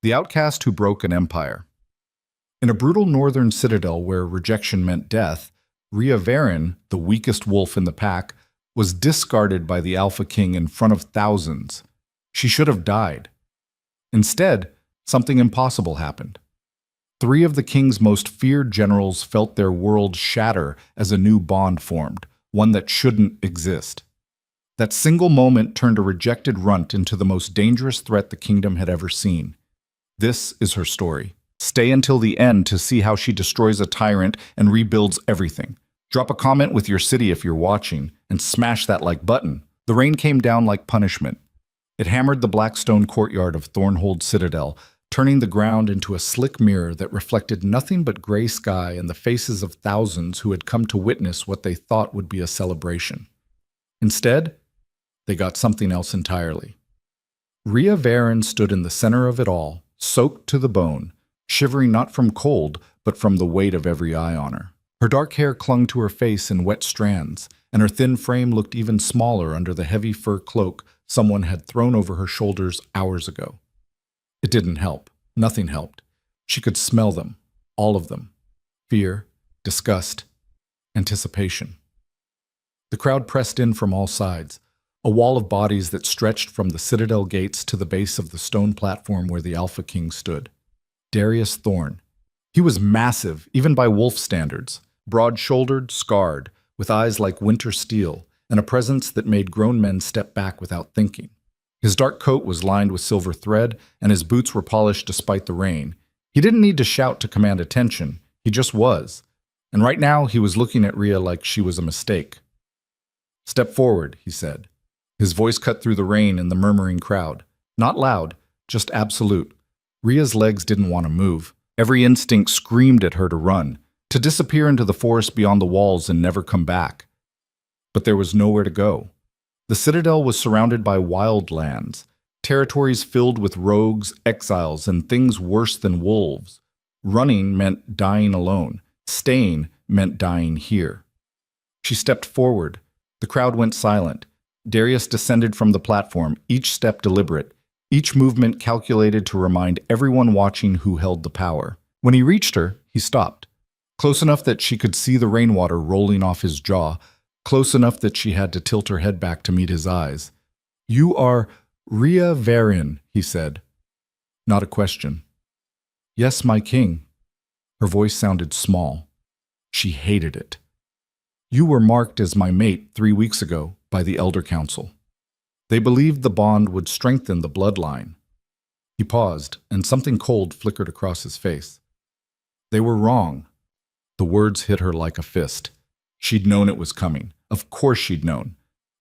The outcast who broke an empire. In a brutal northern citadel where rejection meant death, Rhea Varen, the weakest wolf in the pack, was discarded by the Alpha King in front of thousands. She should have died. Instead, something impossible happened. 3 of the king's most feared generals felt their world shatter as a new bond formed, one that shouldn't exist. That single moment turned a rejected runt into the most dangerous threat the kingdom had ever seen. This is her story. Stay until the end to see how she destroys a tyrant and rebuilds everything. Drop a comment with your city if you're watching, and smash that like button. The rain came down like punishment. It hammered the black stone courtyard of Thornhold Citadel, turning the ground into a slick mirror that reflected nothing but gray sky and the faces of thousands who had come to witness what they thought would be a celebration. Instead, they got something else entirely. Rhea Varen stood in the center of it all, soaked to the bone, shivering not from cold, but from the weight of every eye on her. Her dark hair clung to her face in wet strands, and her thin frame looked even smaller under the heavy fur cloak someone had thrown over her shoulders hours ago. It didn't help. Nothing helped. She could smell them, all of them. Fear, disgust, anticipation. The crowd pressed in from all sides, a wall of bodies that stretched from the citadel gates to the base of the stone platform where the Alpha King stood. Darius Thorn. He was massive, even by wolf standards, broad-shouldered, scarred, with eyes like winter steel, and a presence that made grown men step back without thinking. His dark coat was lined with silver thread, and his boots were polished despite the rain. He didn't need to shout to command attention, he just was. And right now he was looking at Rhea like she was a mistake. "Step forward," he said. His voice cut through the rain and the murmuring crowd. Not loud, just absolute. Rhea's legs didn't want to move. Every instinct screamed at her to run, to disappear into the forest beyond the walls and never come back. But there was nowhere to go. The citadel was surrounded by wild lands, territories filled with rogues, exiles, and things worse than wolves. Running meant dying alone. Staying meant dying here. She stepped forward. The crowd went silent. Darius descended from the platform, each step deliberate, each movement calculated to remind everyone watching who held the power. When he reached her, he stopped, close enough that she could see the rainwater rolling off his jaw, close enough that she had to tilt her head back to meet his eyes. "You are Rhea Varen," he said. Not a question. "Yes, my king." Her voice sounded small. She hated it. "You were marked as my mate 3 weeks ago by the Elder Council. They believed the bond would strengthen the bloodline." He paused, and something cold flickered across his face. "They were wrong." The words hit her like a fist. She'd known it was coming. Of course she'd known.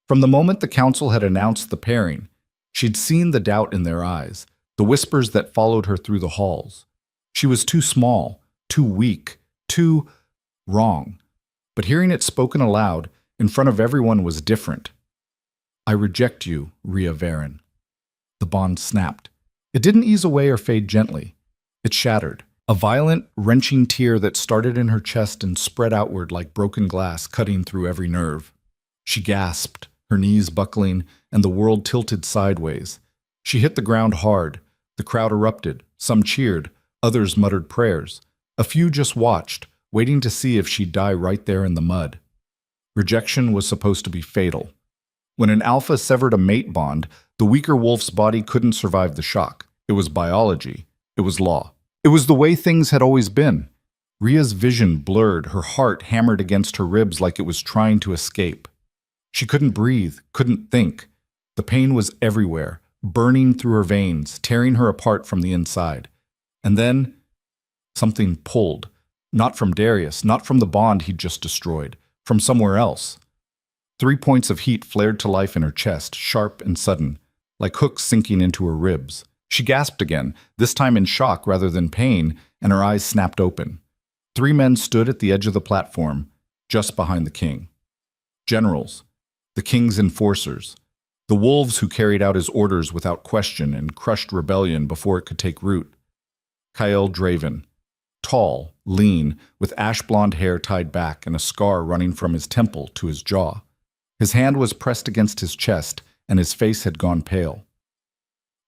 From the moment the council had announced the pairing, she'd seen the doubt in their eyes, the whispers that followed her through the halls. She was too small, too weak, too wrong. But hearing it spoken aloud, in front of everyone, was different. "I reject you, Rhea Varen." The bond snapped. It didn't ease away or fade gently. It shattered. A violent, wrenching tear that started in her chest and spread outward like broken glass, cutting through every nerve. She gasped, her knees buckling, and the world tilted sideways. She hit the ground hard. The crowd erupted. Some cheered. Others muttered prayers. A few just watched, waiting to see if she'd die right there in the mud. Rejection was supposed to be fatal. When an alpha severed a mate bond, the weaker wolf's body couldn't survive the shock. It was biology. It was law. It was the way things had always been. Rhea's vision blurred, her heart hammered against her ribs like it was trying to escape. She couldn't breathe, couldn't think. The pain was everywhere, burning through her veins, tearing her apart from the inside. And then, something pulled. Not from Darius, not from the bond he'd just destroyed, from somewhere else. 3 points of heat flared to life in her chest, sharp and sudden, like hooks sinking into her ribs. She gasped again, this time in shock rather than pain, and her eyes snapped open. 3 men stood at the edge of the platform, just behind the king. Generals, the king's enforcers, the wolves who carried out his orders without question and crushed rebellion before it could take root. Kyle Draven, tall, lean, with ash-blonde hair tied back and a scar running from his temple to his jaw. His hand was pressed against his chest, and his face had gone pale.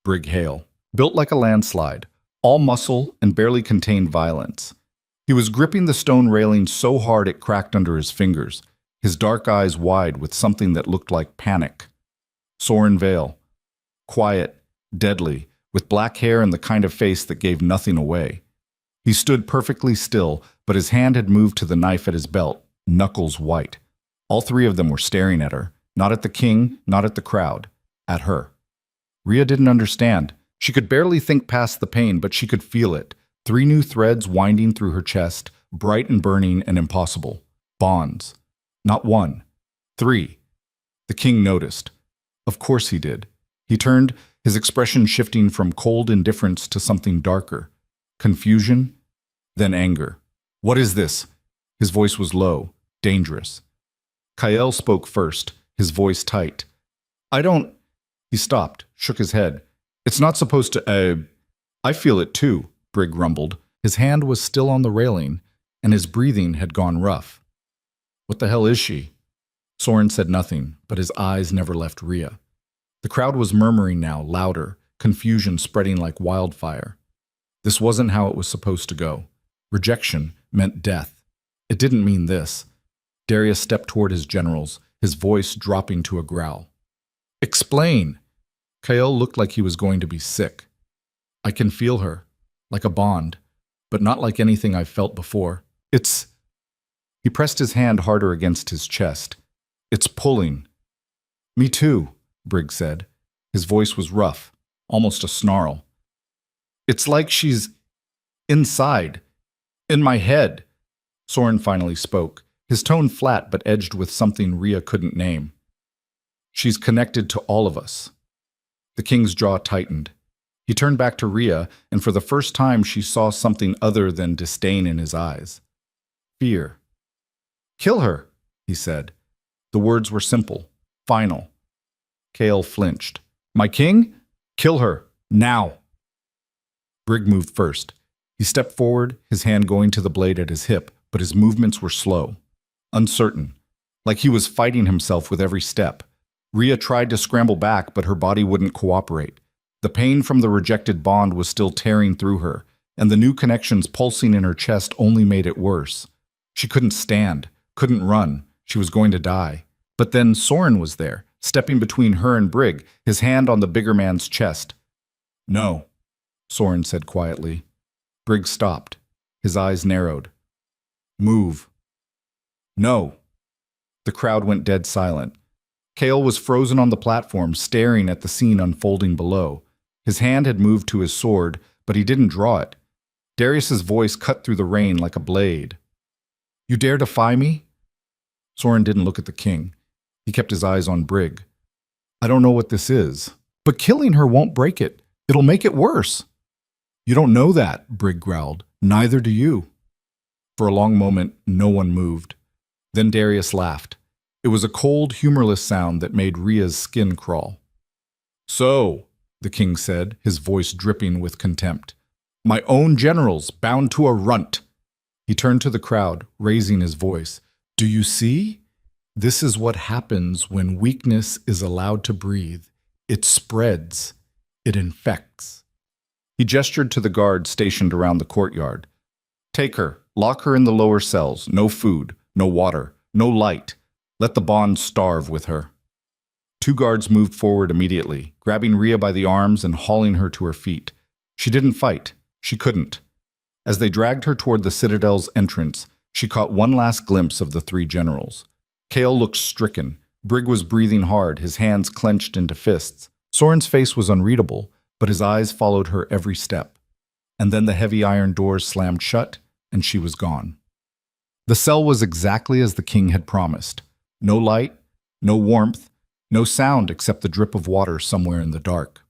Brig Hale, built like a landslide, all muscle and barely contained violence. He was gripping the stone railing so hard it cracked under his fingers, his dark eyes wide with something that looked like panic. Soren Vale, quiet, deadly, with black hair and the kind of face that gave nothing away. He stood perfectly still, but his hand had moved to the knife at his belt, knuckles white. All three of them were staring at her, not at the king, not at the crowd, at her. Rhea didn't understand. She could barely think past the pain, but she could feel it. 3 new threads winding through her chest, bright and burning and impossible. Bonds. Not 1. 3. The king noticed. Of course he did. He turned, his expression shifting from cold indifference to something darker. Confusion, then anger. What is this? His voice was low, dangerous. Kael spoke first, his voice tight. I don't... He stopped, shook his head. It's not supposed to, I feel it too, Brig rumbled. His hand was still on the railing, and his breathing had gone rough. What the hell is she? Soren said nothing, but his eyes never left Rhea. The crowd was murmuring now, louder, confusion spreading like wildfire. This wasn't how it was supposed to go. Rejection meant death. It didn't mean this. Darius stepped toward his generals, his voice dropping to a growl. Explain! Kael looked like he was going to be sick. I can feel her, like a bond, but not like anything I've felt before. It's... He pressed his hand harder against his chest. It's pulling. Me too, Brig said. His voice was rough, almost a snarl. It's like she's inside, in my head. Soren finally spoke, his tone flat but edged with something Rhea couldn't name. She's connected to all of us. The king's jaw tightened. He turned back to Rhea, and for the first time she saw something other than disdain in his eyes. Fear. Kill her, he said. The words were simple, final. Kael flinched. My king? Kill her, now. Brig moved first. He stepped forward, his hand going to the blade at his hip, but his movements were slow, uncertain, like he was fighting himself with every step. Rhea tried to scramble back, but her body wouldn't cooperate. The pain from the rejected bond was still tearing through her, and the new connections pulsing in her chest only made it worse. She couldn't stand, couldn't run. She was going to die. But then Soren was there, stepping between her and Brig, his hand on the bigger man's chest. No, Soren said quietly. Brig stopped. His eyes narrowed. Move. No. The crowd went dead silent. Kael was frozen on the platform, staring at the scene unfolding below. His hand had moved to his sword, but he didn't draw it. Darius's voice cut through the rain like a blade. You dare defy me? Soren didn't look at the king. He kept his eyes on Brig. I don't know what this is, but killing her won't break it. It'll make it worse. You don't know that, Brig growled. Neither do you. For a long moment, no one moved. Then Darius laughed. It was a cold, humorless sound that made Rhea's skin crawl. So, the king said, his voice dripping with contempt. My own generals, bound to a runt. He turned to the crowd, raising his voice. Do you see? This is what happens when weakness is allowed to breathe. It spreads. It infects. He gestured to the guards stationed around the courtyard. Take her. Lock her in the lower cells. No food, no water, no light. Let the bond starve with her. 2 guards moved forward immediately, grabbing Rhea by the arms and hauling her to her feet. She didn't fight. She couldn't. As they dragged her toward the citadel's entrance, she caught one last glimpse of the 3 generals. Kael looked stricken. Brig was breathing hard, his hands clenched into fists. Soren's face was unreadable, but his eyes followed her every step. And then the heavy iron doors slammed shut, and she was gone. The cell was exactly as the king had promised. No light, no warmth, no sound except the drip of water somewhere in the dark.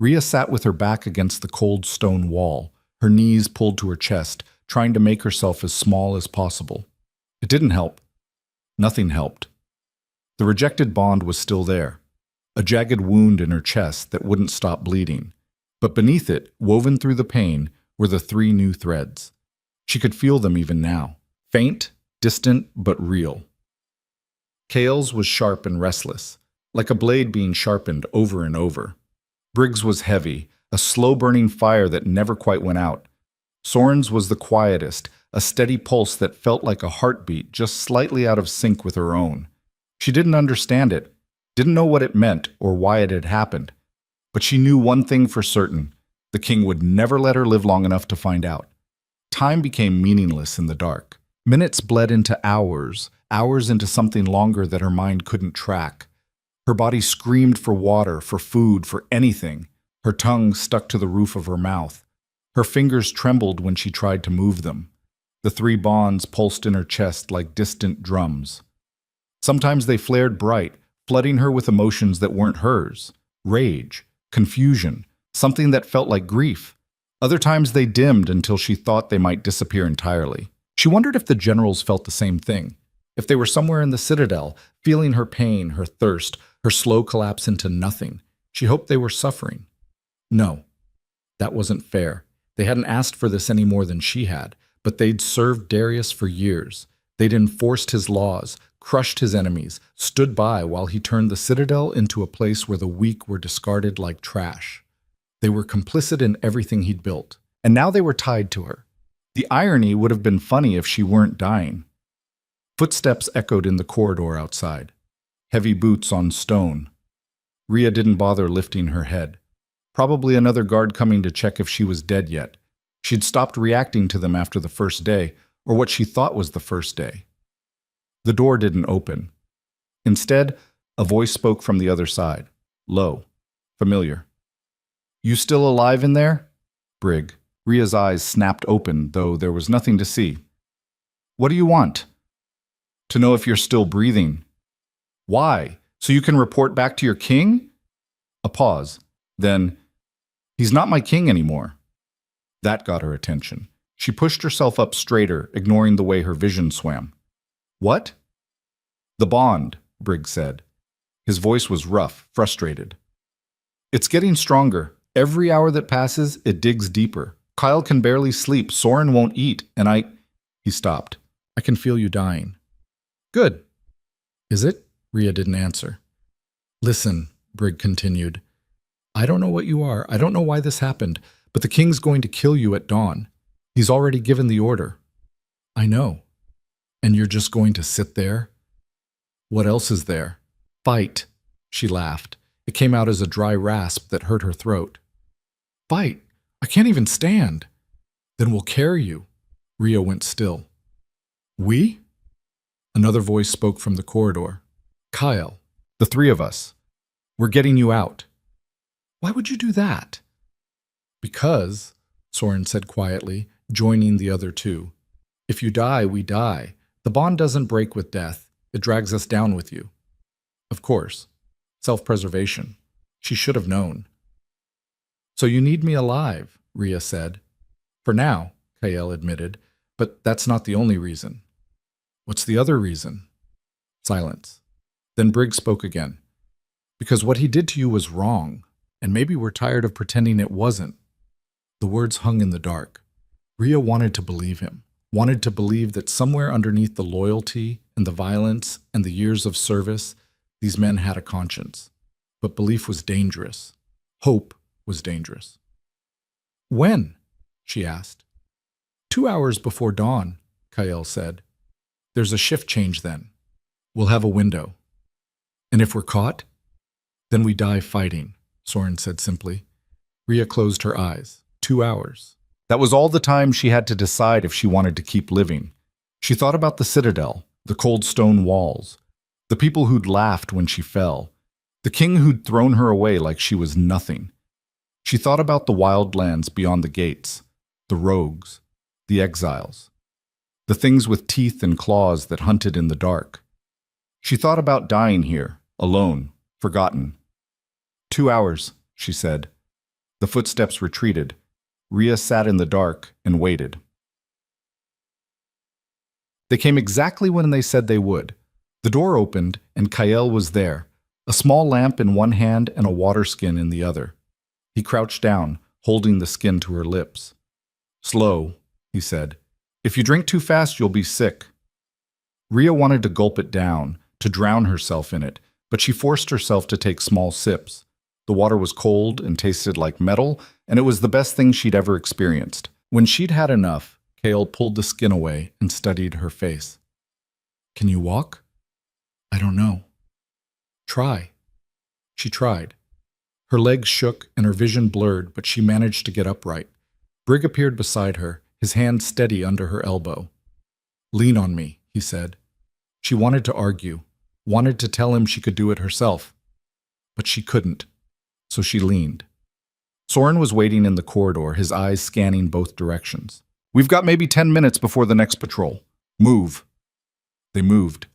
Rhea sat with her back against the cold stone wall, her knees pulled to her chest, trying to make herself as small as possible. It didn't help. Nothing helped. The rejected bond was still there, a jagged wound in her chest that wouldn't stop bleeding. But beneath it, woven through the pain, were the 3 new threads. She could feel them even now, faint, distant, but real. Kael's was sharp and restless, like a blade being sharpened over and over. Brig's was heavy, a slow-burning fire that never quite went out. Soren's was the quietest, a steady pulse that felt like a heartbeat just slightly out of sync with her own. She didn't understand it, didn't know what it meant or why it had happened. But she knew one thing for certain: the king would never let her live long enough to find out. Time became meaningless in the dark. Minutes bled into hours, hours into something longer that her mind couldn't track. Her body screamed for water, for food, for anything. Her tongue stuck to the roof of her mouth. Her fingers trembled when she tried to move them. The three bonds pulsed in her chest like distant drums. Sometimes they flared bright, flooding her with emotions that weren't hers: rage, confusion, something that felt like grief. Other times they dimmed until she thought they might disappear entirely. She wondered if the generals felt the same thing, if they were somewhere in the citadel, feeling her pain, her thirst, her slow collapse into nothing. She hoped they were suffering. No, that wasn't fair. They hadn't asked for this any more than she had, but they'd served Darius for years. They'd enforced his laws, crushed his enemies, stood by while he turned the citadel into a place where the weak were discarded like trash. They were complicit in everything he'd built, and now they were tied to her. The irony would have been funny if she weren't dying. Footsteps echoed in the corridor outside. Heavy boots on stone. Rhea didn't bother lifting her head. Probably another guard coming to check if she was dead yet. She'd stopped reacting to them after the first day, or what she thought was the first day. The door didn't open. Instead, a voice spoke from the other side, low, familiar. "You still alive in there?" "Brig." Rhea's eyes snapped open, though there was nothing to see. "What do you want?" "To know if you're still breathing." "Why? So you can report back to your king?" A pause. Then, "He's not my king anymore." That got her attention. She pushed herself up straighter, ignoring the way her vision swam. "What?" "The bond," Briggs said. His voice was rough, frustrated. "It's getting stronger. Every hour that passes, it digs deeper. Kyle can barely sleep, Soren won't eat, and He stopped. "I can feel you dying." "Good." "Is it?" Rhea didn't answer. "Listen," Briggs continued. "I don't know what you are, I don't know why this happened, but the king's going to kill you at dawn. He's already given the order." "I know. And you're just going to sit there?" "What else is there?" "Fight," she laughed. It came out as a dry rasp that hurt her throat. "Fight? I can't even stand." "Then we'll carry you." Rhea went still. "We?" Another voice spoke from the corridor. "Kyle, the three of us. We're getting you out." "Why would you do that?" "Because," Soren said quietly, joining the other two, "if you die, we die. The bond doesn't break with death. It drags us down with you." Of course. Self-preservation. She should have known. "So you need me alive," Rhea said. "For now," Kyle admitted, "but that's not the only reason." "What's the other reason?" Silence. Then Briggs spoke again. "Because what he did to you was wrong, and maybe we're tired of pretending it wasn't." The words hung in the dark. Rhea wanted to believe him, wanted to believe that somewhere underneath the loyalty and the violence and the years of service, these men had a conscience. But belief was dangerous. Hope was dangerous. "When?" she asked. 2 hours before dawn," Kyle said. "There's a shift change then. We'll have a window." "And if we're caught?" "Then we die fighting," Soren said simply. Rhea closed her eyes. 2 hours. That was all the time she had to decide if she wanted to keep living. She thought about the citadel, the cold stone walls, the people who'd laughed when she fell, the king who'd thrown her away like she was nothing. She thought about the wild lands beyond the gates, the rogues, the exiles, the things with teeth and claws that hunted in the dark. She thought about dying here, alone, forgotten. 2 hours, she said. The footsteps retreated. Rhea sat in the dark and waited. They came exactly when they said they would. The door opened, and Kyle was there, a small lamp in one hand and a water skin in the other. He crouched down, holding the skin to her lips. "Slow," he said. "If you drink too fast, you'll be sick." Rhea wanted to gulp it down, to drown herself in it, but she forced herself to take small sips. The water was cold and tasted like metal, and it was the best thing she'd ever experienced. When she'd had enough, Kale pulled the skin away and studied her face. "Can you walk?" "I don't know." "Try." She tried. Her legs shook and her vision blurred, but she managed to get upright. Brig appeared beside her, his hand steady under her elbow. "Lean on me," he said. She wanted to argue, wanted to tell him she could do it herself. But she couldn't, so she leaned. Soren was waiting in the corridor, his eyes scanning both directions. "We've got maybe 10 minutes before the next patrol. Move." They moved.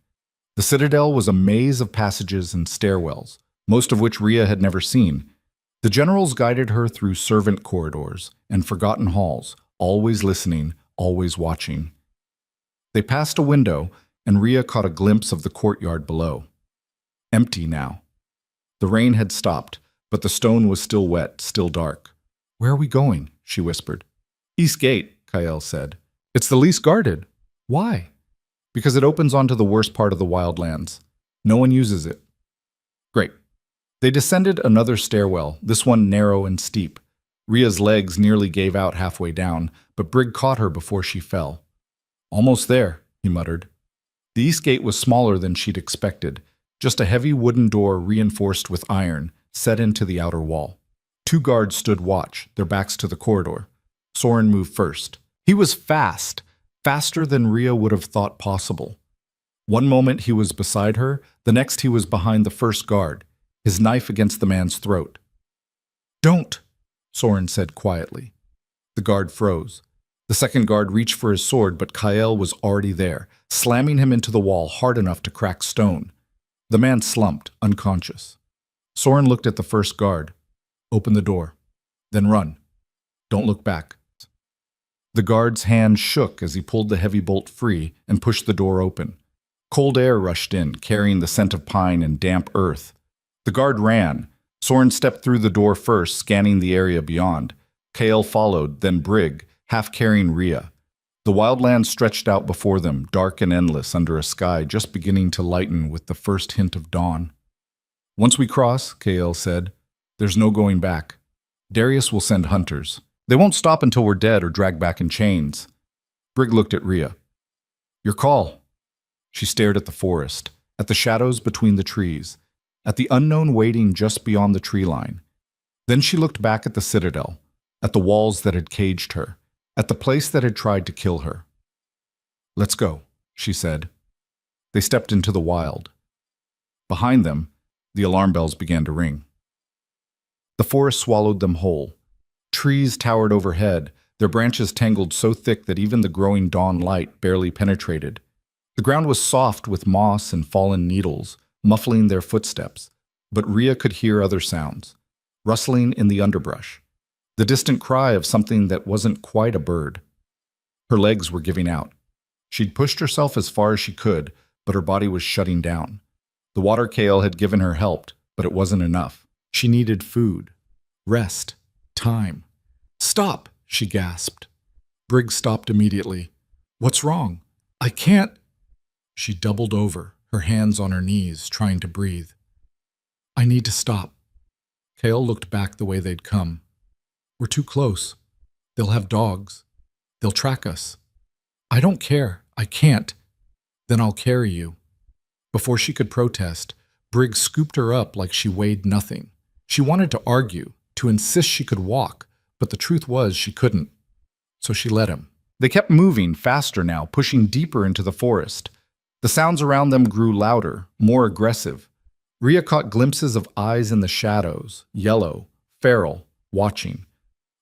The Citadel was a maze of passages and stairwells, most of which Rhea had never seen. The generals guided her through servant corridors and forgotten halls, always listening, always watching. They passed a window, and Rhea caught a glimpse of the courtyard below. Empty now. The rain had stopped, but the stone was still wet, still dark. "Where are we going?" she whispered. "East Gate," Kael said. "It's the least guarded." "Why?" "Because it opens onto the worst part of the wildlands. No one uses it." "Great." They descended another stairwell, this one narrow and steep. Rhea's legs nearly gave out halfway down, but Brig caught her before she fell. "Almost there," he muttered. The east gate was smaller than she'd expected, just a heavy wooden door reinforced with iron, set into the outer wall. 2 guards stood watch, their backs to the corridor. Soren moved first. He was fast, faster than Rhea would have thought possible. One moment he was beside her, the next he was behind the first guard, his knife against the man's throat. "Don't," Soren said quietly. The guard froze. The second guard reached for his sword, but Kael was already there, slamming him into the wall hard enough to crack stone. The man slumped, unconscious. Soren looked at the first guard. "Open the door. Then run. Don't look back." The guard's hand shook as he pulled the heavy bolt free and pushed the door open. Cold air rushed in, carrying the scent of pine and damp earth. The guard ran. Soren stepped through the door first, scanning the area beyond. Kael followed, then Brig, half carrying Rhea. The wildlands stretched out before them, dark and endless under a sky just beginning to lighten with the first hint of dawn. "Once we cross," Kael said, "there's no going back. Darius will send hunters. They won't stop until we're dead or dragged back in chains." Brig looked at Rhea. "Your call." She stared at the forest, at the shadows between the trees, at the unknown waiting just beyond the tree line. Then she looked back at the Citadel, at the walls that had caged her, at the place that had tried to kill her. "Let's go," she said. They stepped into the wild. Behind them, the alarm bells began to ring. The forest swallowed them whole. Trees towered overhead, their branches tangled so thick that even the growing dawn light barely penetrated. The ground was soft with moss and fallen needles, muffling their footsteps, but Rhea could hear other sounds, rustling in the underbrush, the distant cry of something that wasn't quite a bird. Her legs were giving out. She'd pushed herself as far as she could, but her body was shutting down. The water Kael had given her helped, but it wasn't enough. She needed food, rest, time. "Stop!" she gasped. Brig stopped immediately. "What's wrong?" "I can't." She doubled over, her hands on her knees, trying to breathe. "I need to stop." Kael looked back the way they'd come. "We're too close. They'll have dogs. They'll track us." "I don't care. I can't." "Then I'll carry you." Before she could protest, Brig scooped her up like she weighed nothing. She wanted to argue, to insist she could walk, but the truth was she couldn't. So she let him. They kept moving, faster now, pushing deeper into the forest. The sounds around them grew louder, more aggressive. Rhea caught glimpses of eyes in the shadows, yellow, feral, watching.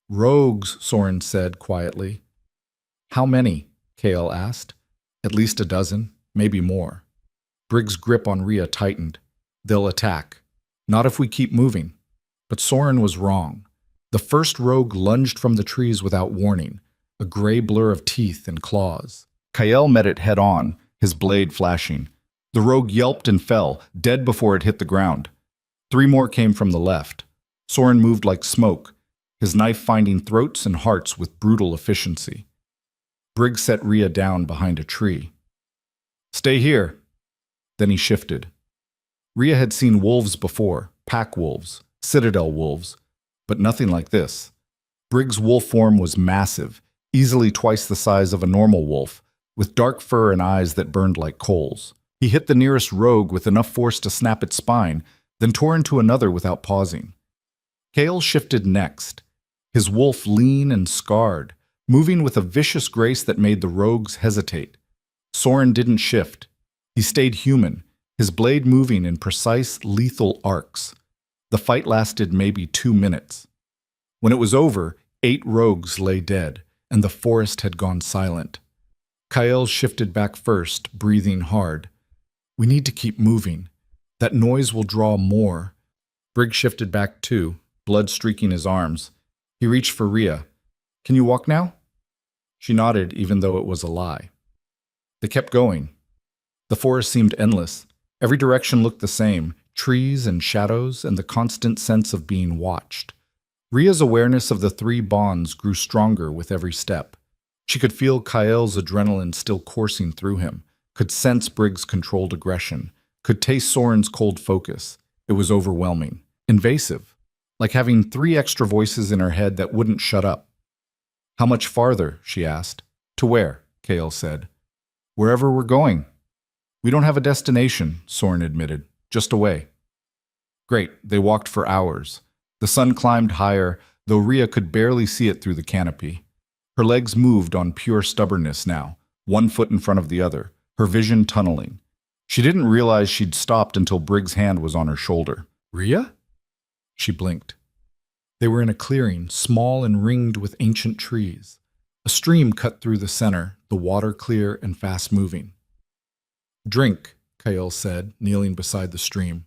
"Rogues," Soren said quietly. "How many?" Kael asked. "At least a dozen, maybe more." Brig's grip on Rhea tightened. "They'll attack. Not if we keep moving." But Soren was wrong. The first rogue lunged from the trees without warning, a gray blur of teeth and claws. Kael met it head on, his blade flashing. The rogue yelped and fell, dead before it hit the ground. 3 more came from the left. Soren moved like smoke, his knife finding throats and hearts with brutal efficiency. Brig set Rhea down behind a tree. "Stay here." Then he shifted. Rhea had seen wolves before, pack wolves, Citadel wolves, but nothing like this. Briggs' wolf form was massive, easily twice the size of a normal wolf, with dark fur and eyes that burned like coals. He hit the nearest rogue with enough force to snap its spine, then tore into another without pausing. Kale shifted next, his wolf lean and scarred, moving with a vicious grace that made the rogues hesitate. Soren didn't shift. He stayed human, his blade moving in precise, lethal arcs. The fight lasted maybe 2 minutes. When it was over, 8 rogues lay dead, and the forest had gone silent. Kael shifted back first, breathing hard. We need to keep moving. That noise will draw more. Briggs shifted back too, blood streaking his arms. He reached for Rhea. Can you walk now? She nodded, even though it was a lie. They kept going. The forest seemed endless. Every direction looked the same, trees and shadows and the constant sense of being watched. Rhea's awareness of the 3 bonds grew stronger with every step. She could feel Kael's adrenaline still coursing through him, could sense Briggs' controlled aggression, could taste Soren's cold focus. It was overwhelming, invasive, like having 3 extra voices in her head that wouldn't shut up. How much farther? She asked. To where? Kael said. Wherever we're going. We don't have a destination, Soren admitted. Just away. Great, they walked for hours. The sun climbed higher, though Rhea could barely see it through the canopy. Her legs moved on pure stubbornness now, 1 foot in front of the other, her vision tunneling. She didn't realize she'd stopped until Briggs' hand was on her shoulder. Rhea? She blinked. They were in a clearing, small and ringed with ancient trees. A stream cut through the center, the water clear and fast-moving. Drink, Kael said, kneeling beside the stream.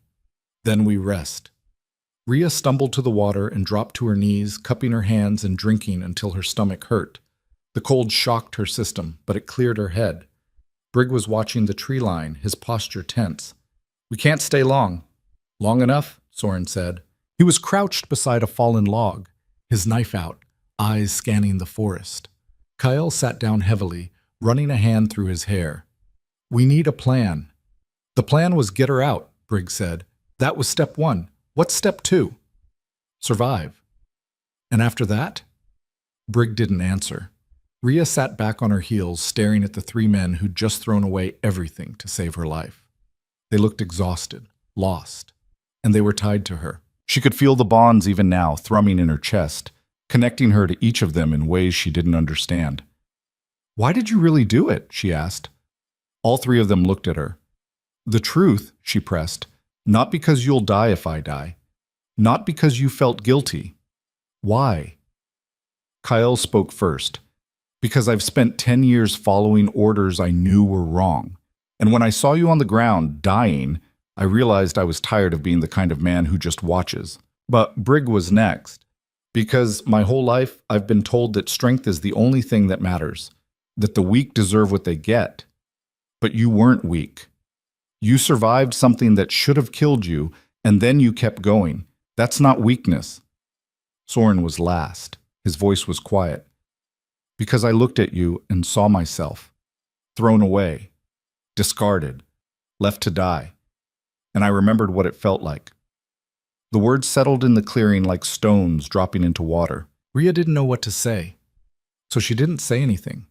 Then we rest. Rhea stumbled to the water and dropped to her knees, cupping her hands and drinking until her stomach hurt. The cold shocked her system, but it cleared her head. Briggs was watching the tree line, his posture tense. We can't stay long. Long enough, Soren said. He was crouched beside a fallen log, his knife out, eyes scanning the forest. Kael sat down heavily, running a hand through his hair. We need a plan. The plan was get her out, Briggs said. That was step 1. What's step 2? Survive. And after that? Briggs didn't answer. Rhea sat back on her heels, staring at the 3 men who'd just thrown away everything to save her life. They looked exhausted, lost, and they were tied to her. She could feel the bonds even now, thrumming in her chest, connecting her to each of them in ways she didn't understand. Why did you really do it? She asked. All 3 of them looked at her. The truth, she pressed, not because you'll die if I die. Not because you felt guilty. Why? Kael spoke first. Because I've spent 10 years following orders I knew were wrong. And when I saw you on the ground, dying, I realized I was tired of being the kind of man who just watches. But Briggs was next. Because my whole life, I've been told that strength is the only thing that matters. That the weak deserve what they get. But you weren't weak. You survived something that should have killed you, and then you kept going. That's not weakness. Soren was last. His voice was quiet. Because I looked at you and saw myself. Thrown away. Discarded. Left to die. And I remembered what it felt like. The words settled in the clearing like stones dropping into water. Rhea didn't know what to say. So she didn't say anything.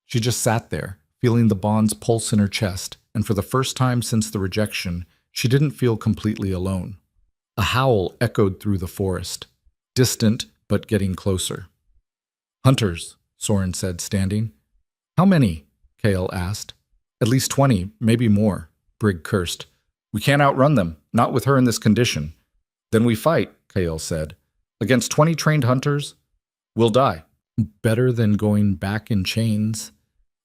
She just sat there, feeling the bonds pulse in her chest, and for the first time since the rejection, she didn't feel completely alone. A howl echoed through the forest, distant but getting closer. Hunters, Soren said, standing. How many? Kael asked. At least 20, maybe more, Briggs cursed. We can't outrun them, not with her in this condition. Then we fight, Kael said. Against 20 trained hunters, we'll die. Better than going back in chains.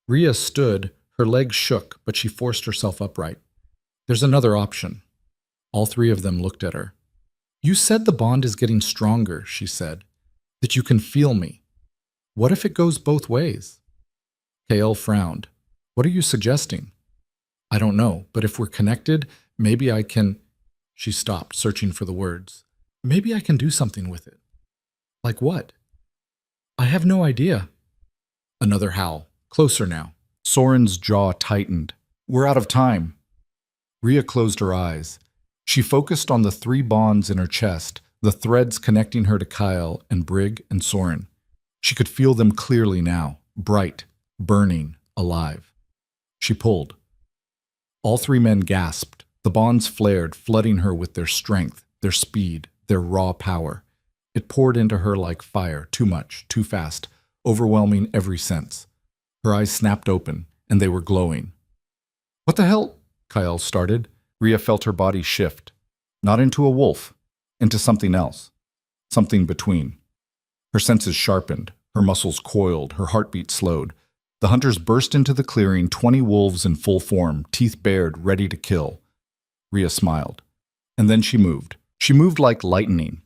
Rhea stood, her legs shook, but she forced herself upright. There's another option. All 3 of them looked at her. You said the bond is getting stronger, she said. That you can feel me. What if it goes both ways? Kael frowned. What are you suggesting? I don't know, but if we're connected, maybe I can... She stopped, searching for the words. Maybe I can do something with it. Like what? I have no idea. Another howl. Closer now. Soren's jaw tightened. We're out of time. Rhea closed her eyes. She focused on the 3 bonds in her chest, the threads connecting her to Kyle and Brig and Soren. She could feel them clearly now, bright, burning, alive. She pulled. All three men gasped. The bonds flared, flooding her with their strength, their speed, their raw power. It poured into her like fire, too much, too fast, overwhelming every sense. Her eyes snapped open, and they were glowing. "What the hell?" Kyle started. Rhea felt her body shift. Not into a wolf, into something else. Something between. Her senses sharpened, her muscles coiled, her heartbeat slowed. The hunters burst into the clearing, 20 wolves in full form, teeth bared, ready to kill. Rhea smiled. And then she moved. She moved like lightning.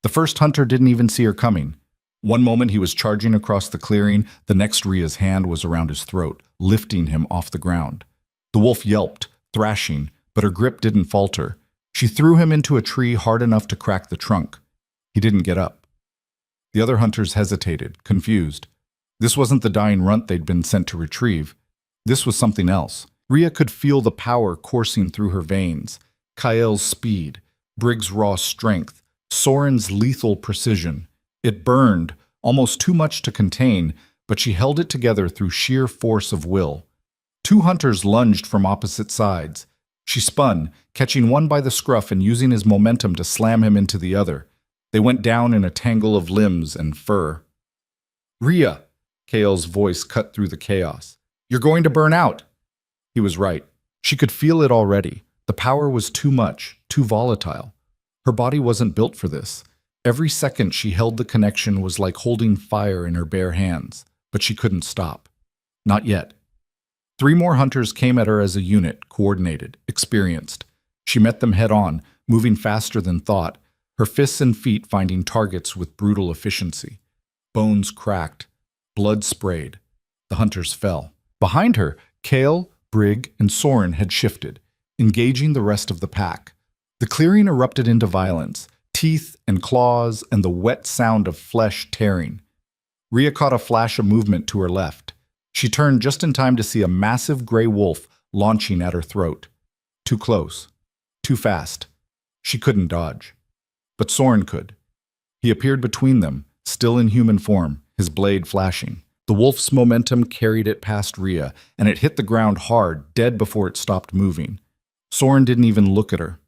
The first hunter didn't even see her coming. One moment he was charging across the clearing, the next Rhea's hand was around his throat, lifting him off the ground. The wolf yelped, thrashing, but her grip didn't falter. She threw him into a tree hard enough to crack the trunk. He didn't get up. The other hunters hesitated, confused. This wasn't the dying runt they'd been sent to retrieve. This was something else. Rhea could feel the power coursing through her veins. Kyle's speed, Brig's raw strength, Soren's lethal precision. It burned, almost too much to contain, but she held it together through sheer force of will. Two hunters lunged from opposite sides. She spun, catching one by the scruff and using his momentum to slam him into the other. They went down in a tangle of limbs and fur. "Rhea!" Kale's voice cut through the chaos. "You're going to burn out!" He was right. She could feel it already. The power was too much, too volatile. Her body wasn't built for this. Every second she held the connection was like holding fire in her bare hands, but she couldn't stop. Not yet. 3 more hunters came at her as a unit, coordinated, experienced. She met them head on, moving faster than thought, her fists and feet finding targets with brutal efficiency. Bones cracked, blood sprayed. The hunters fell. Behind her, Kale, Brig, and Soren had shifted, engaging the rest of the pack. The clearing erupted into violence, teeth and claws and the wet sound of flesh tearing. Rhea caught a flash of movement to her left. She turned just in time to see a massive gray wolf launching at her throat. Too close. Too fast. She couldn't dodge. But Soren could. He appeared between them, still in human form, his blade flashing. The wolf's momentum carried it past Rhea, and it hit the ground hard, dead before it stopped moving. Soren didn't even look at her.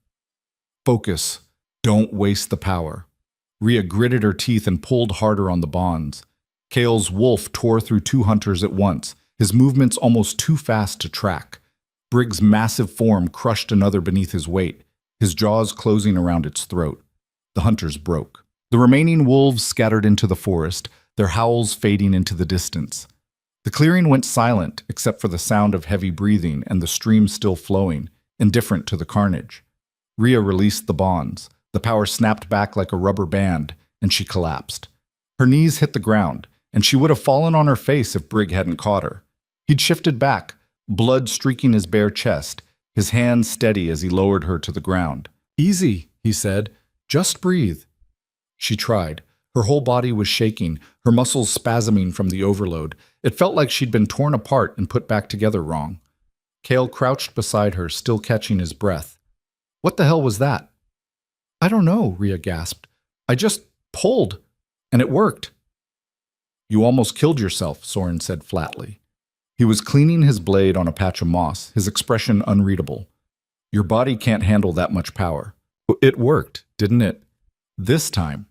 Focus. Don't waste the power. Rhea gritted her teeth and pulled harder on the bonds. Kale's wolf tore through 2 hunters at once, his movements almost too fast to track. Brig's massive form crushed another beneath his weight, his jaws closing around its throat. The hunters broke. The remaining wolves scattered into the forest, their howls fading into the distance. The clearing went silent except for the sound of heavy breathing and the stream still flowing, indifferent to the carnage. Rhea released the bonds. The power snapped back like a rubber band, and she collapsed. Her knees hit the ground, and she would have fallen on her face if Brig hadn't caught her. He'd shifted back, blood streaking his bare chest, his hands steady as he lowered her to the ground. "Easy," he said. "Just breathe." She tried. Her whole body was shaking, her muscles spasming from the overload. It felt like she'd been torn apart and put back together wrong. Kale crouched beside her, still catching his breath. "What the hell was that?" "I don't know," Rhea gasped. "I just pulled, and it worked." "You almost killed yourself," Soren said flatly. He was cleaning his blade on a patch of moss, his expression unreadable. "Your body can't handle that much power." "It worked, didn't it? This time.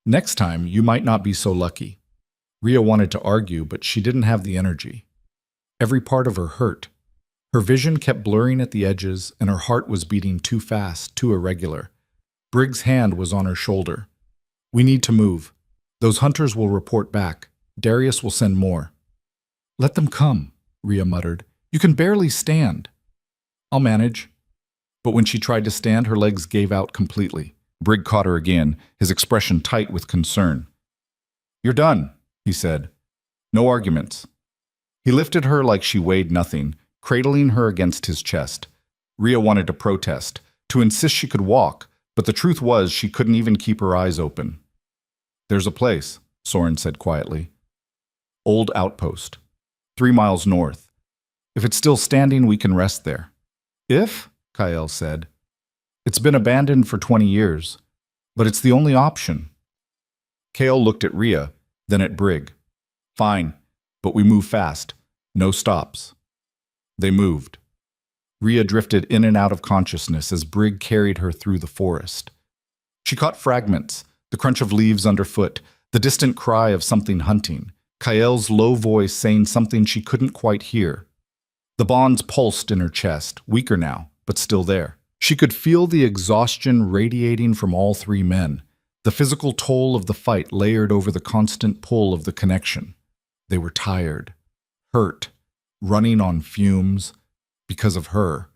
Next time, you might not be so lucky." Rhea wanted to argue, but she didn't have the energy. Every part of her hurt. Her vision kept blurring at the edges, and her heart was beating too fast, too irregular. Brig's hand was on her shoulder. "We need to move. Those hunters will report back. Darius will send more." "Let them come," Rhea muttered. "You can barely stand." "I'll manage." But when she tried to stand, her legs gave out completely. Brig caught her again, his expression tight with concern. "You're done," he said. "No arguments." He lifted her like she weighed nothing, cradling her against his chest. Rhea wanted to protest, to insist she could walk, but the truth was she couldn't even keep her eyes open. "There's a place," Soren said quietly. "Old outpost. 3 miles north. If it's still standing, we can rest there." "If?" Kyle said. "It's been abandoned for 20 years. But it's the only option. Kale looked at Rhea, then at Brig. Fine, but we move fast. No stops. They moved. Rhea drifted in and out of consciousness as Brig carried her through the forest. She caught fragments, the crunch of leaves underfoot, the distant cry of something hunting, Kael's low voice saying something she couldn't quite hear. The bonds pulsed in her chest, weaker now, but still there. She could feel the exhaustion radiating from all three men, the physical toll of the fight layered over the constant pull of the connection. They were tired, hurt, running on fumes. Because of her,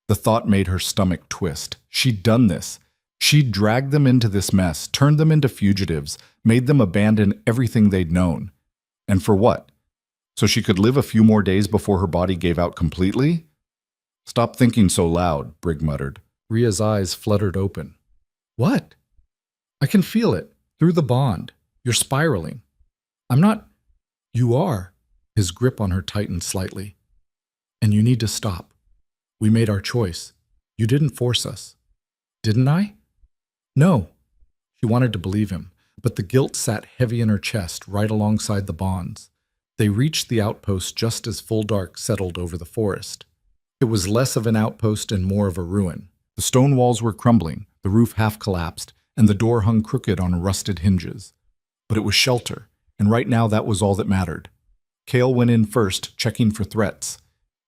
the thought made her stomach twist. She'd done this. She'd dragged them into this mess, turned them into fugitives, made them abandon everything they'd known. And for what? So she could live a few more days before her body gave out completely? Stop thinking so loud, Brig muttered. Rhea's eyes fluttered open. What? I can feel it, through the bond. You're spiraling. I'm not. You are. His grip on her tightened slightly. And you need to stop. We made our choice. You didn't force us. Didn't I? No. She wanted to believe him, but the guilt sat heavy in her chest right alongside the bonds. They reached the outpost just as full dark settled over the forest. It was less of an outpost and more of a ruin. The stone walls were crumbling, the roof half collapsed, and the door hung crooked on rusted hinges. But it was shelter, and right now that was all that mattered. Kale went in first, checking for threats.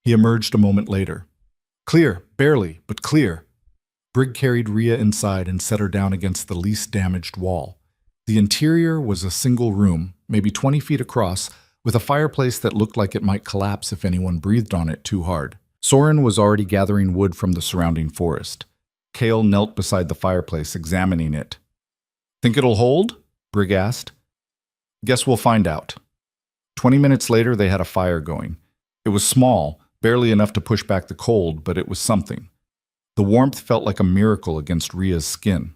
He emerged a moment later. Clear, barely, but clear. Brig carried Rhea inside and set her down against the least damaged wall. The interior was a single room, maybe 20 feet across, with a fireplace that looked like it might collapse if anyone breathed on it too hard. Soren was already gathering wood from the surrounding forest. Kale knelt beside the fireplace, examining it. Think it'll hold? Brig asked. Guess we'll find out. 20 minutes later, they had a fire going. It was small, barely enough to push back the cold, but it was something. The warmth felt like a miracle against Rhea's skin.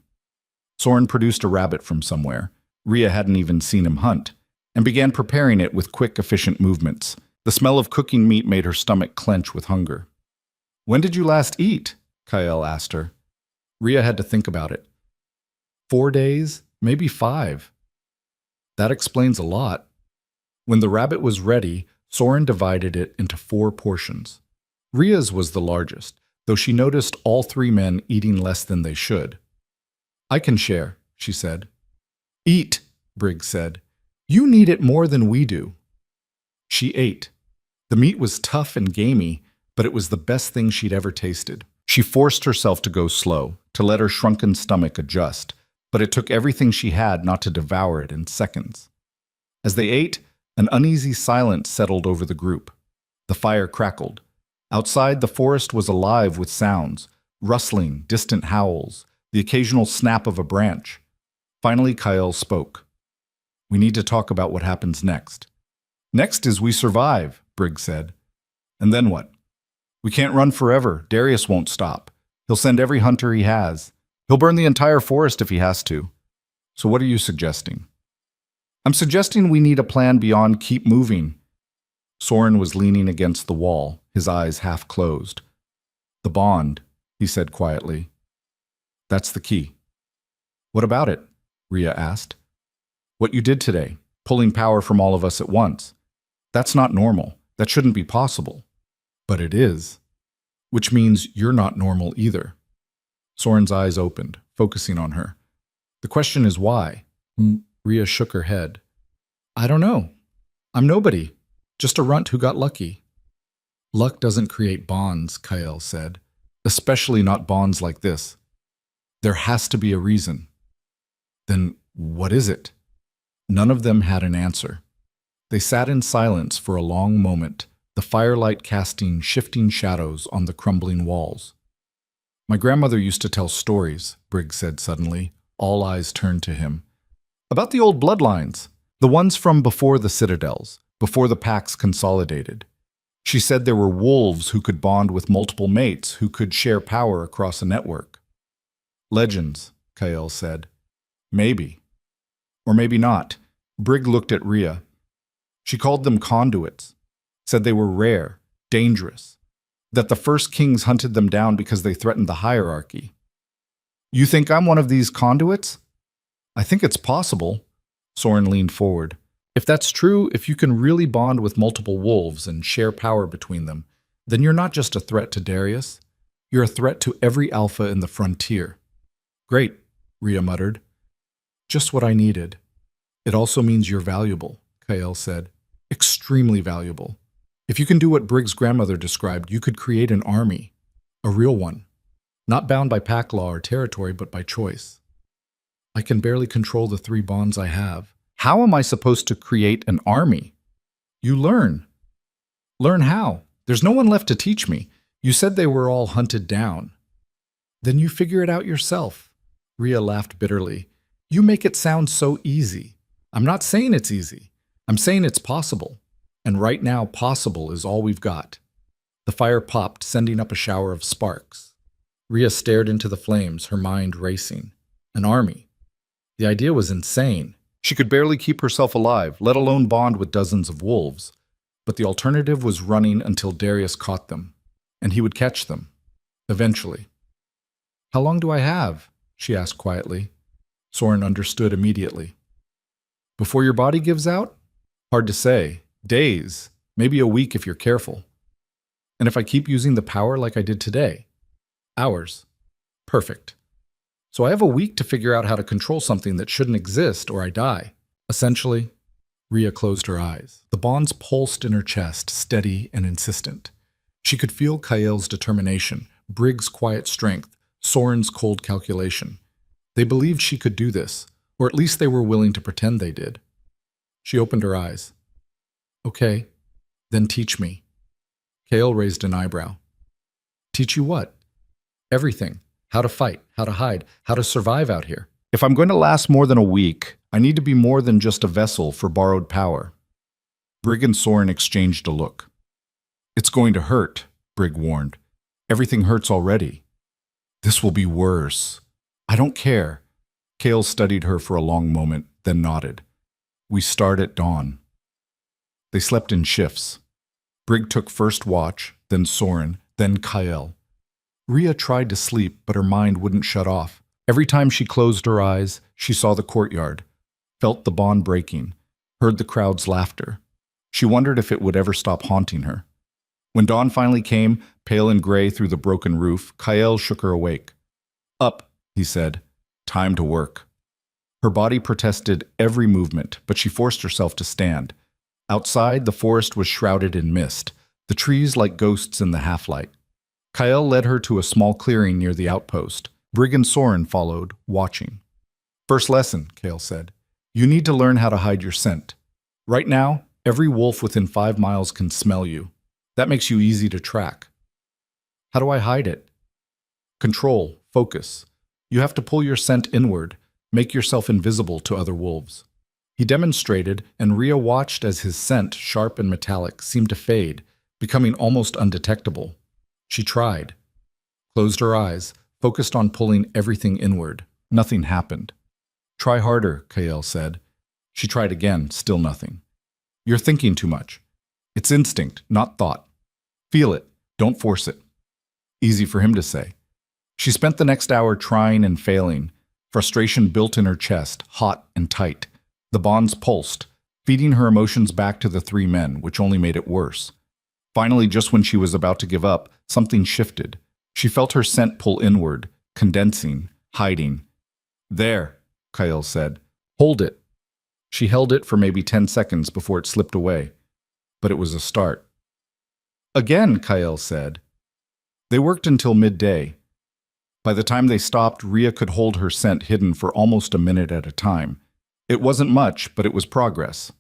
Soren produced a rabbit from somewhere. Rhea hadn't even seen him hunt, and began preparing it with quick, efficient movements. The smell of cooking meat made her stomach clench with hunger. When did you last eat? Kael asked her. Rhea had to think about it. 4 days, maybe 5. That explains a lot. When the rabbit was ready, Soren divided it into 4 portions. Rhea's was the largest, though she noticed all 3 men eating less than they should. I can share, she said. Eat, Brig said. You need it more than we do. She ate. The meat was tough and gamey, but it was the best thing she'd ever tasted. She forced herself to go slow, to let her shrunken stomach adjust, but it took everything she had not to devour it in seconds. As they ate, an uneasy silence settled over the group. The fire crackled. Outside, the forest was alive with sounds, rustling, distant howls, the occasional snap of a branch. Finally, Kael spoke. We need to talk about what happens next. Next is we survive, Brig said. And then what? We can't run forever. Darius won't stop. He'll send every hunter he has. He'll burn the entire forest if he has to. So what are you suggesting? I'm suggesting we need a plan beyond keep moving. Soren was leaning against the wall, his eyes half closed. The bond, he said quietly. That's the key. What about it? Rhea asked. What you did today, pulling power from all of us at once. That's not normal. That shouldn't be possible. But it is. Which means you're not normal either. Soren's eyes opened, focusing on her. The question is why? Rhea shook her head. I don't know. I'm nobody. Just a runt who got lucky. Luck doesn't create bonds, Kael said. Especially not bonds like this. There has to be a reason. Then what is it? None of them had an answer. They sat in silence for a long moment, the firelight casting shifting shadows on the crumbling walls. My grandmother used to tell stories, Brig said suddenly. All eyes turned to him. About the old bloodlines, the ones from before the citadels, before the packs consolidated. She said there were wolves who could bond with multiple mates, who could share power across a network. Legends, Kael said. Maybe. Or maybe not. Brig looked at Rhea. She called them conduits, said they were rare, dangerous, that the first kings hunted them down because they threatened the hierarchy. You think I'm one of these conduits? I think it's possible. Soren leaned forward. If that's true, if you can really bond with multiple wolves and share power between them, then you're not just a threat to Darius. You're a threat to every alpha in the frontier. Great, Rhea muttered. Just what I needed. It also means you're valuable, Kael said. Extremely valuable. If you can do what Brig's grandmother described, you could create an army. A real one. Not bound by pack law or territory, but by choice. I can barely control the 3 bonds I have. How am I supposed to create an army? You learn. Learn how? There's no one left to teach me. You said they were all hunted down. Then you figure it out yourself. Rhea laughed bitterly. You make it sound so easy. I'm not saying it's easy. I'm saying it's possible. And right now, possible is all we've got. The fire popped, sending up a shower of sparks. Rhea stared into the flames, her mind racing. An army. The idea was insane. She could barely keep herself alive, let alone bond with dozens of wolves. But the alternative was running until Darius caught them. And he would catch them. Eventually. How long do I have? She asked quietly. Soren understood immediately. Before your body gives out? Hard to say. Days. Maybe a week if you're careful. And if I keep using the power like I did today? Hours. Perfect. So I have a week to figure out how to control something that shouldn't exist or I die. Essentially, Rhea closed her eyes. The bonds pulsed in her chest, steady and insistent. She could feel Kael's determination, Brig's quiet strength, Soren's cold calculation. They believed she could do this, or at least they were willing to pretend they did. She opened her eyes. Okay, then teach me. Kael raised an eyebrow. Teach you what? Everything. How to fight, how to hide, how to survive out here. If I'm going to last more than a week, I need to be more than just a vessel for borrowed power. Brig and Soren exchanged a look. It's going to hurt, Brig warned. Everything hurts already. This will be worse. I don't care. Kael studied her for a long moment, then nodded. We start at dawn. They slept in shifts. Brig took first watch, then Soren, then Kael. Rhea tried to sleep, but her mind wouldn't shut off. Every time she closed her eyes, she saw the courtyard, felt the bond breaking, heard the crowd's laughter. She wondered if it would ever stop haunting her. When dawn finally came, pale and gray through the broken roof, Kael shook her awake. Up, he said. Time to work. Her body protested every movement, but she forced herself to stand. Outside, the forest was shrouded in mist, the trees like ghosts in the half-light. Kael led her to a small clearing near the outpost. Brig and Soren followed, watching. First lesson, Kael said. You need to learn how to hide your scent. Right now, every wolf within 5 miles can smell you. That makes you easy to track. How do I hide it? Control, focus. You have to pull your scent inward, make yourself invisible to other wolves. He demonstrated, and Rhea watched as his scent, sharp and metallic, seemed to fade, becoming almost undetectable. She tried. Closed her eyes, focused on pulling everything inward. Nothing happened. Try harder, Kael said. She tried again, still nothing. You're thinking too much. It's instinct, not thought. Feel it, don't force it. Easy for him to say. She spent the next hour trying and failing. Frustration built in her chest, hot and tight. The bonds pulsed, feeding her emotions back to the 3 men, which only made it worse. Finally, just when she was about to give up, something shifted. She felt her scent pull inward, condensing, hiding. There, Kael said. Hold it. She held it for maybe 10 seconds before it slipped away. But it was a start. Again, Kael said. They worked until midday. By the time they stopped, Rhea could hold her scent hidden for almost a minute at a time. It wasn't much, but it was progress.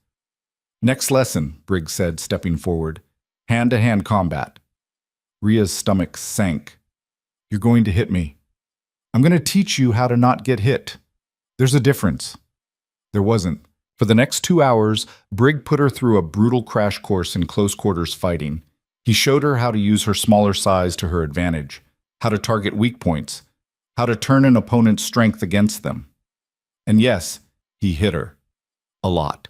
Next lesson, Brig said, stepping forward. Hand-to-hand combat. Rhea's stomach sank. You're going to hit me. I'm going to teach you how to not get hit. There's a difference. There wasn't. For the next 2 hours, Brig put her through a brutal crash course in close-quarters fighting. He showed her how to use her smaller size to her advantage, how to target weak points, how to turn an opponent's strength against them. And yes, he hit her. A lot.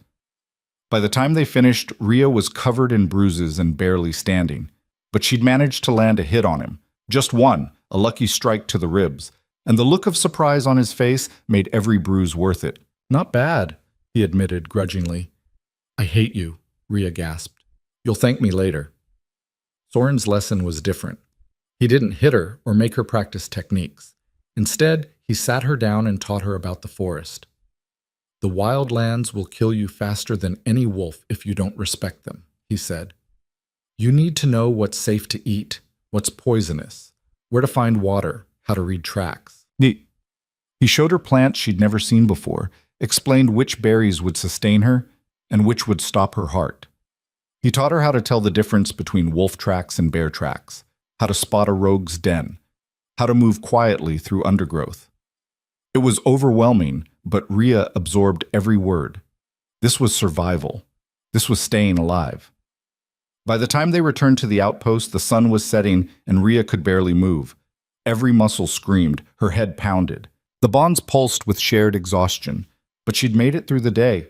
By the time they finished, Rhea was covered in bruises and barely standing. But she'd managed to land a hit on him. Just one, a lucky strike to the ribs. and the look of surprise on his face made every bruise worth it. "Not bad," he admitted grudgingly. "I hate you," Rhea gasped. "You'll thank me later." Soren's lesson was different. He didn't hit her or make her practice techniques. Instead, he sat her down and taught her about the forest. "The wild lands will kill you faster than any wolf if you don't respect them," he said. "You need to know what's safe to eat, what's poisonous, where to find water, how to read tracks." He showed her plants she'd never seen before, explained which berries would sustain her and which would stop her heart. He taught her how to tell the difference between wolf tracks and bear tracks, how to spot a rogue's den, how to move quietly through undergrowth. It was overwhelming, but Rhea absorbed every word. This was survival. This was staying alive. By the time they returned to the outpost, the sun was setting and Rhea could barely move. Every muscle screamed, her head pounded. The bonds pulsed with shared exhaustion, but she'd made it through the day.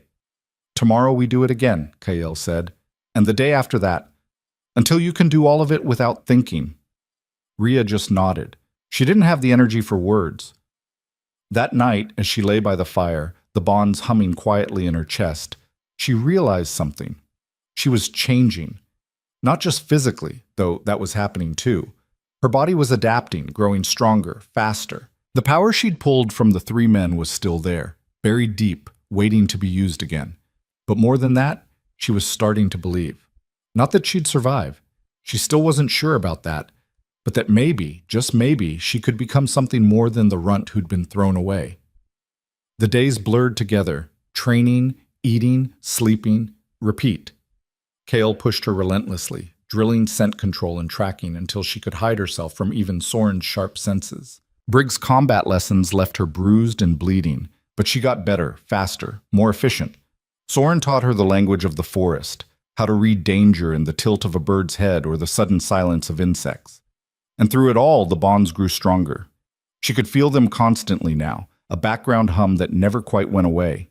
"Tomorrow we do it again," Kael said, "and the day after that, until you can do all of it without thinking." Rhea just nodded. She didn't have the energy for words. That night, as she lay by the fire, the bonds humming quietly in her chest, she realized something. She was changing. Not just physically, though that was happening too. Her body was adapting, growing stronger, faster. The power she'd pulled from the three men was still there, buried deep, waiting to be used again. But more than that, she was starting to believe. Not that she'd survive. She still wasn't sure about that, but that maybe, just maybe, she could become something more than the runt who'd been thrown away. The days blurred together, training, eating, sleeping, repeat. Kael pushed her relentlessly, drilling scent control and tracking until she could hide herself from even Soren's sharp senses. Brig's combat lessons left her bruised and bleeding, but she got better, faster, more efficient. Soren taught her the language of the forest, how to read danger in the tilt of a bird's head or the sudden silence of insects. And through it all, the bonds grew stronger. She could feel them constantly now, a background hum that never quite went away.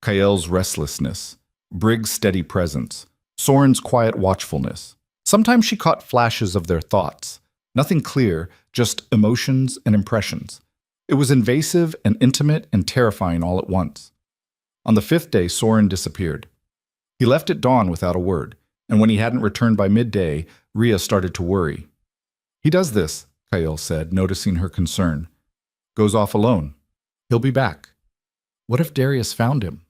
Kael's restlessness, Brig's steady presence, Soren's quiet watchfulness. Sometimes she caught flashes of their thoughts. Nothing clear, just emotions and impressions. It was invasive and intimate and terrifying all at once. On the 5th day, Soren disappeared. He left at dawn without a word, and when he hadn't returned by midday, Rhea started to worry. "He does this," Kael said, noticing her concern. "Goes off alone. He'll be back." What if Darius found him?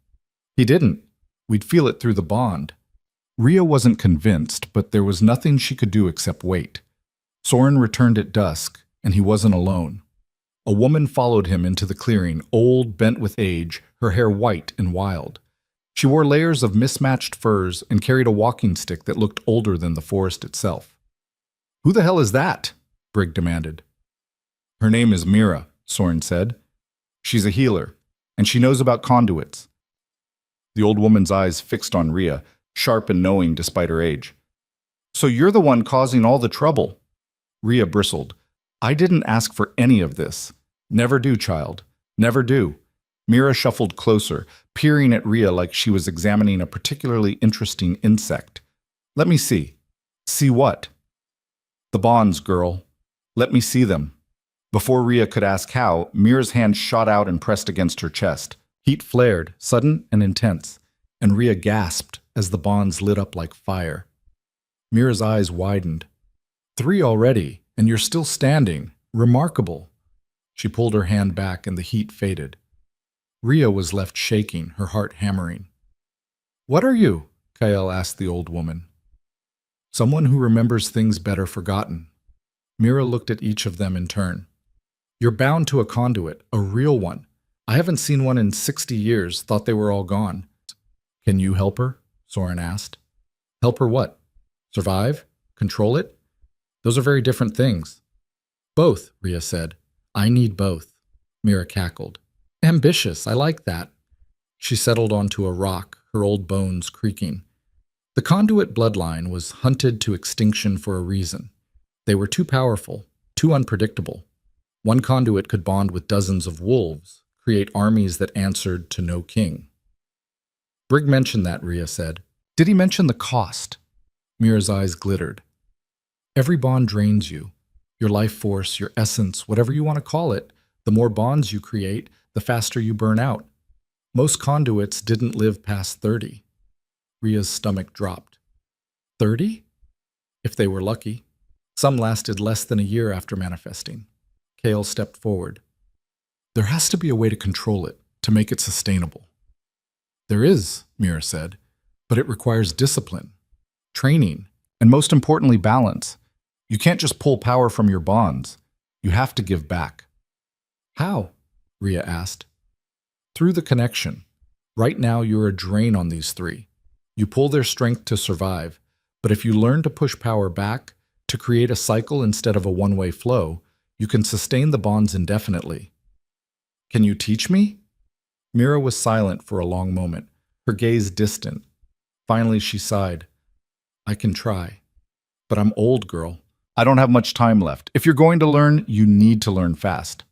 He didn't. We'd feel it through the bond. Rhea wasn't convinced, but there was nothing she could do except wait. Soren returned at dusk, and he wasn't alone. A woman followed him into the clearing, old, bent with age, her hair white and wild. She wore layers of mismatched furs and carried a walking stick that looked older than the forest itself. "Who the hell is that?" Brig demanded. "Her name is Mira," Soren said. "She's a healer, and she knows about conduits." The old woman's eyes fixed on Rhea, sharp and knowing despite her age. "So you're the one causing all the trouble?" Rhea bristled. "I didn't ask for any of this. Never do, child. Never do." Mira shuffled closer, peering at Rhea like she was examining a particularly interesting insect. "Let me see." "See what?" "The bonds, girl. Let me see them." Before Rhea could ask how, Mira's hand shot out and pressed against her chest. Heat flared, sudden and intense, and Rhea gasped as the bonds lit up like fire. Mira's eyes widened. "3 already, and you're still standing. Remarkable." She pulled her hand back and the heat faded. Rhea was left shaking, her heart hammering. "What are you?" Kael asked the old woman. "Someone who remembers things better forgotten." Mira looked at each of them in turn. "You're bound to a conduit, a real one. I haven't seen one in 60 years, thought they were all gone." "Can you help her?" Soren asked. "Help her what? Survive? Control it? Those are very different things." "Both," Rhea said. "I need both." Mira cackled. "Ambitious, I like that." She settled onto a rock, her old bones creaking. The conduit bloodline was hunted to extinction for a reason. They were too powerful, too unpredictable. One conduit could bond with dozens of wolves, create armies that answered to no king. Brig mentioned that, Rhea said. "Did he mention the cost?" Mira's eyes glittered. "Every bond drains you. Your life force, your essence, whatever you want to call it, The more bonds you create, the faster you burn out. Most conduits didn't live past 30. Ria's stomach dropped. 30? If they were lucky. Some lasted less than a year after manifesting. Kale stepped forward. There has to be a way to control it, to make it sustainable. There is, Mira said, but it requires discipline, training, and most importantly, balance. You can't just pull power from your bonds. You have to give back. How? Ria asked. Through the connection. Right now, you're a drain on these three. You pull their strength to survive, but if you learn to push power back, to create a cycle instead of a one-way flow, you can sustain the bonds indefinitely. Can you teach me? Mira was silent for a long moment, her gaze distant. Finally, she sighed. I can try. But I'm old, girl. I don't have much time left. If you're going to learn, you need to learn fast.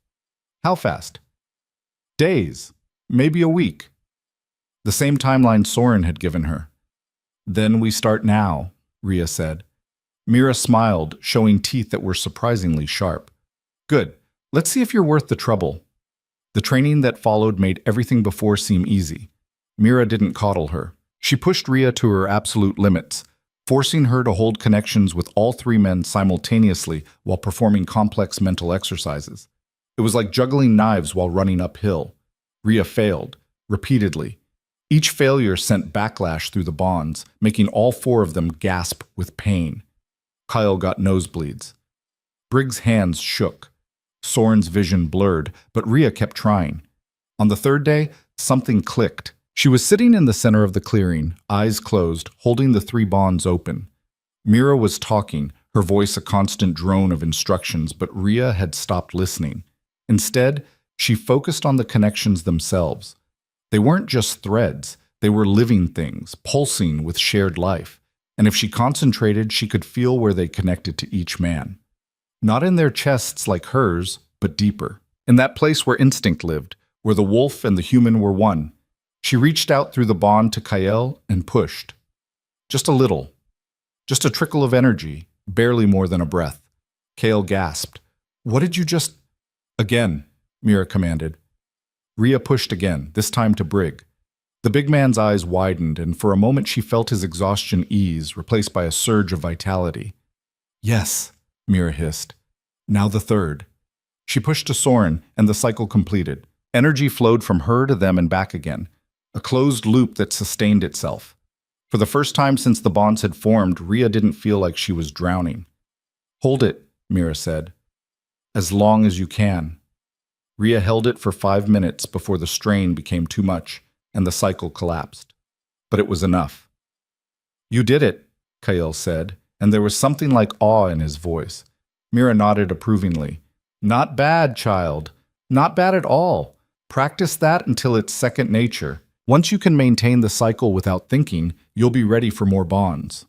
How fast? Days. Maybe a week. The same timeline Soren had given her. Then we start now, Ria said. Mira smiled, showing teeth that were surprisingly sharp. Good. Let's see if you're worth the trouble. The training that followed made everything before seem easy. Mira didn't coddle her. She pushed Ria to her absolute limits, forcing her to hold connections with all three men simultaneously while performing complex mental exercises. It was like juggling knives while running uphill. Ria failed, repeatedly. Each failure sent backlash through the bonds, making all four of them gasp with pain. Kyle got nosebleeds. Briggs' hands shook. Soren's vision blurred, but Ria kept trying. On the third day, something clicked. She was sitting in the center of the clearing, eyes closed, holding the three bonds open. Mira was talking, her voice a constant drone of instructions, but Ria had stopped listening. Instead, she focused on the connections themselves. They weren't just threads, they were living things, pulsing with shared life. And if she concentrated, she could feel where they connected to each man. Not in their chests like hers, but deeper. In that place where instinct lived, where the wolf and the human were one. She reached out through the bond to Kyle and pushed. Just a little. Just a trickle of energy, barely more than a breath. Kale gasped. What did you just... Again, Mira commanded. Ria pushed again, this time to Brig. The big man's eyes widened, and for a moment she felt his exhaustion ease, replaced by a surge of vitality. Yes, Mira hissed. Now the third. She pushed to Soren, and the cycle completed. Energy flowed from her to them and back again, a closed loop that sustained itself. For the first time since the bonds had formed, Ria didn't feel like she was drowning. Hold it, Mira said. As long as you can. Ria held it for 5 minutes before the strain became too much, and the cycle collapsed. But it was enough. You did it, Kyle said, and there was something like awe in his voice. Mira nodded approvingly. Not bad, child. Not bad at all. Practice that until it's second nature. Once you can maintain the cycle without thinking, you'll be ready for more bonds.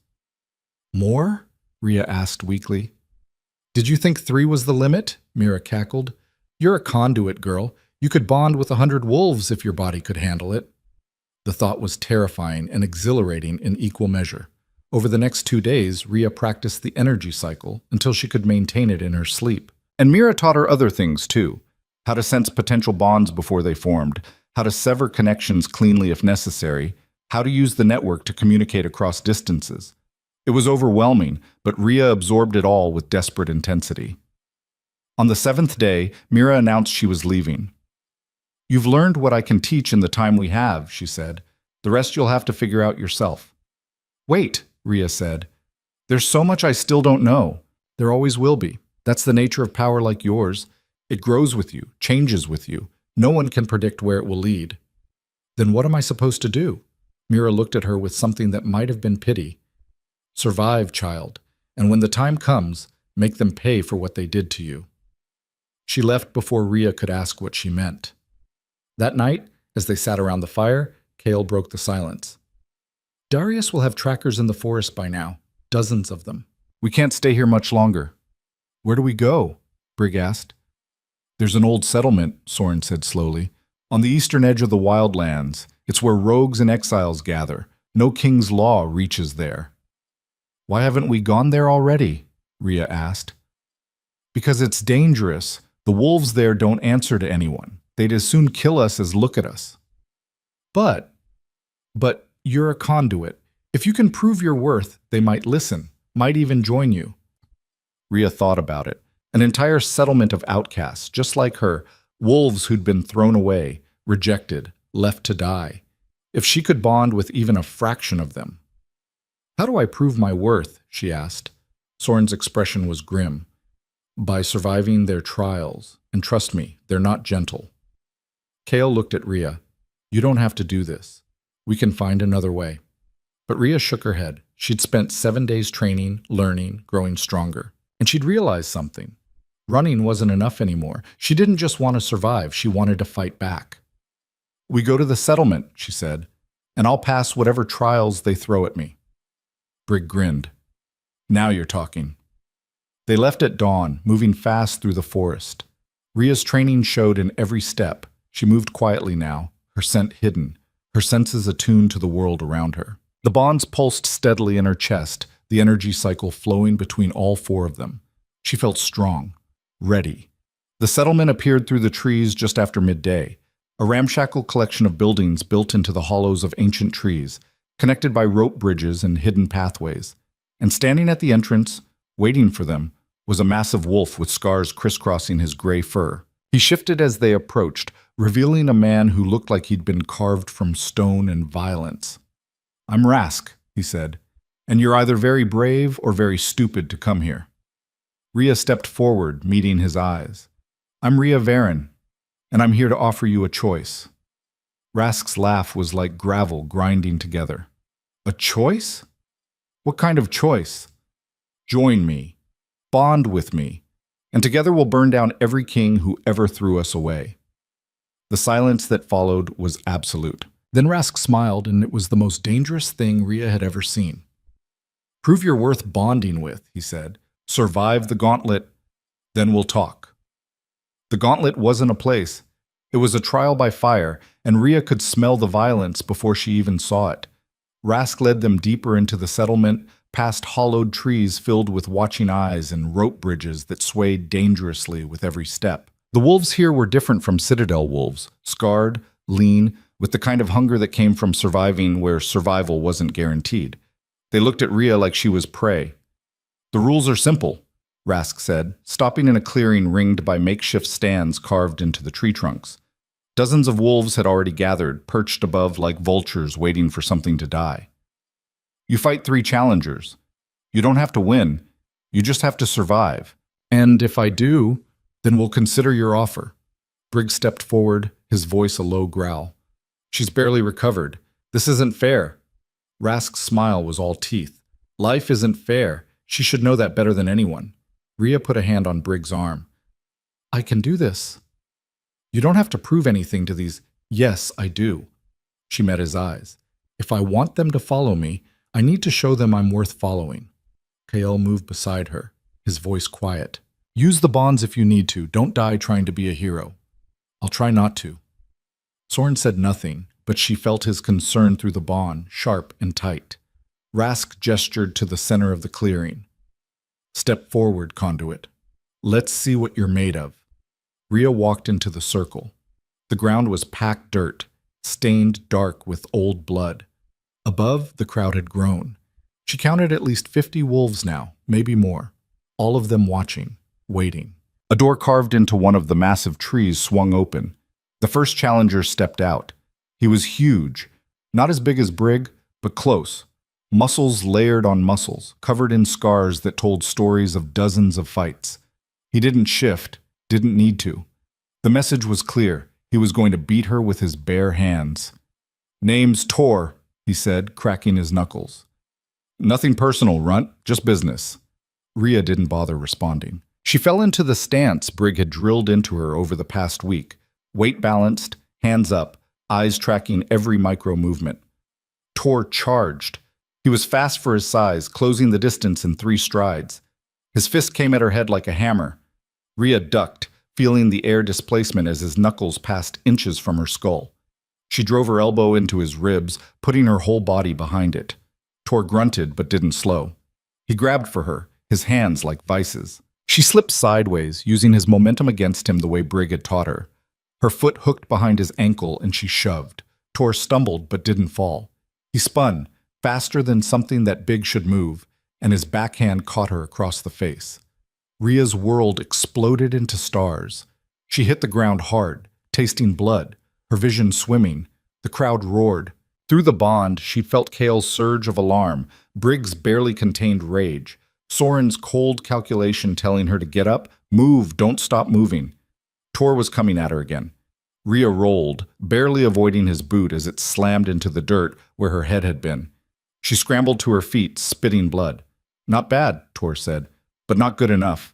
More? Ria asked weakly. Did you think 3 was the limit? Mira cackled. You're a conduit, girl. You could bond with 100 wolves if your body could handle it. The thought was terrifying and exhilarating in equal measure. Over the next 2 days, Ria practiced the energy cycle until she could maintain it in her sleep. And Mira taught her other things too. How to sense potential bonds before they formed, how to sever connections cleanly if necessary, how to use the network to communicate across distances. It was overwhelming, but Ria absorbed it all with desperate intensity. On the 7th day, Mira announced she was leaving. You've learned what I can teach in the time we have, she said. The rest you'll have to figure out yourself. Wait, Ria said. There's so much I still don't know. There always will be. That's the nature of power like yours. It grows with you, changes with you. No one can predict where it will lead. Then what am I supposed to do? Mira looked at her with something that might have been pity. Survive, child, and when the time comes, make them pay for what they did to you. She left before Ria could ask what she meant. That night, as they sat around the fire, Kale broke the silence. Darius will have trackers in the forest by now, dozens of them. We can't stay here much longer. Where do we go? Brig asked. There's an old settlement, Soren said slowly, on the eastern edge of the wildlands. It's where rogues and exiles gather. No king's law reaches there. Why haven't we gone there already? Ria asked. Because it's dangerous. The wolves there don't answer to anyone. They'd as soon kill us as look at us. But you're a conduit. If you can prove your worth, they might listen, might even join you. Rhea thought about it. An entire settlement of outcasts, just like her, wolves who'd been thrown away, rejected, left to die. If she could bond with even a fraction of them. How do I prove my worth? She asked. Soren's expression was grim. By surviving their trials, and trust me, they're not gentle. Kale looked at Rhea. You don't have to do this. We can find another way. But Rhea shook her head. She'd spent 7 days training, learning, growing stronger. And she'd realized something. Running wasn't enough anymore. She didn't just want to survive, she wanted to fight back. We go to the settlement, she said, and I'll pass whatever trials they throw at me. Brig grinned. Now you're talking. They left at dawn, moving fast through the forest. Rhea's training showed in every step. She moved quietly now, her scent hidden, her senses attuned to the world around her. The bonds pulsed steadily in her chest, the energy cycle flowing between all 4 of them. She felt strong, ready. The settlement appeared through the trees just after midday, a ramshackle collection of buildings built into the hollows of ancient trees, connected by rope bridges and hidden pathways. And standing at the entrance, waiting for them, was a massive wolf with scars crisscrossing his gray fur. He shifted as they approached, revealing a man who looked like he'd been carved from stone and violence. I'm Rask, he said, and you're either very brave or very stupid to come here. Rhea stepped forward, meeting his eyes. I'm Rhea Varen, and I'm here to offer you a choice. Rask's laugh was like gravel grinding together. A choice? What kind of choice? Join me. Bond with me. And together we'll burn down every king who ever threw us away. The silence that followed was absolute. Then Rask smiled, and it was the most dangerous thing Rhea had ever seen. Prove you're worth bonding with, he said. Survive the gauntlet, then we'll talk. The gauntlet wasn't a place. It was a trial by fire, and Rhea could smell the violence before she even saw it. Rask led them deeper into the settlement, past hollowed trees filled with watching eyes and rope bridges that swayed dangerously with every step. The wolves here were different from Citadel wolves, scarred, lean, with the kind of hunger that came from surviving where survival wasn't guaranteed. They looked at Rhea like she was prey. The rules are simple, Rask said, stopping in a clearing ringed by makeshift stands carved into the tree trunks. Dozens of wolves had already gathered, perched above like vultures waiting for something to die. You fight 3 challengers. You don't have to win. You just have to survive. And if I do, then we'll consider your offer. Brig stepped forward, his voice a low growl. She's barely recovered. This isn't fair. Rask's smile was all teeth. Life isn't fair. She should know that better than anyone. Rhea put a hand on Brig's arm. I can do this. You don't have to prove anything to these. Yes, I do. She met his eyes. If I want them to follow me, I need to show them I'm worth following. Kael moved beside her, his voice quiet. Use the bonds if you need to. Don't die trying to be a hero. I'll try not to. Soren said nothing, but she felt his concern through the bond, sharp and tight. Rask gestured to the center of the clearing. Step forward, conduit. Let's see what you're made of. Rhea walked into the circle. The ground was packed dirt, stained dark with old blood. Above, the crowd had grown. She counted at least 50 wolves now, maybe more, all of them watching, waiting. A door carved into one of the massive trees swung open. The first challenger stepped out. He was huge, not as big as Brig, but close. Muscles layered on muscles, covered in scars that told stories of dozens of fights. He didn't shift, didn't need to. The message was clear. He was going to beat her with his bare hands. Name's Tor, he said, cracking his knuckles. Nothing personal, Runt, just business. Rhea didn't bother responding. She fell into the stance Brig had drilled into her over the past week, weight balanced, hands up, eyes tracking every micro movement. Tor charged. He was fast for his size, closing the distance in 3 strides. His fist came at her head like a hammer. Rhea ducked, feeling the air displacement as his knuckles passed inches from her skull. She drove her elbow into his ribs, putting her whole body behind it. Tor grunted but didn't slow. He grabbed for her, his hands like vices. She slipped sideways, using his momentum against him the way Brig had taught her. Her foot hooked behind his ankle and she shoved. Tor stumbled but didn't fall. He spun, faster than something that big should move, and his backhand caught her across the face. Rhea's world exploded into stars. She hit the ground hard, tasting blood, her vision swimming. The crowd roared. Through the bond, she felt Kale's surge of alarm, Brig's barely contained rage, Soren's cold calculation telling her to get up, move, don't stop moving. Tor was coming at her again. Rhea rolled, barely avoiding his boot as it slammed into the dirt where her head had been. She scrambled to her feet, spitting blood. Not bad, Tor said, but not good enough.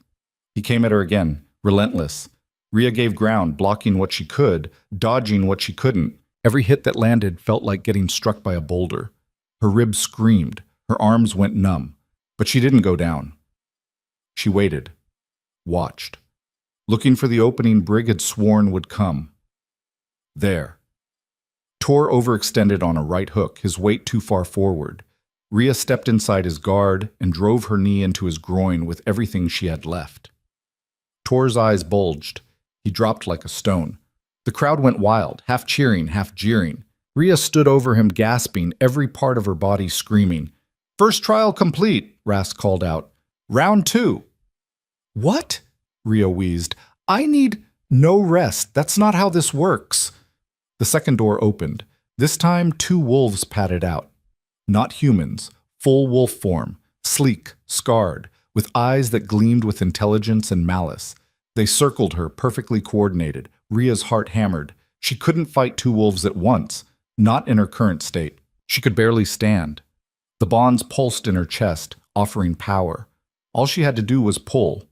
He came at her again, relentless. Rhea gave ground, blocking what she could, dodging what she couldn't. Every hit that landed felt like getting struck by a boulder. Her ribs screamed, her arms went numb, but she didn't go down. She waited, watched, looking for the opening Brig had sworn would come. There. Tor overextended on a right hook, his weight too far forward. Rhea stepped inside his guard and drove her knee into his groin with everything she had left. Tor's eyes bulged. He dropped like a stone. The crowd went wild, half cheering, half jeering. Rhea stood over him, gasping, every part of her body screaming. "First trial complete," Rask called out. "Round 2. "What?" Rhea wheezed. "I need no rest. That's not how this works." The second door opened. This time, 2 wolves padded out. Not humans, full wolf form, sleek, scarred, with eyes that gleamed with intelligence and malice. They circled her, perfectly coordinated. Rhea's heart hammered. She couldn't fight 2 wolves at once, not in her current state. She could barely stand. The bonds pulsed in her chest, offering power. All she had to do was pull.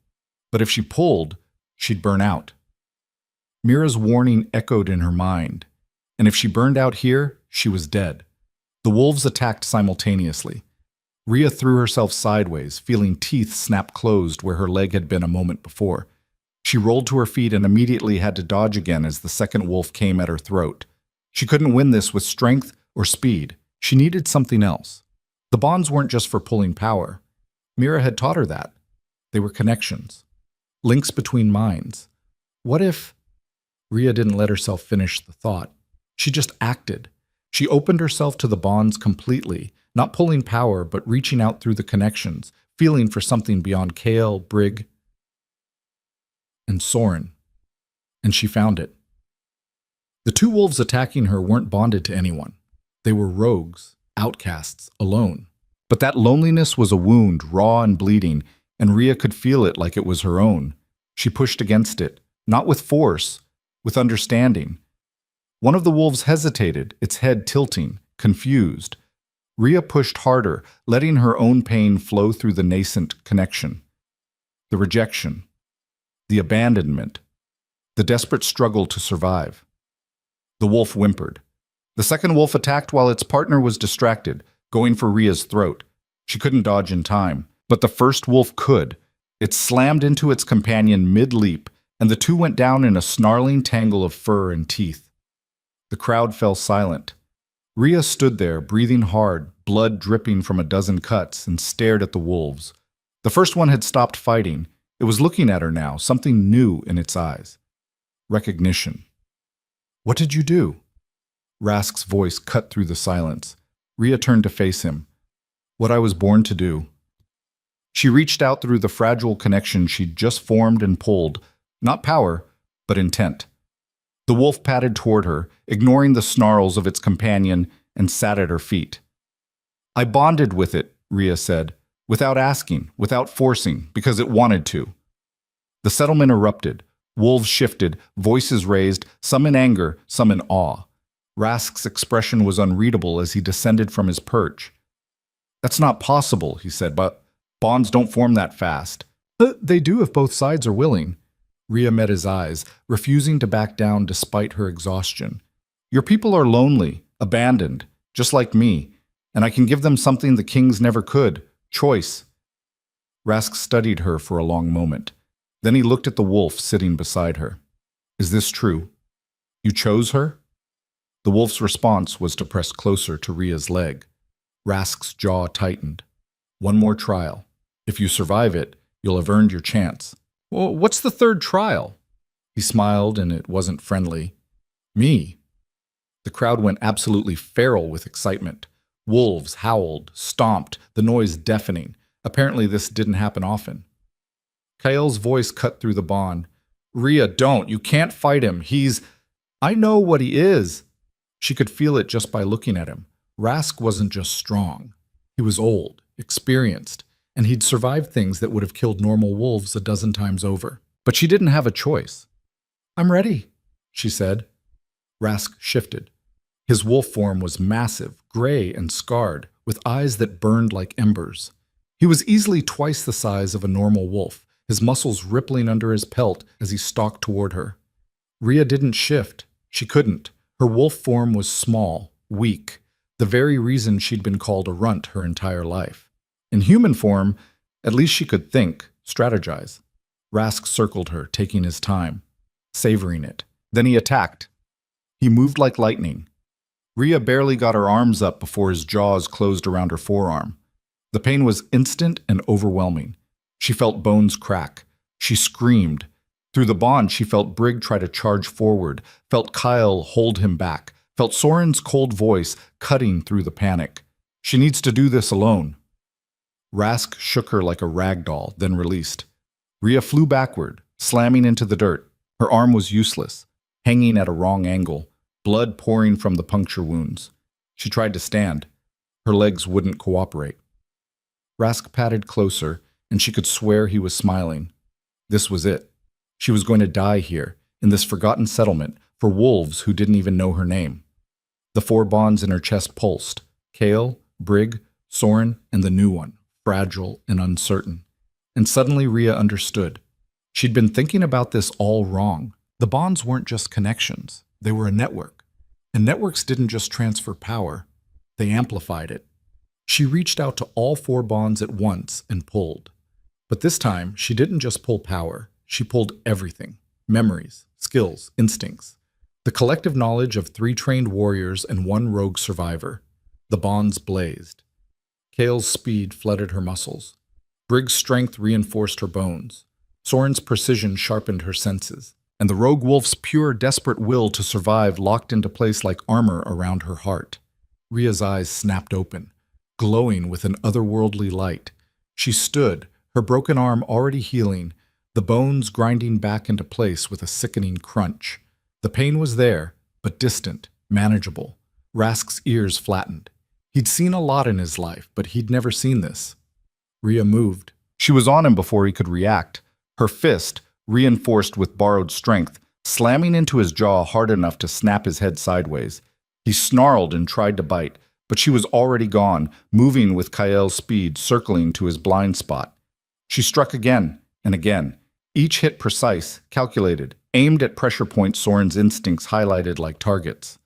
But if she pulled, she'd burn out. Mira's warning echoed in her mind. And if she burned out here, she was dead. The wolves attacked simultaneously. Rhea threw herself sideways, feeling teeth snap closed where her leg had been a moment before. She rolled to her feet and immediately had to dodge again as the second wolf came at her throat. She couldn't win this with strength or speed. She needed something else. The bonds weren't just for pulling power. Mira had taught her that. They were connections. Links between minds. What if... Rhea didn't let herself finish the thought. She just acted. She opened herself to the bonds completely, not pulling power, but reaching out through the connections, feeling for something beyond Kale, Brig, and Soren. And she found it. The 2 wolves attacking her weren't bonded to anyone. They were rogues, outcasts, alone. But that loneliness was a wound, raw and bleeding, and Rhea could feel it like it was her own. She pushed against it, not with force, with understanding. One of the wolves hesitated, its head tilting, confused. Rhea pushed harder, letting her own pain flow through the nascent connection. The rejection, the abandonment, the desperate struggle to survive. The wolf whimpered. The second wolf attacked while its partner was distracted, going for Rhea's throat. She couldn't dodge in time, but the first wolf could. It slammed into its companion mid-leap, and the 2 went down in a snarling tangle of fur and teeth. The crowd fell silent. Rhea stood there, breathing hard, blood dripping from a dozen cuts, and stared at the wolves. The first one had stopped fighting. It was looking at her now, something new in its eyes. Recognition. "What did you do?" Rask's voice cut through the silence. Rhea turned to face him. "What I was born to do." She reached out through the fragile connection she'd just formed and pulled, not power, but intent. The wolf padded toward her, ignoring the snarls of its companion, and sat at her feet. "I bonded with it," Rhea said, without asking, without forcing, because it wanted to. The settlement erupted. Wolves shifted, voices raised, some in anger, some in awe. Rask's expression was unreadable as he descended from his perch. "That's not possible," he said, "but bonds don't form that fast." They do if both sides are willing." Rhea met his eyes, refusing to back down despite her exhaustion. "Your people are lonely, abandoned, just like me, and I can give them something the kings never could, choice." Rask studied her for a long moment. Then he looked at the wolf sitting beside her. "Is this true? You chose her?" The wolf's response was to press closer to Rhea's leg. Rask's jaw tightened. "One more trial. If you survive it, You'll have earned your chance. Well, what's the third trial? He smiled, and it wasn't friendly. Me. The crowd went absolutely feral with excitement. Wolves howled, stomped, the noise deafening. Apparently this didn't happen often. Kael's voice cut through the bond. Rhea, don't. You can't fight him. I know what he is. She could feel it just by looking at him. Rask wasn't just strong. He was old, experienced, and he'd survived things that would have killed normal wolves a dozen times over. But she didn't have a choice. I'm ready, she said. Rask shifted. His wolf form was massive, gray and scarred, with eyes that burned like embers. He was easily twice the size of a normal wolf, his muscles rippling under his pelt as he stalked toward her. Rhea didn't shift. She couldn't. Her wolf form was small, weak, the very reason she'd been called a runt her entire life. In human form, at least she could think, strategize. Rask circled her, taking his time, savoring it. Then he attacked. He moved like lightning. Rhea barely got her arms up before his jaws closed around her forearm. The pain was instant and overwhelming. She felt bones crack. She screamed. Through the bond, she felt Brig try to charge forward, felt Kyle hold him back, felt Soren's cold voice cutting through the panic. She needs to do this alone. Rask shook her like a rag doll, then released. Rhea flew backward, slamming into the dirt. Her arm was useless, hanging at a wrong angle, blood pouring from the puncture wounds. She tried to stand. Her legs wouldn't cooperate. Rask patted closer, and she could swear he was smiling. This was it. She was going to die here, in this forgotten settlement, for wolves who didn't even know her name. The 4 bonds in her chest pulsed. Kael, Brig, Soren, and the new one, fragile and uncertain. And suddenly Rhea understood. She'd been thinking about this all wrong. The bonds weren't just connections. They were a network. And networks didn't just transfer power. They amplified it. She reached out to all 4 bonds at once and pulled. But this time, she didn't just pull power. She pulled everything. Memories, skills, instincts. The collective knowledge of 3 trained warriors and 1 rogue survivor. The bonds blazed. Kael's speed flooded her muscles. Brig's strength reinforced her bones. Soren's precision sharpened her senses. And the rogue wolf's pure, desperate will to survive locked into place like armor around her heart. Rhea's eyes snapped open, glowing with an otherworldly light. She stood, her broken arm already healing, the bones grinding back into place with a sickening crunch. The pain was there, but distant, manageable. Rask's ears flattened. He'd seen a lot in his life, but he'd never seen this. Rhea moved. She was on him before he could react. Her fist, reinforced with borrowed strength, slamming into his jaw hard enough to snap his head sideways. He snarled and tried to bite, but she was already gone, moving with Kael's speed, circling to his blind spot. She struck again and again, each hit precise, calculated, aimed at pressure points Soren's instincts highlighted like targets.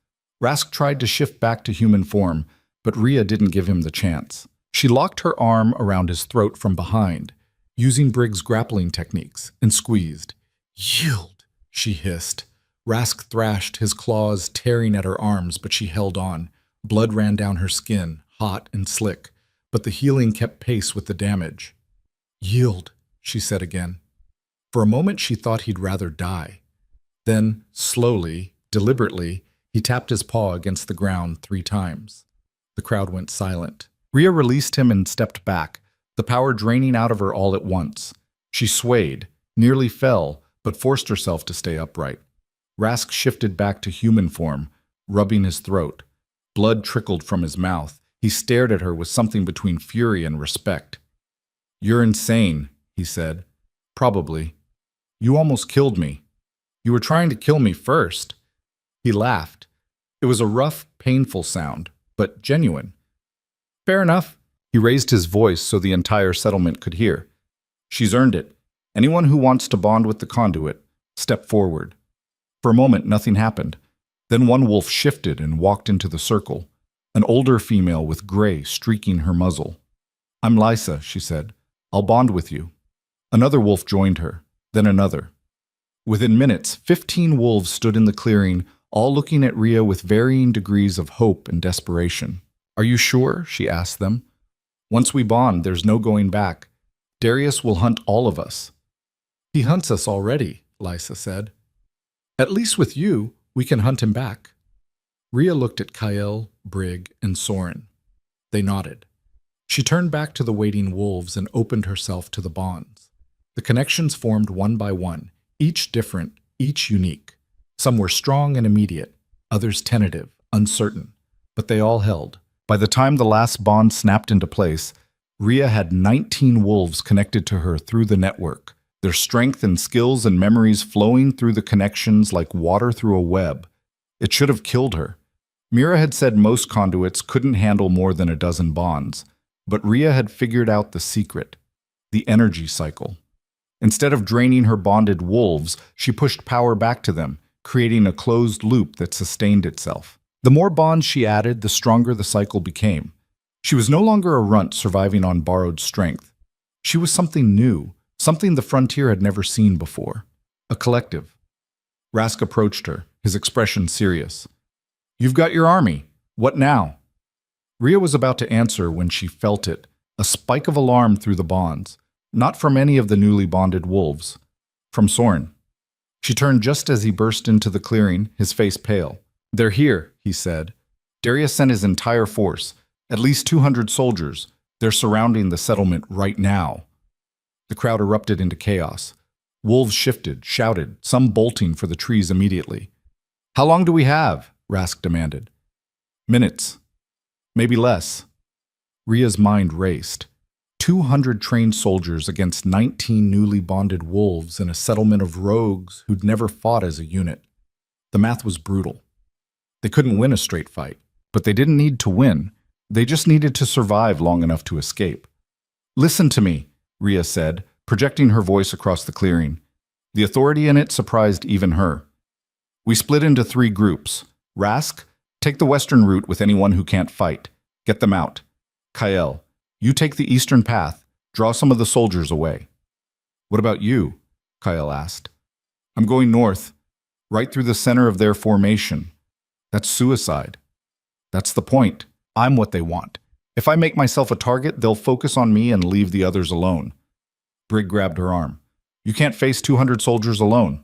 Rask tried to shift back to human form, but Rhea didn't give him the chance. She locked her arm around his throat from behind, using Brig's grappling techniques, and squeezed. Yield, she hissed. Rask thrashed, his claws tearing at her arms, but she held on. Blood ran down her skin, hot and slick, but the healing kept pace with the damage. Yield, she said again. For a moment she thought he'd rather die. Then, slowly, deliberately, he tapped his paw against the ground 3 times. The crowd went silent. Rhea released him and stepped back, the power draining out of her all at once. She swayed, nearly fell, but forced herself to stay upright. Rask shifted back to human form, rubbing his throat. Blood trickled from his mouth. He stared at her with something between fury and respect. You're insane, he said. Probably. You almost killed me. You were trying to kill me first. He laughed. It was a rough, painful sound, but genuine. Fair enough. He raised his voice so the entire settlement could hear. She's earned it. Anyone who wants to bond with the conduit, step forward. For a moment, nothing happened. Then one wolf shifted and walked into the circle, an older female with gray streaking her muzzle. I'm Lysa, she said. I'll bond with you. Another wolf joined her, then another. Within minutes, 15 wolves stood in the clearing, all looking at Rhea with varying degrees of hope and desperation. Are you sure? She asked them. Once we bond, there's no going back. Darius will hunt all of us. He hunts us already, Lysa said. At least with you, we can hunt him back. Rhea looked at Kyle, Brig, and Soren. They nodded. She turned back to the waiting wolves and opened herself to the bonds. The connections formed one by one, each different, each unique. Some were strong and immediate, others tentative, uncertain, but they all held. By the time the last bond snapped into place, Rhea had 19 wolves connected to her through the network, their strength and skills and memories flowing through the connections like water through a web. It should have killed her. Mira had said most conduits couldn't handle more than a dozen bonds, but Rhea had figured out the secret, the energy cycle. Instead of draining her bonded wolves, she pushed power back to them, creating a closed loop that sustained itself. The more bonds she added, the stronger the cycle became. She was no longer a runt surviving on borrowed strength. She was something new, something the frontier had never seen before. A collective. Rask approached her, his expression serious. "You've got your army. What now?" Rhea was about to answer when she felt it, a spike of alarm through the bonds, not from any of the newly bonded wolves, from Soren. She turned just as he burst into the clearing, his face pale. "They're here," he said. "Darius sent his entire force, at least 200 soldiers. They're surrounding the settlement right now." The crowd erupted into chaos. Wolves shifted, shouted, some bolting for the trees immediately. "How long do we have?" Rask demanded. "Minutes. Maybe less." Rhea's mind raced. 200 trained soldiers against 19 newly bonded wolves in a settlement of rogues who'd never fought as a unit. The math was brutal. They couldn't win a straight fight, but they didn't need to win. They just needed to survive long enough to escape. "Listen to me," Rhea said, projecting her voice across the clearing. The authority in it surprised even her. "We split into 3 groups. Rask, take the western route with anyone who can't fight. Get them out. Kyle, you take the eastern path. Draw some of the soldiers away." "What about you?" Kyle asked. "I'm going north, right through the center of their formation. That's suicide. That's the point. I'm what they want. If I make myself a target, they'll focus on me and leave the others alone." Brig grabbed her arm. "You can't face 200 soldiers alone."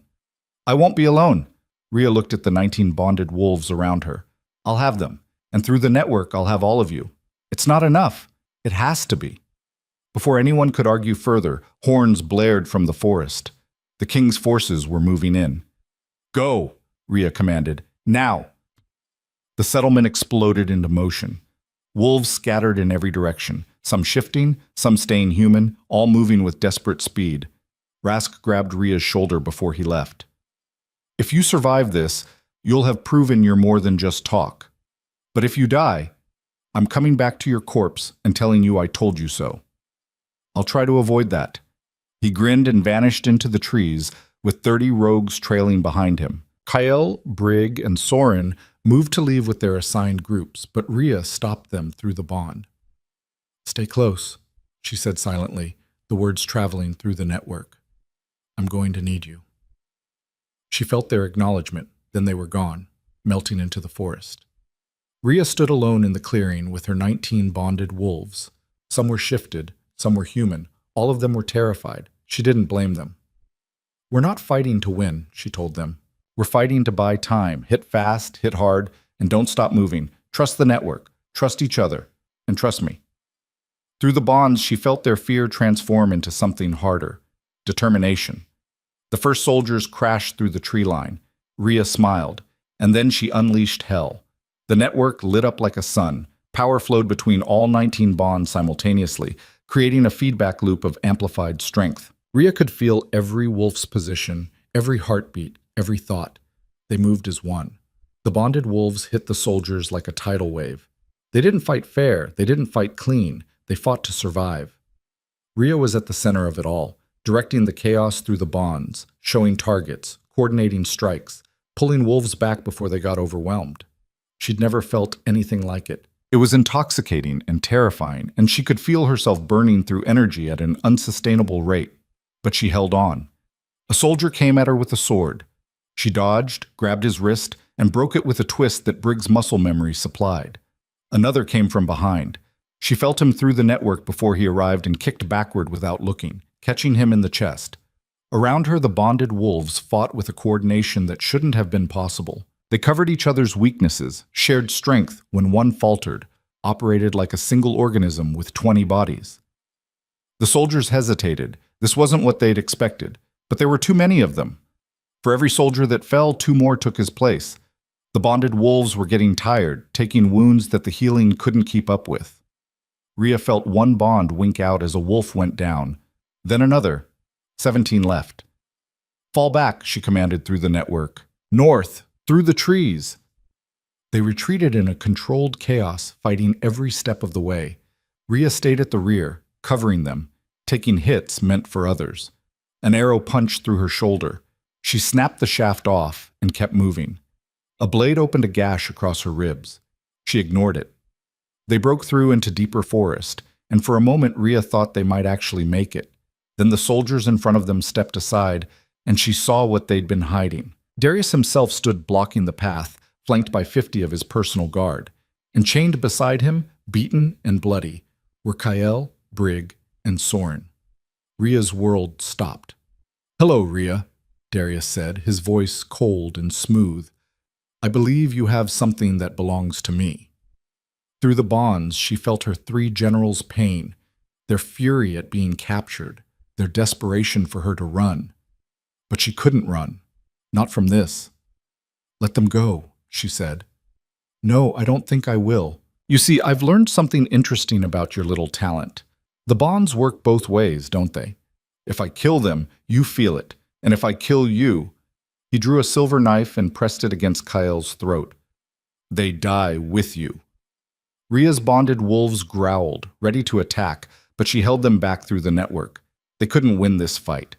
"I won't be alone." Rhea looked at the 19 bonded wolves around her. "I'll have them, and through the network I'll have all of you. It's not enough. It has to be." Before anyone could argue further, horns blared from the forest. The king's forces were moving in. "Go," Rhea commanded. "Now." The settlement exploded into motion. Wolves scattered in every direction, some shifting, some staying human, all moving with desperate speed. Rask grabbed Rhea's shoulder before he left. "If you survive this, you'll have proven you're more than just talk. But if you die, I'm coming back to your corpse and telling you I told you so. I'll try to avoid that." He grinned and vanished into the trees, with 30 rogues trailing behind him. Kyle, Brig, and Soren moved to leave with their assigned groups, but Rhea stopped them through the bond. "Stay close," she said silently, the words traveling through the network. "I'm going to need you." She felt their acknowledgement, then they were gone, melting into the forest. Rhea stood alone in the clearing with her 19 bonded wolves. Some were shifted, some were human, all of them were terrified. She didn't blame them. "We're not fighting to win," she told them. "We're fighting to buy time. Hit fast, hit hard, and don't stop moving. Trust the network, trust each other, and trust me." Through the bonds, she felt their fear transform into something harder, determination. The first soldiers crashed through the tree line. Rhea smiled, and then she unleashed hell. The network lit up like a sun. Power flowed between all 19 bonds simultaneously, creating a feedback loop of amplified strength. Rhea could feel every wolf's position, every heartbeat, every thought. They moved as one. The bonded wolves hit the soldiers like a tidal wave. They didn't fight fair, they didn't fight clean, they fought to survive. Rhea was at the center of it all, directing the chaos through the bonds, showing targets, coordinating strikes, pulling wolves back before they got overwhelmed. She'd never felt anything like it. It was intoxicating and terrifying, and she could feel herself burning through energy at an unsustainable rate. But she held on. A soldier came at her with a sword. She dodged, grabbed his wrist, and broke it with a twist that Brig's muscle memory supplied. Another came from behind. She felt him through the network before he arrived and kicked backward without looking, catching him in the chest. Around her, the bonded wolves fought with a coordination that shouldn't have been possible. They covered each other's weaknesses, shared strength when one faltered, operated like a single organism with 20 bodies. The soldiers hesitated. This wasn't what they'd expected, but there were too many of them. For every soldier that fell, 2 more took his place. The bonded wolves were getting tired, taking wounds that the healing couldn't keep up with. Rhea felt one bond wink out as a wolf went down, then another. 17 left. Fall back, she commanded through the network. North, through the trees. They retreated in a controlled chaos, fighting every step of the way. Rhea stayed at the rear, covering them, taking hits meant for others. An arrow punched through her shoulder. She snapped the shaft off and kept moving. A blade opened a gash across her ribs. She ignored it. They broke through into deeper forest, and for a moment Rhea thought they might actually make it. Then the soldiers in front of them stepped aside, and she saw what they'd been hiding. Darius himself stood blocking the path, flanked by 50 of his personal guard. And chained beside him, beaten and bloody, were Kyle, Brig, and Soren. Rhea's world stopped. "Hello, Rhea," Darius said, his voice cold and smooth. "I believe you have something that belongs to me." Through the bonds, she felt her 3 generals' pain, their fury at being captured, their desperation for her to run. But she couldn't run. Not from this. "Let them go," she said. "No, I don't think I will. You see, I've learned something interesting about your little talent. The bonds work both ways, don't they? If I kill them, you feel it. And if I kill you..." He drew a silver knife and pressed it against Kyle's throat. "They die with you." Rhea's bonded wolves growled, ready to attack, but she held them back through the network. They couldn't win this fight.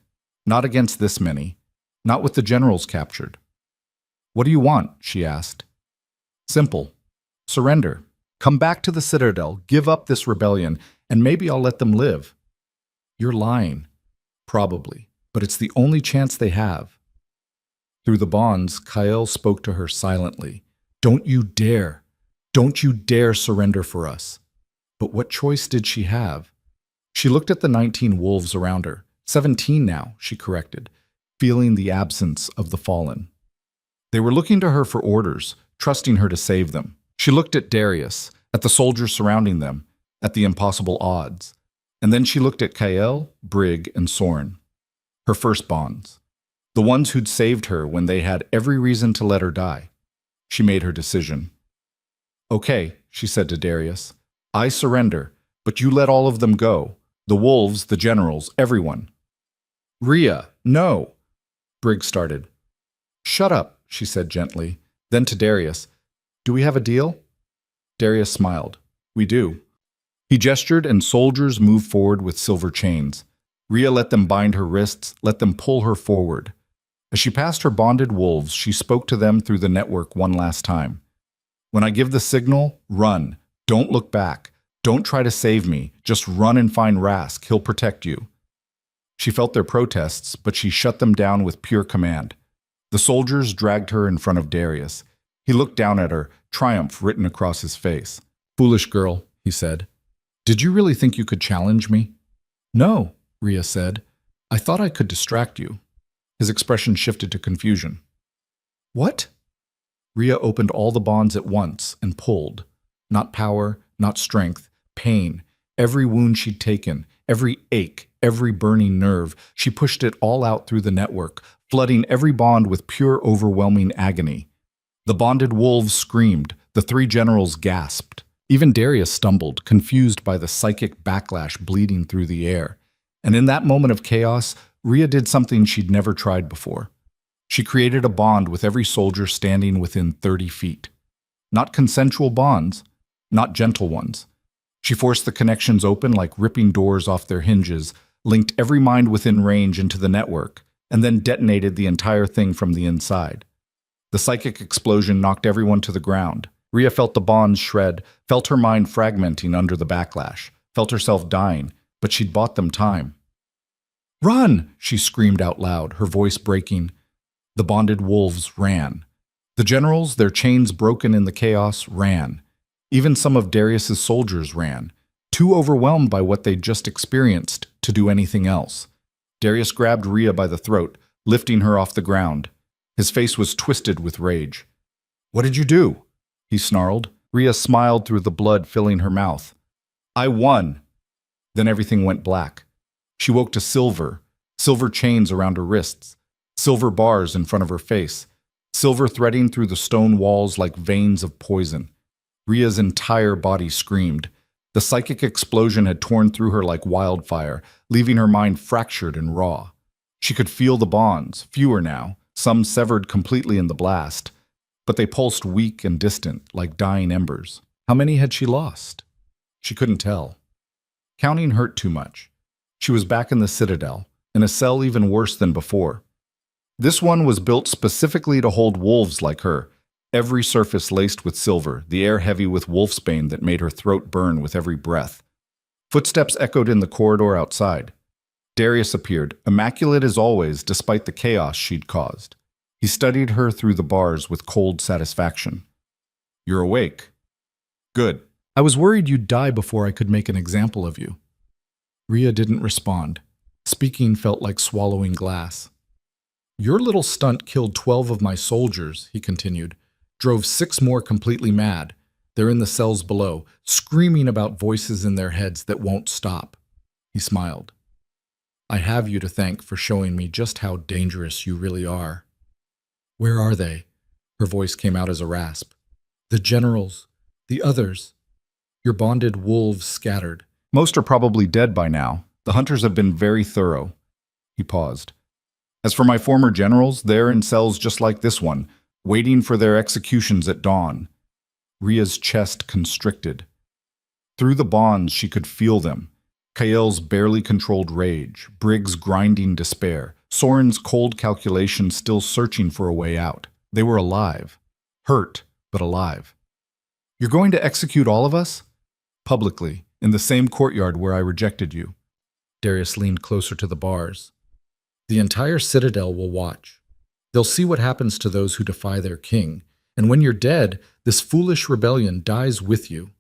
Not against this many. Not with the generals captured. "What do you want?" she asked. "Simple. Surrender. Come back to the Citadel, give up this rebellion, and maybe I'll let them live." "You're lying." "Probably, but it's the only chance they have." Through the bonds, Kyle spoke to her silently. "Don't you dare. Don't you dare surrender for us." But what choice did she have? She looked at the 19 wolves around her. 17 now, she corrected, feeling the absence of the fallen. They were looking to her for orders, trusting her to save them. She looked at Darius, at the soldiers surrounding them, at the impossible odds. And then she looked at Kyle, Brig, and Soren. Her first bonds. The ones who'd saved her when they had every reason to let her die. She made her decision. "Okay," she said to Darius. "I surrender, but you let all of them go. The wolves, the generals, everyone." "Rhea, no!" Brig started. "Shut up," she said gently. Then to Darius, "Do we have a deal?" Darius smiled. "We do." He gestured and soldiers moved forward with silver chains. Rhea let them bind her wrists, let them pull her forward. As she passed her bonded wolves, she spoke to them through the network one last time. "When I give the signal, run. Don't look back. Don't try to save me. Just run and find Rask. He'll protect you." She felt their protests, but she shut them down with pure command. The soldiers dragged her in front of Darius. He looked down at her, triumph written across his face. "Foolish girl," he said. "Did you really think you could challenge me?" "No," Rhea said. "I thought I could distract you." His expression shifted to confusion. "What?" Rhea opened all the bonds at once and pulled. Not power, not strength, pain. Every wound she'd taken, every ache, every burning nerve, she pushed it all out through the network, flooding every bond with pure, overwhelming agony. The bonded wolves screamed. The 3 generals gasped. Even Darius stumbled, confused by the psychic backlash bleeding through the air. And in that moment of chaos, Rhea did something she'd never tried before. She created a bond with every soldier standing within 30 feet. Not consensual bonds, not gentle ones. She forced the connections open like ripping doors off their hinges, linked every mind within range into the network, and then detonated the entire thing from the inside. The psychic explosion knocked everyone to the ground. Rhea felt the bonds shred, felt her mind fragmenting under the backlash, felt herself dying, but she'd bought them time. "Run!" she screamed out loud, her voice breaking. The bonded wolves ran. The generals, their chains broken in the chaos, ran. Even some of Darius's soldiers ran. too overwhelmed by what they'd just experienced to do anything else. Darius grabbed Rhea by the throat, lifting her off the ground. His face was twisted with rage. "What did you do?" he snarled. Rhea smiled through the blood filling her mouth. "I won." Then everything went black. She woke to silver chains around her wrists, silver bars in front of her face, silver threading through the stone walls like veins of poison. Rhea's entire body screamed. The psychic explosion had torn through her like wildfire, leaving her mind fractured and raw. She could feel the bonds, fewer now, some severed completely in the blast, but they pulsed weak and distant, like dying embers. How many had she lost? She couldn't tell. Counting hurt too much. She was back in the Citadel, in a cell even worse than before. This one was built specifically to hold wolves like her, every surface laced with silver, the air heavy with wolfsbane that made her throat burn with every breath. Footsteps echoed in the corridor outside. Darius appeared, immaculate as always despite the chaos she'd caused. He studied her through the bars with cold satisfaction. "You're awake." "Good. I was worried you'd die before I could make an example of you." Rhea didn't respond. Speaking felt like swallowing glass. "Your little stunt killed 12 of my soldiers," he continued. "Drove 6 more completely mad. They're in the cells below, screaming about voices in their heads that won't stop." He smiled. "I have you to thank for showing me just how dangerous you really are." "Where are they?" Her voice came out as a rasp. "The generals, the others. Your bonded wolves scattered." "Most are probably dead by now. The hunters have been very thorough." He paused. "As for my former generals, they're in cells just like this one, waiting for their executions at dawn." Rhea's chest constricted. Through the bonds, she could feel them. Kael's barely controlled rage, Briggs' grinding despair, Soren's cold calculation still searching for a way out. They were alive. Hurt, but alive. "You're going to execute all of us?" "Publicly, in the same courtyard where I rejected you." Darius leaned closer to the bars. "The entire Citadel will watch. They'll see what happens to those who defy their king, and when you're dead, this foolish rebellion dies with you."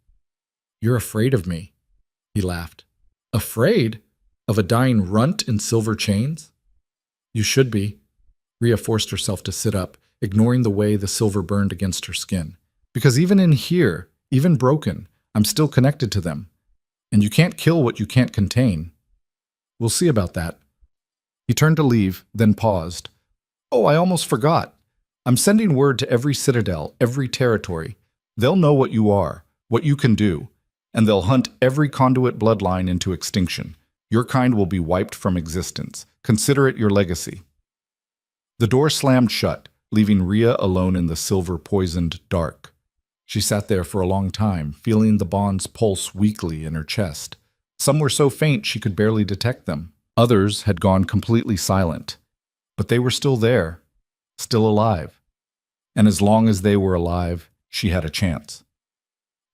"You're afraid of me," he laughed. "Afraid? Of a dying runt in silver chains?" "You should be." Rhea forced herself to sit up, ignoring the way the silver burned against her skin. "Because even in here, even broken, I'm still connected to them. And you can't kill what you can't contain." "We'll see about that." He turned to leave, then paused. "Oh, I almost forgot. I'm sending word to every citadel, every territory. They'll know what you are, what you can do, and they'll hunt every conduit bloodline into extinction. Your kind will be wiped from existence. Consider it your legacy." The door slammed shut, leaving Rhea alone in the silver-poisoned dark. She sat there for a long time, feeling the bonds pulse weakly in her chest. Some were so faint she could barely detect them. Others had gone completely silent. But they were still there, still alive. And as long as they were alive, she had a chance.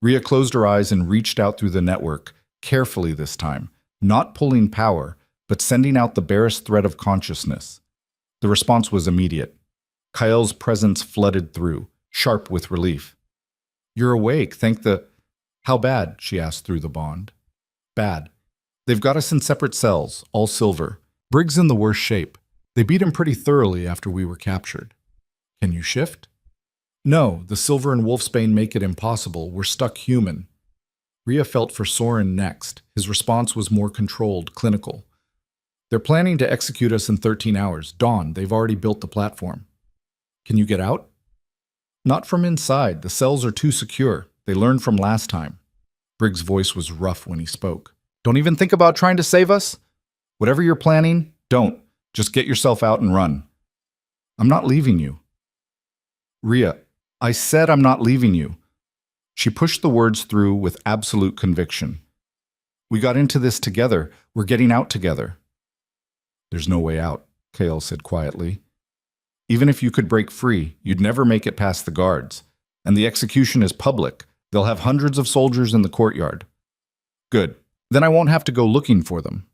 Rhea closed her eyes and reached out through the network, carefully this time, not pulling power, but sending out the barest thread of consciousness. The response was immediate. Kael's presence flooded through, sharp with relief. "You're awake, thank the—" "How bad?" she asked through the bond. "Bad. They've got us in separate cells, all silver. Briggs in the worst shape. They beat him pretty thoroughly after we were captured." "Can you shift?" "No, the silver and wolfsbane make it impossible. We're stuck human." Rhea felt for Soren next. His response was more controlled, clinical. "They're planning to execute us in 13 hours. Dawn, they've already built the platform." "Can you get out?" "Not from inside. The cells are too secure. They learned from last time." Briggs' voice was rough when he spoke. "Don't even think about trying to save us? Whatever you're planning, don't. Just get yourself out and run." "I'm not leaving you." "Rhea, I said I'm not leaving you." She pushed the words through with absolute conviction. "We got into this together. We're getting out together." "There's no way out," Kael said quietly. "Even if you could break free, you'd never make it past the guards. And the execution is public. They'll have hundreds of soldiers in the courtyard." "Good. Then I won't have to go looking for them."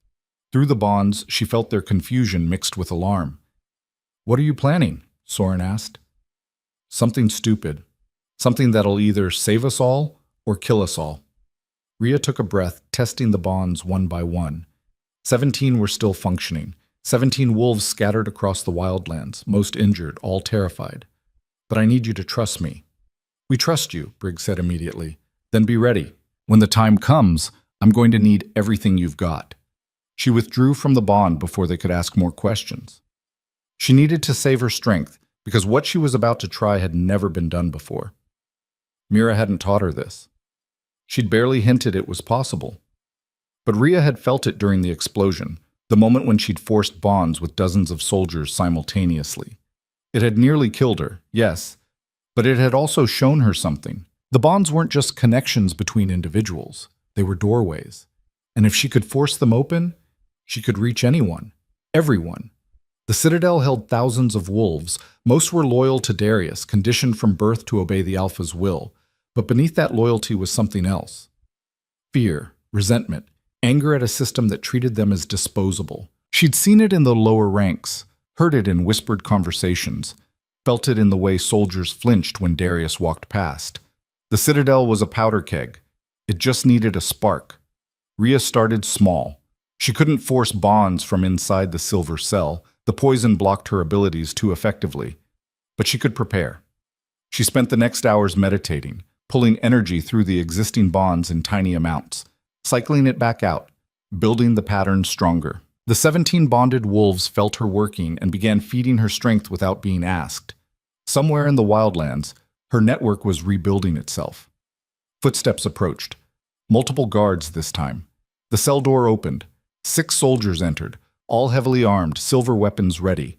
Through the bonds, she felt their confusion mixed with alarm. "What are you planning?" Soren asked. "Something stupid. Something that'll either save us all or kill us all." Rhea took a breath, testing the bonds one by one. 17 were still functioning. 17 wolves scattered across the wildlands, most injured, all terrified. But I need you to trust me. We trust you, Briggs said immediately. Then be ready. When the time comes, I'm going to need everything you've got. She withdrew from the bond before they could ask more questions. She needed to save her strength, because what she was about to try had never been done before. Mira hadn't taught her this. She'd barely hinted it was possible. But Rhea had felt it during the explosion, the moment when she'd forced bonds with dozens of soldiers simultaneously. It had nearly killed her, yes, but it had also shown her something. The bonds weren't just connections between individuals, they were doorways. And if she could force them open, she could reach anyone, everyone. The Citadel held thousands of wolves. Most were loyal to Darius, conditioned from birth to obey the Alpha's will. But beneath that loyalty was something else. Fear, resentment, anger at a system that treated them as disposable. She'd seen it in the lower ranks, heard it in whispered conversations, felt it in the way soldiers flinched when Darius walked past. The Citadel was a powder keg. It just needed a spark. Rhea started small. She couldn't force bonds from inside the silver cell. The poison blocked her abilities too effectively. But she could prepare. She spent the next hours meditating, pulling energy through the existing bonds in tiny amounts, cycling it back out, building the pattern stronger. The 17 bonded wolves felt her working and began feeding her strength without being asked. Somewhere in the wildlands, her network was rebuilding itself. Footsteps approached. Multiple guards this time. The cell door opened. 6 soldiers entered, all heavily armed, silver weapons ready.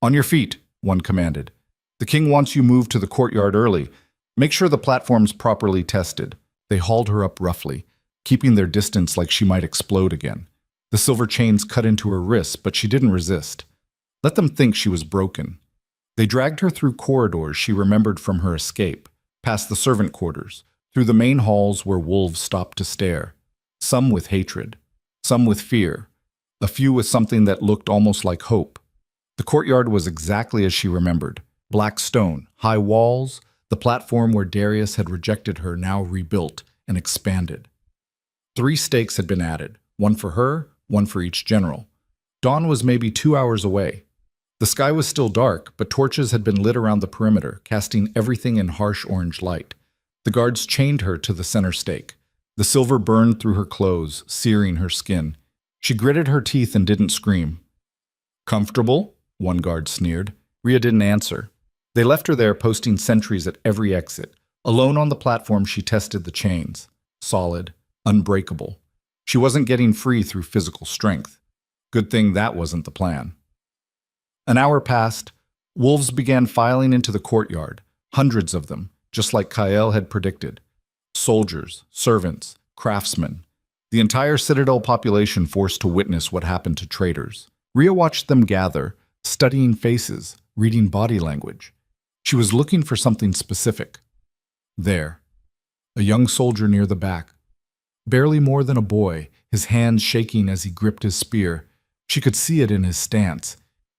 "On your feet," one commanded. "The king wants you moved to the courtyard early. Make sure the platform's properly tested." They hauled her up roughly, keeping their distance like she might explode again. The silver chains cut into her wrists, but she didn't resist. Let them think she was broken. They dragged her through corridors she remembered from her escape, past the servant quarters, through the main halls where wolves stopped to stare, some with hatred, some with fear, a few with something that looked almost like hope. The courtyard was exactly as she remembered. Black stone, high walls, the platform where Darius had rejected her now rebuilt and expanded. 3 stakes had been added, one for her, one for each general. Dawn was maybe 2 hours away. The sky was still dark, but torches had been lit around the perimeter, casting everything in harsh orange light. The guards chained her to the center stake. The silver burned through her clothes, searing her skin. She gritted her teeth and didn't scream. "Comfortable?" one guard sneered. Rhea didn't answer. They left her there, posting sentries at every exit. Alone on the platform, she tested the chains. Solid, unbreakable. She wasn't getting free through physical strength. Good thing that wasn't the plan. An hour passed. Wolves began filing into the courtyard, hundreds of them, just like Kael had predicted. Soldiers, servants, craftsmen. The entire Citadel population forced to witness what happened to traitors. Rhea watched them gather, studying faces, reading body language. She was looking for something specific. There, a young soldier near the back. Barely more than a boy, his hands shaking as he gripped his spear. She could see it in his stance.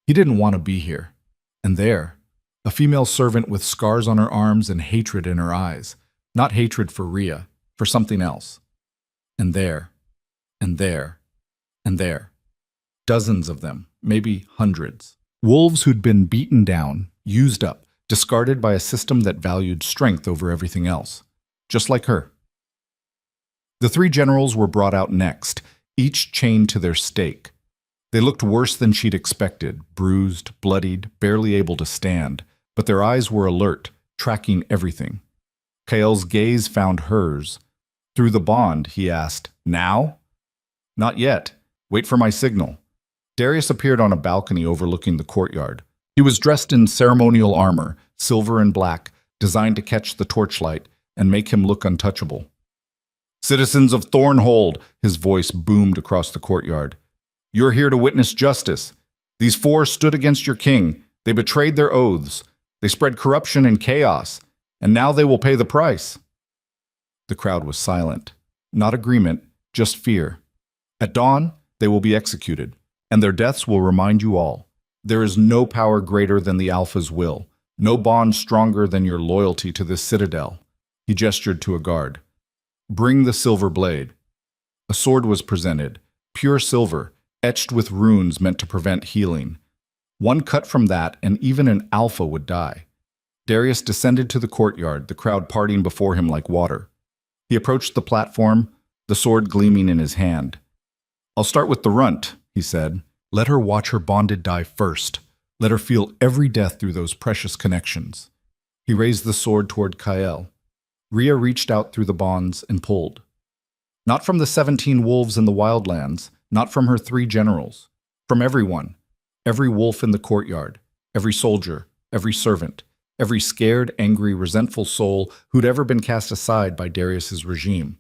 He didn't want to be here. And there, a female servant with scars on her arms and hatred in her eyes. Not hatred for Rhea, for something else. And there, and there, and there. Dozens of them, maybe hundreds. Wolves who'd been beaten down, used up, discarded by a system that valued strength over everything else. Just like her. The 3 generals were brought out next, each chained to their stake. They looked worse than she'd expected, bruised, bloodied, barely able to stand, but their eyes were alert, tracking everything. Kael's gaze found hers. Through the bond, he asked, "Now?" "Not yet. Wait for my signal." Darius appeared on a balcony overlooking the courtyard. He was dressed in ceremonial armor, silver and black, designed to catch the torchlight and make him look untouchable. "Citizens of Thornhold," his voice boomed across the courtyard. "You're here to witness justice. These 4 stood against your king. They betrayed their oaths. They spread corruption and chaos, and now they will pay the price." The crowd was silent. Not agreement, just fear. At dawn, they will be executed, and their deaths will remind you all. There is no power greater than the Alpha's will, no bond stronger than your loyalty to this citadel. He gestured to a guard. Bring the silver blade. A sword was presented, pure silver, etched with runes meant to prevent healing. One cut from that, and even an alpha would die. Darius descended to the courtyard, the crowd parting before him like water. He approached the platform, the sword gleaming in his hand. "I'll start with the runt," he said. "Let her watch her bonded die first. Let her feel every death through those precious connections." He raised the sword toward Kael. Rhea reached out through the bonds and pulled. Not from the 17 wolves in the wildlands, not from her 3 generals. From everyone. Every wolf in the courtyard. Every soldier. Every servant. Every scared, angry, resentful soul who'd ever been cast aside by Darius's regime.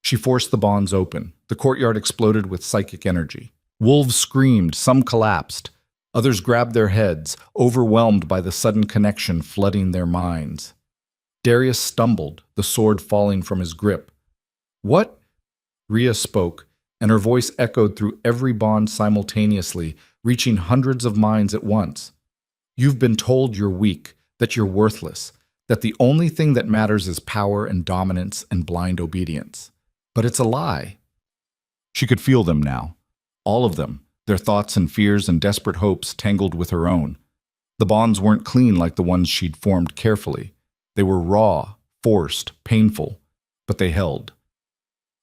She forced the bonds open. The courtyard exploded with psychic energy. Wolves screamed, some collapsed. Others grabbed their heads, overwhelmed by the sudden connection flooding their minds. Darius stumbled, the sword falling from his grip. "What?" Rhea spoke, and her voice echoed through every bond simultaneously, reaching hundreds of minds at once. "You've been told you're weak, that you're worthless, that the only thing that matters is power and dominance and blind obedience. But it's a lie." She could feel them now. All of them, their thoughts and fears and desperate hopes tangled with her own. The bonds weren't clean like the ones she'd formed carefully. They were raw, forced, painful, but they held.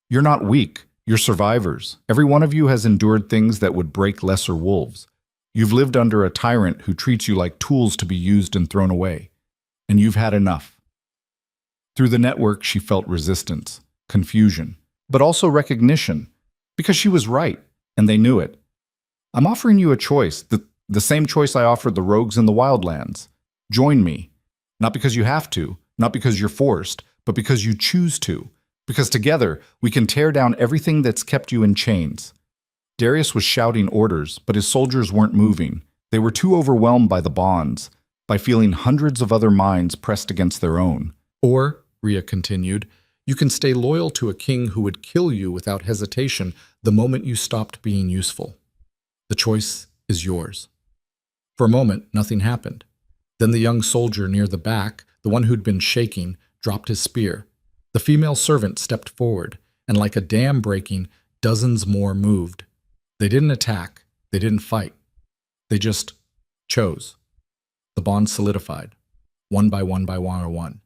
"You're not weak. You're survivors. Every one of you has endured things that would break lesser wolves. You've lived under a tyrant who treats you like tools to be used and thrown away. And you've had enough." Through the network, she felt resistance, confusion, but also recognition, because she was right, and they knew it. "I'm offering you a choice, the same choice I offered the rogues in the wildlands. Join me. Not because you have to, not because you're forced, but because you choose to. Because together, we can tear down everything that's kept you in chains." Darius was shouting orders, but his soldiers weren't moving. They were too overwhelmed by the bonds, by feeling hundreds of other minds pressed against their own. "Or," Rhea continued, "you can stay loyal to a king who would kill you without hesitation the moment you stopped being useful. The choice is yours." For a moment, nothing happened. Then the young soldier near the back, the one who'd been shaking, dropped his spear. The female servant stepped forward, and like a dam breaking, dozens more moved. They didn't attack. They didn't fight. They just chose. The bond solidified. One by one by 101.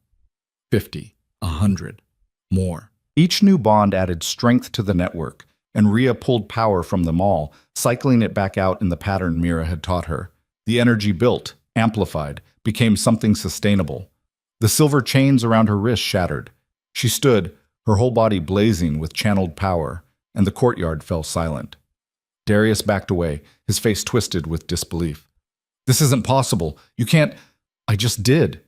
50. 100. More. Each new bond added strength to the network, and Rhea pulled power from them all, cycling it back out in the pattern Mira had taught her. The energy built, amplified, became something sustainable. The silver chains around her wrists shattered. She stood, her whole body blazing with channeled power, and the courtyard fell silent. Darius backed away, his face twisted with disbelief. "This isn't possible. You can't—" "I just did."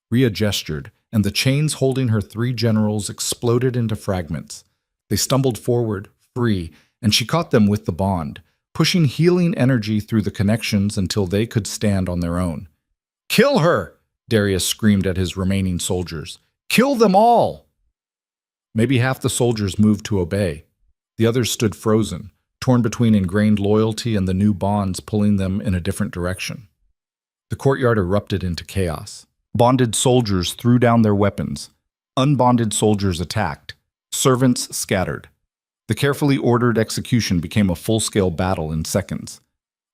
Rhea gestured, and the chains holding her 3 generals exploded into fragments. They stumbled forward, free, and she caught them with the bond, pushing healing energy through the connections until they could stand on their own. "Kill her!" Darius screamed at his remaining soldiers. "Kill them all!" Maybe half the soldiers moved to obey. The others stood frozen, torn between ingrained loyalty and the new bonds pulling them in a different direction. The courtyard erupted into chaos. Bonded soldiers threw down their weapons. Unbonded soldiers attacked. Servants scattered. The carefully ordered execution became a full-scale battle in seconds.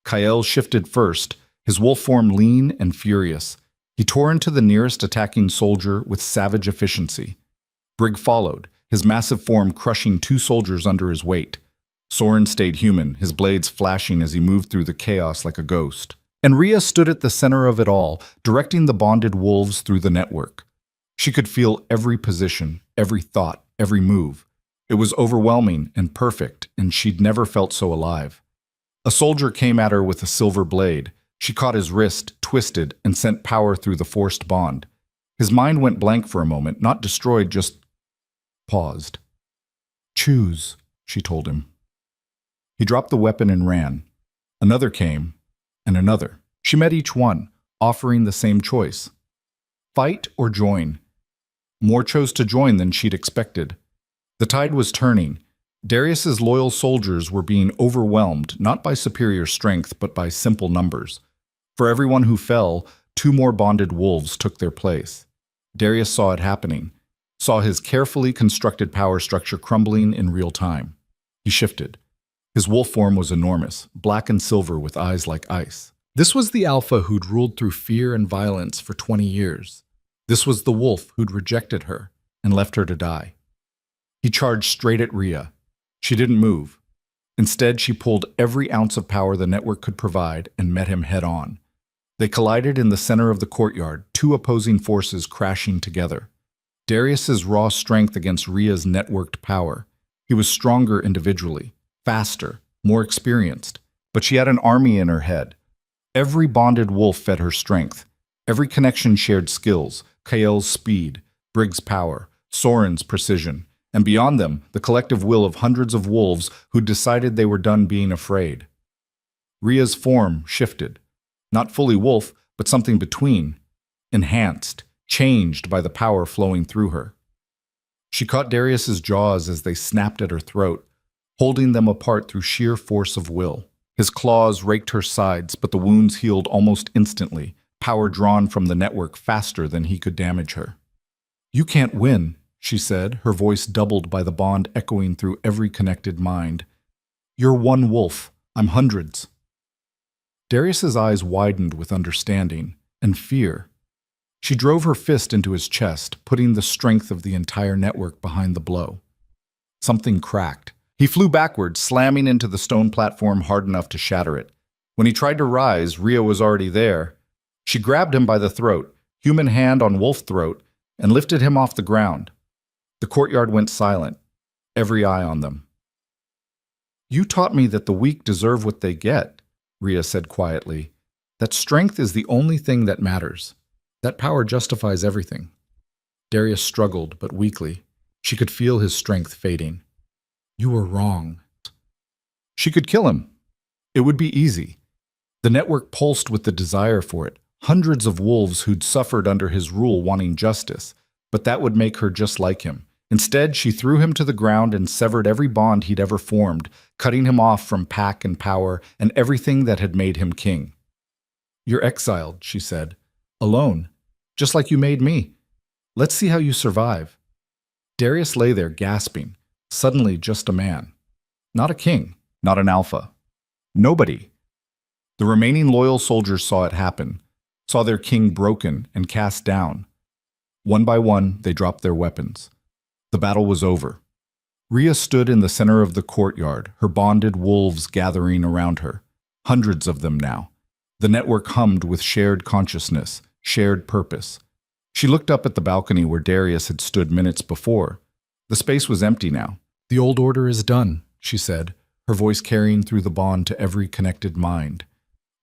Kael shifted first, his wolf form lean and furious. He tore into the nearest attacking soldier with savage efficiency. Brig followed, his massive form crushing 2 soldiers under his weight. Soren stayed human, his blades flashing as he moved through the chaos like a ghost. And Rhea stood at the center of it all, directing the bonded wolves through the network. She could feel every position, every thought, every move. It was overwhelming and perfect, and she'd never felt so alive. A soldier came at her with a silver blade. She caught his wrist, twisted, and sent power through the forced bond. His mind went blank for a moment, not destroyed, just paused. "Choose," she told him. He dropped the weapon and ran. Another came, and another. She met each one, offering the same choice. Fight or join? More chose to join than she'd expected. The tide was turning. Darius's loyal soldiers were being overwhelmed, not by superior strength, but by simple numbers. For everyone who fell, 2 more bonded wolves took their place. Darius saw it happening. saw his carefully constructed power structure crumbling in real time. He shifted. His wolf form was enormous, black and silver with eyes like ice. This was the alpha who'd ruled through fear and violence for 20 years. This was the wolf who'd rejected her and left her to die. He charged straight at Rhea. She didn't move. Instead, she pulled every ounce of power the network could provide and met him head on. They collided in the center of the courtyard, two opposing forces crashing together. Darius's raw strength against Rhea's networked power. He was stronger individually, faster, more experienced, but she had an army in her head. Every bonded wolf fed her strength. Every connection shared skills, Kael's speed, Brig's power, Soren's precision, and beyond them, the collective will of hundreds of wolves who decided they were done being afraid. Rhea's form shifted. Not fully wolf, but something between, enhanced, changed by the power flowing through her. She caught Darius's jaws as they snapped at her throat, holding them apart through sheer force of will. His claws raked her sides, but the wounds healed almost instantly, power drawn from the network faster than he could damage her. "You can't win," she said, her voice doubled by the bond echoing through every connected mind. "You're one wolf. I'm hundreds." Darius's eyes widened with understanding and fear. She drove her fist into his chest, putting the strength of the entire network behind the blow. Something cracked. He flew backwards, slamming into the stone platform hard enough to shatter it. When he tried to rise, Rhea was already there. She grabbed him by the throat, human hand on wolf throat, and lifted him off the ground. The courtyard went silent, every eye on them. "You taught me that the weak deserve what they get," Rhea said quietly. "That strength is the only thing that matters. That power justifies everything." Darius struggled, but weakly. She could feel his strength fading. "You were wrong." She could kill him. It would be easy. The network pulsed with the desire for it, hundreds of wolves who'd suffered under his rule wanting justice, but that would make her just like him. Instead, she threw him to the ground and severed every bond he'd ever formed, cutting him off from pack and power and everything that had made him king. "You're exiled," she said, "alone, just like you made me. Let's see how you survive." Darius lay there gasping, suddenly just a man. Not a king, not an alpha. Nobody. The remaining loyal soldiers saw it happen, saw their king broken and cast down. One by one, they dropped their weapons. The battle was over. Rhea stood in the center of the courtyard, her bonded wolves gathering around her. Hundreds of them now. The network hummed with shared consciousness, shared purpose. She looked up at the balcony where Darius had stood minutes before. The space was empty now. "The old order is done," she said, her voice carrying through the bond to every connected mind.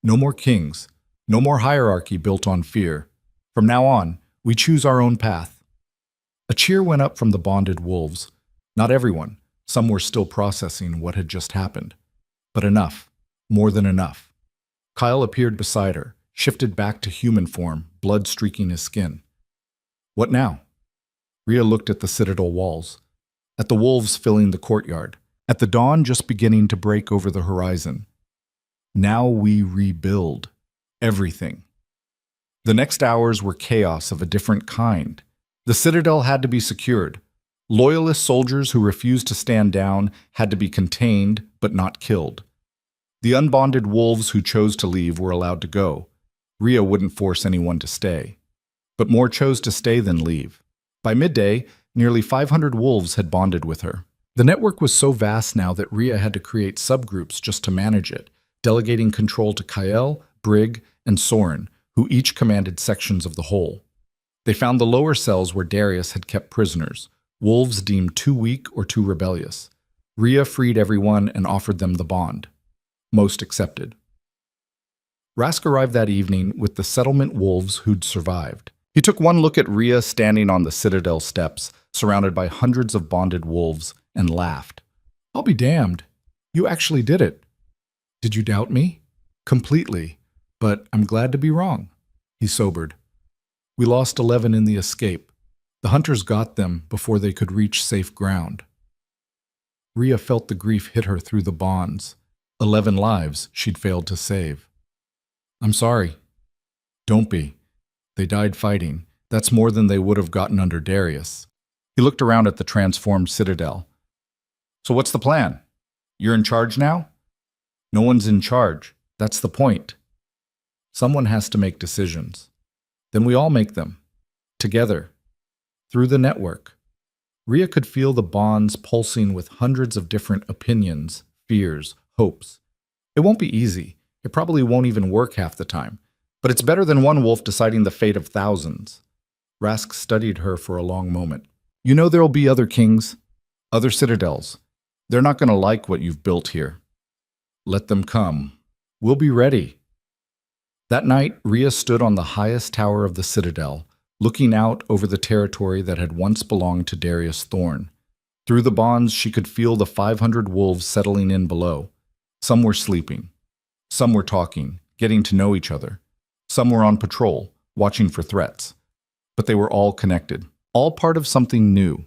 "No more kings, no more hierarchy built on fear. From now on, we choose our own path." A cheer went up from the bonded wolves. Not everyone. Some were still processing what had just happened. But enough. More than enough. Kyle appeared beside her, shifted back to human form, blood streaking his skin. "What now?" Rhea looked at the citadel walls, at the wolves filling the courtyard, at the dawn just beginning to break over the horizon. "Now we rebuild. Everything." The next hours were chaos of a different kind. The citadel had to be secured. Loyalist soldiers who refused to stand down had to be contained but not killed. The unbonded wolves who chose to leave were allowed to go. Rhea wouldn't force anyone to stay. But more chose to stay than leave. By midday, nearly 500 wolves had bonded with her. The network was so vast now that Rhea had to create subgroups just to manage it, delegating control to Kael, Brig, and Soren, who each commanded sections of the whole. They found the lower cells where Darius had kept prisoners, wolves deemed too weak or too rebellious. Rhea freed everyone and offered them the bond. Most accepted. Rask arrived that evening with the settlement wolves who'd survived. He took one look at Rhea standing on the citadel steps, surrounded by hundreds of bonded wolves, and laughed. "I'll be damned. You actually did it." "Did you doubt me?" "Completely. But I'm glad to be wrong." He sobered. "We lost 11 in the escape. The hunters got them before they could reach safe ground." Rhea felt the grief hit her through the bonds. 11 lives she'd failed to save. "I'm sorry." "Don't be. They died fighting. That's more than they would have gotten under Darius." He looked around at the transformed citadel. So what's the plan? You're in charge now? No one's in charge. That's the point. Someone has to make decisions. Then we all make them. Together. Through the network. Rhea could feel the bonds pulsing with hundreds of different opinions, fears, hopes. It won't be easy. It probably won't even work half the time. But it's better than one wolf deciding the fate of thousands. Rask studied her for a long moment. You know there'll be other kings, other citadels. They're not going to like what you've built here. Let them come. We'll be ready. That night, Rhea stood on the highest tower of the citadel, looking out over the territory that had once belonged to Darius Thorn. Through the bonds, she could feel the 500 wolves settling in below. Some were sleeping. Some were talking, getting to know each other. Some were on patrol, watching for threats. But they were all connected, all part of something new.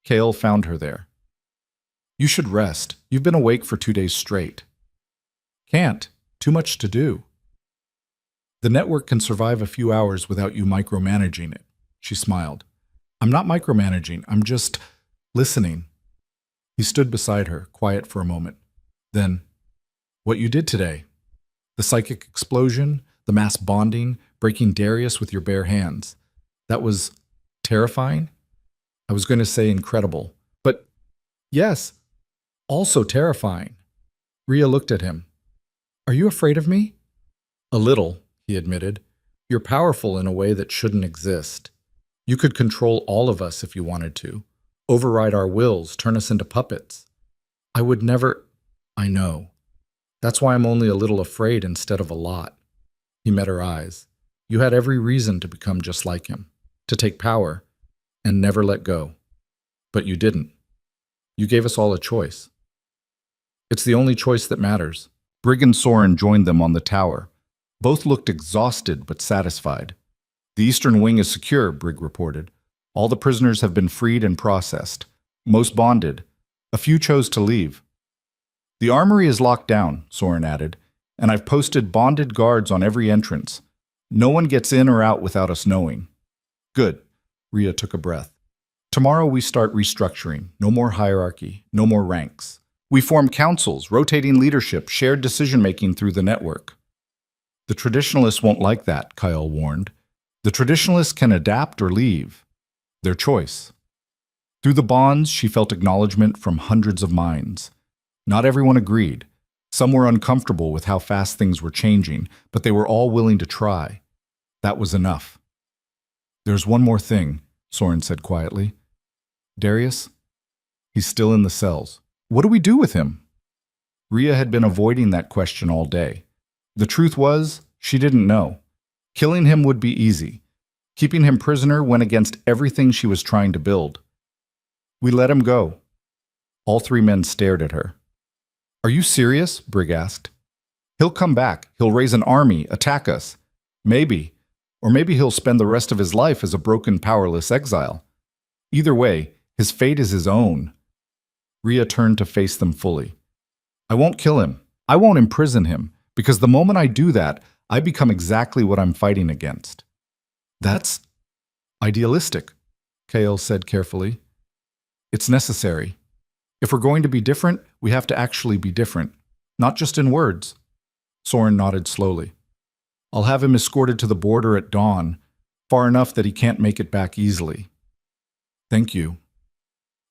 Kale found her there. You should rest. You've been awake for 2 days straight. Can't. Too much to do. The network can survive a few hours without you micromanaging it. She smiled. I'm not micromanaging. I'm just listening. He stood beside her, quiet for a moment. Then, what you did today. The psychic explosion, the mass bonding, breaking Darius with your bare hands. That was terrifying? I was going to say incredible. But, yes, also terrifying. Rhea looked at him. Are you afraid of me? A little, he admitted. You're powerful in a way that shouldn't exist. You could control all of us if you wanted to. Override our wills, turn us into puppets. I would never... I know. That's why I'm only a little afraid instead of a lot. He met her eyes. You had every reason to become just like him, to take power, and never let go. But you didn't. You gave us all a choice. It's the only choice that matters. Brig and Soren joined them on the tower. Both looked exhausted but satisfied. The eastern wing is secure, Brig reported. All the prisoners have been freed and processed. Most bonded. A few chose to leave. The armory is locked down, Soren added, and I've posted bonded guards on every entrance. No one gets in or out without us knowing. Good. Rhea took a breath. Tomorrow we start restructuring. No more hierarchy. No more ranks. We form councils, rotating leadership, shared decision-making through the network. The traditionalists won't like that, Kyle warned. The traditionalists can adapt or leave. Their choice. Through the bonds, she felt acknowledgement from hundreds of minds. Not everyone agreed. Some were uncomfortable with how fast things were changing, but they were all willing to try. That was enough. There's one more thing, Soren said quietly. Darius? He's still in the cells. What do we do with him? Rhea had been avoiding that question all day. The truth was, she didn't know. Killing him would be easy. Keeping him prisoner went against everything she was trying to build. We let him go. All three men stared at her. Are you serious? Brig asked. He'll come back. He'll raise an army, attack us. Maybe. Or maybe he'll spend the rest of his life as a broken, powerless exile. Either way, his fate is his own. Rhea turned to face them fully. I won't kill him. I won't imprison him, because the moment I do that, I become exactly what I'm fighting against. That's idealistic, Kael said carefully. It's necessary. If we're going to be different, we have to actually be different, not just in words. Soren nodded slowly. I'll have him escorted to the border at dawn, far enough that he can't make it back easily. Thank you.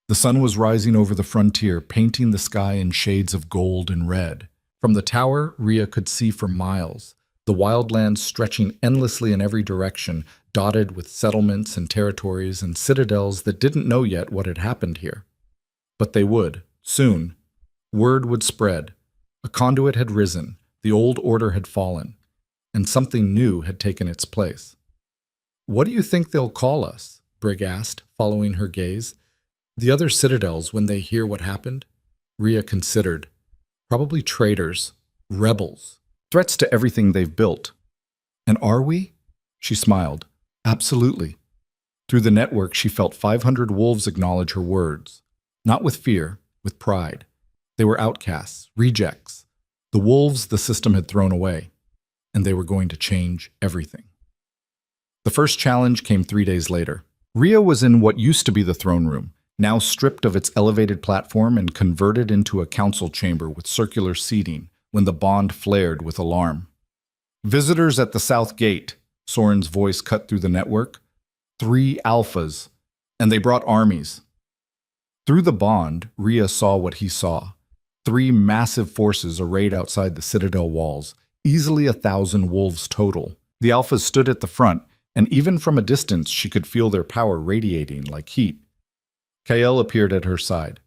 The sun was rising over the frontier, painting the sky in shades of gold and red. From the tower, Rhea could see for miles, the wildlands stretching endlessly in every direction, dotted with settlements and territories and citadels that didn't know yet what had happened here. But they would, soon. Word would spread. A conduit had risen, the old order had fallen, and something new had taken its place. What do you think they'll call us? Brig asked, following her gaze. The other citadels, when they hear what happened? Rhea considered. Probably traitors, rebels, threats to everything they've built. And are we? She smiled. Absolutely. Through the network, she felt 500 wolves acknowledge her words. Not with fear, with pride. They were outcasts, rejects. The wolves the system had thrown away. And they were going to change everything. The first challenge came 3 days later. Rhea was in what used to be the throne room, now stripped of its elevated platform and converted into a council chamber with circular seating when the bond flared with alarm. Visitors at the south gate, Soren's voice cut through the network. 3 alphas, and they brought armies. Through the bond, Rhea saw what he saw. 3 massive forces arrayed outside the citadel walls, easily 1,000 wolves total. The alphas stood at the front, and even from a distance she could feel their power radiating like heat. Kael appeared at her side.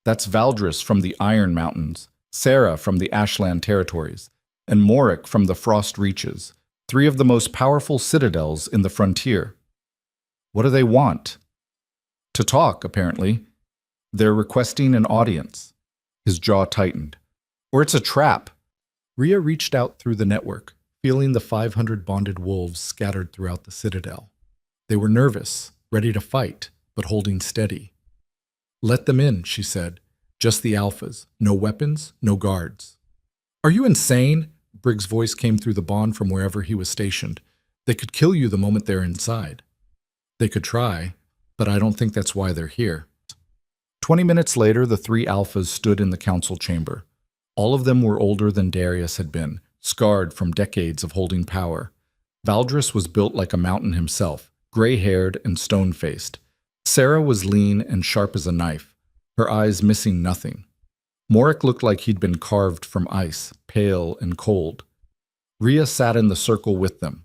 That's Valdris from the Iron Mountains, Sarah from the Ashland Territories, and Morik from the Frost Reaches, 3 of the most powerful citadels in the frontier. What do they want? To talk, apparently. They're requesting an audience. His jaw tightened. Or it's a trap. Rhea reached out through the network, feeling the 500 bonded wolves scattered throughout the citadel. They were nervous, ready to fight, but holding steady. Let them in, she said. Just the alphas. No weapons, no guards. Are you insane? Briggs' voice came through the bond from wherever he was stationed. They could kill you the moment they're inside. They could try, but I don't think that's why they're here. 20 minutes later, the 3 alphas stood in the council chamber. All of them were older than Darius had been, scarred from decades of holding power. Valdris was built like a mountain himself, gray-haired and stone-faced. Sarah was lean and sharp as a knife, her eyes missing nothing. Morik looked like he'd been carved from ice, pale and cold. Rhea sat in the circle with them,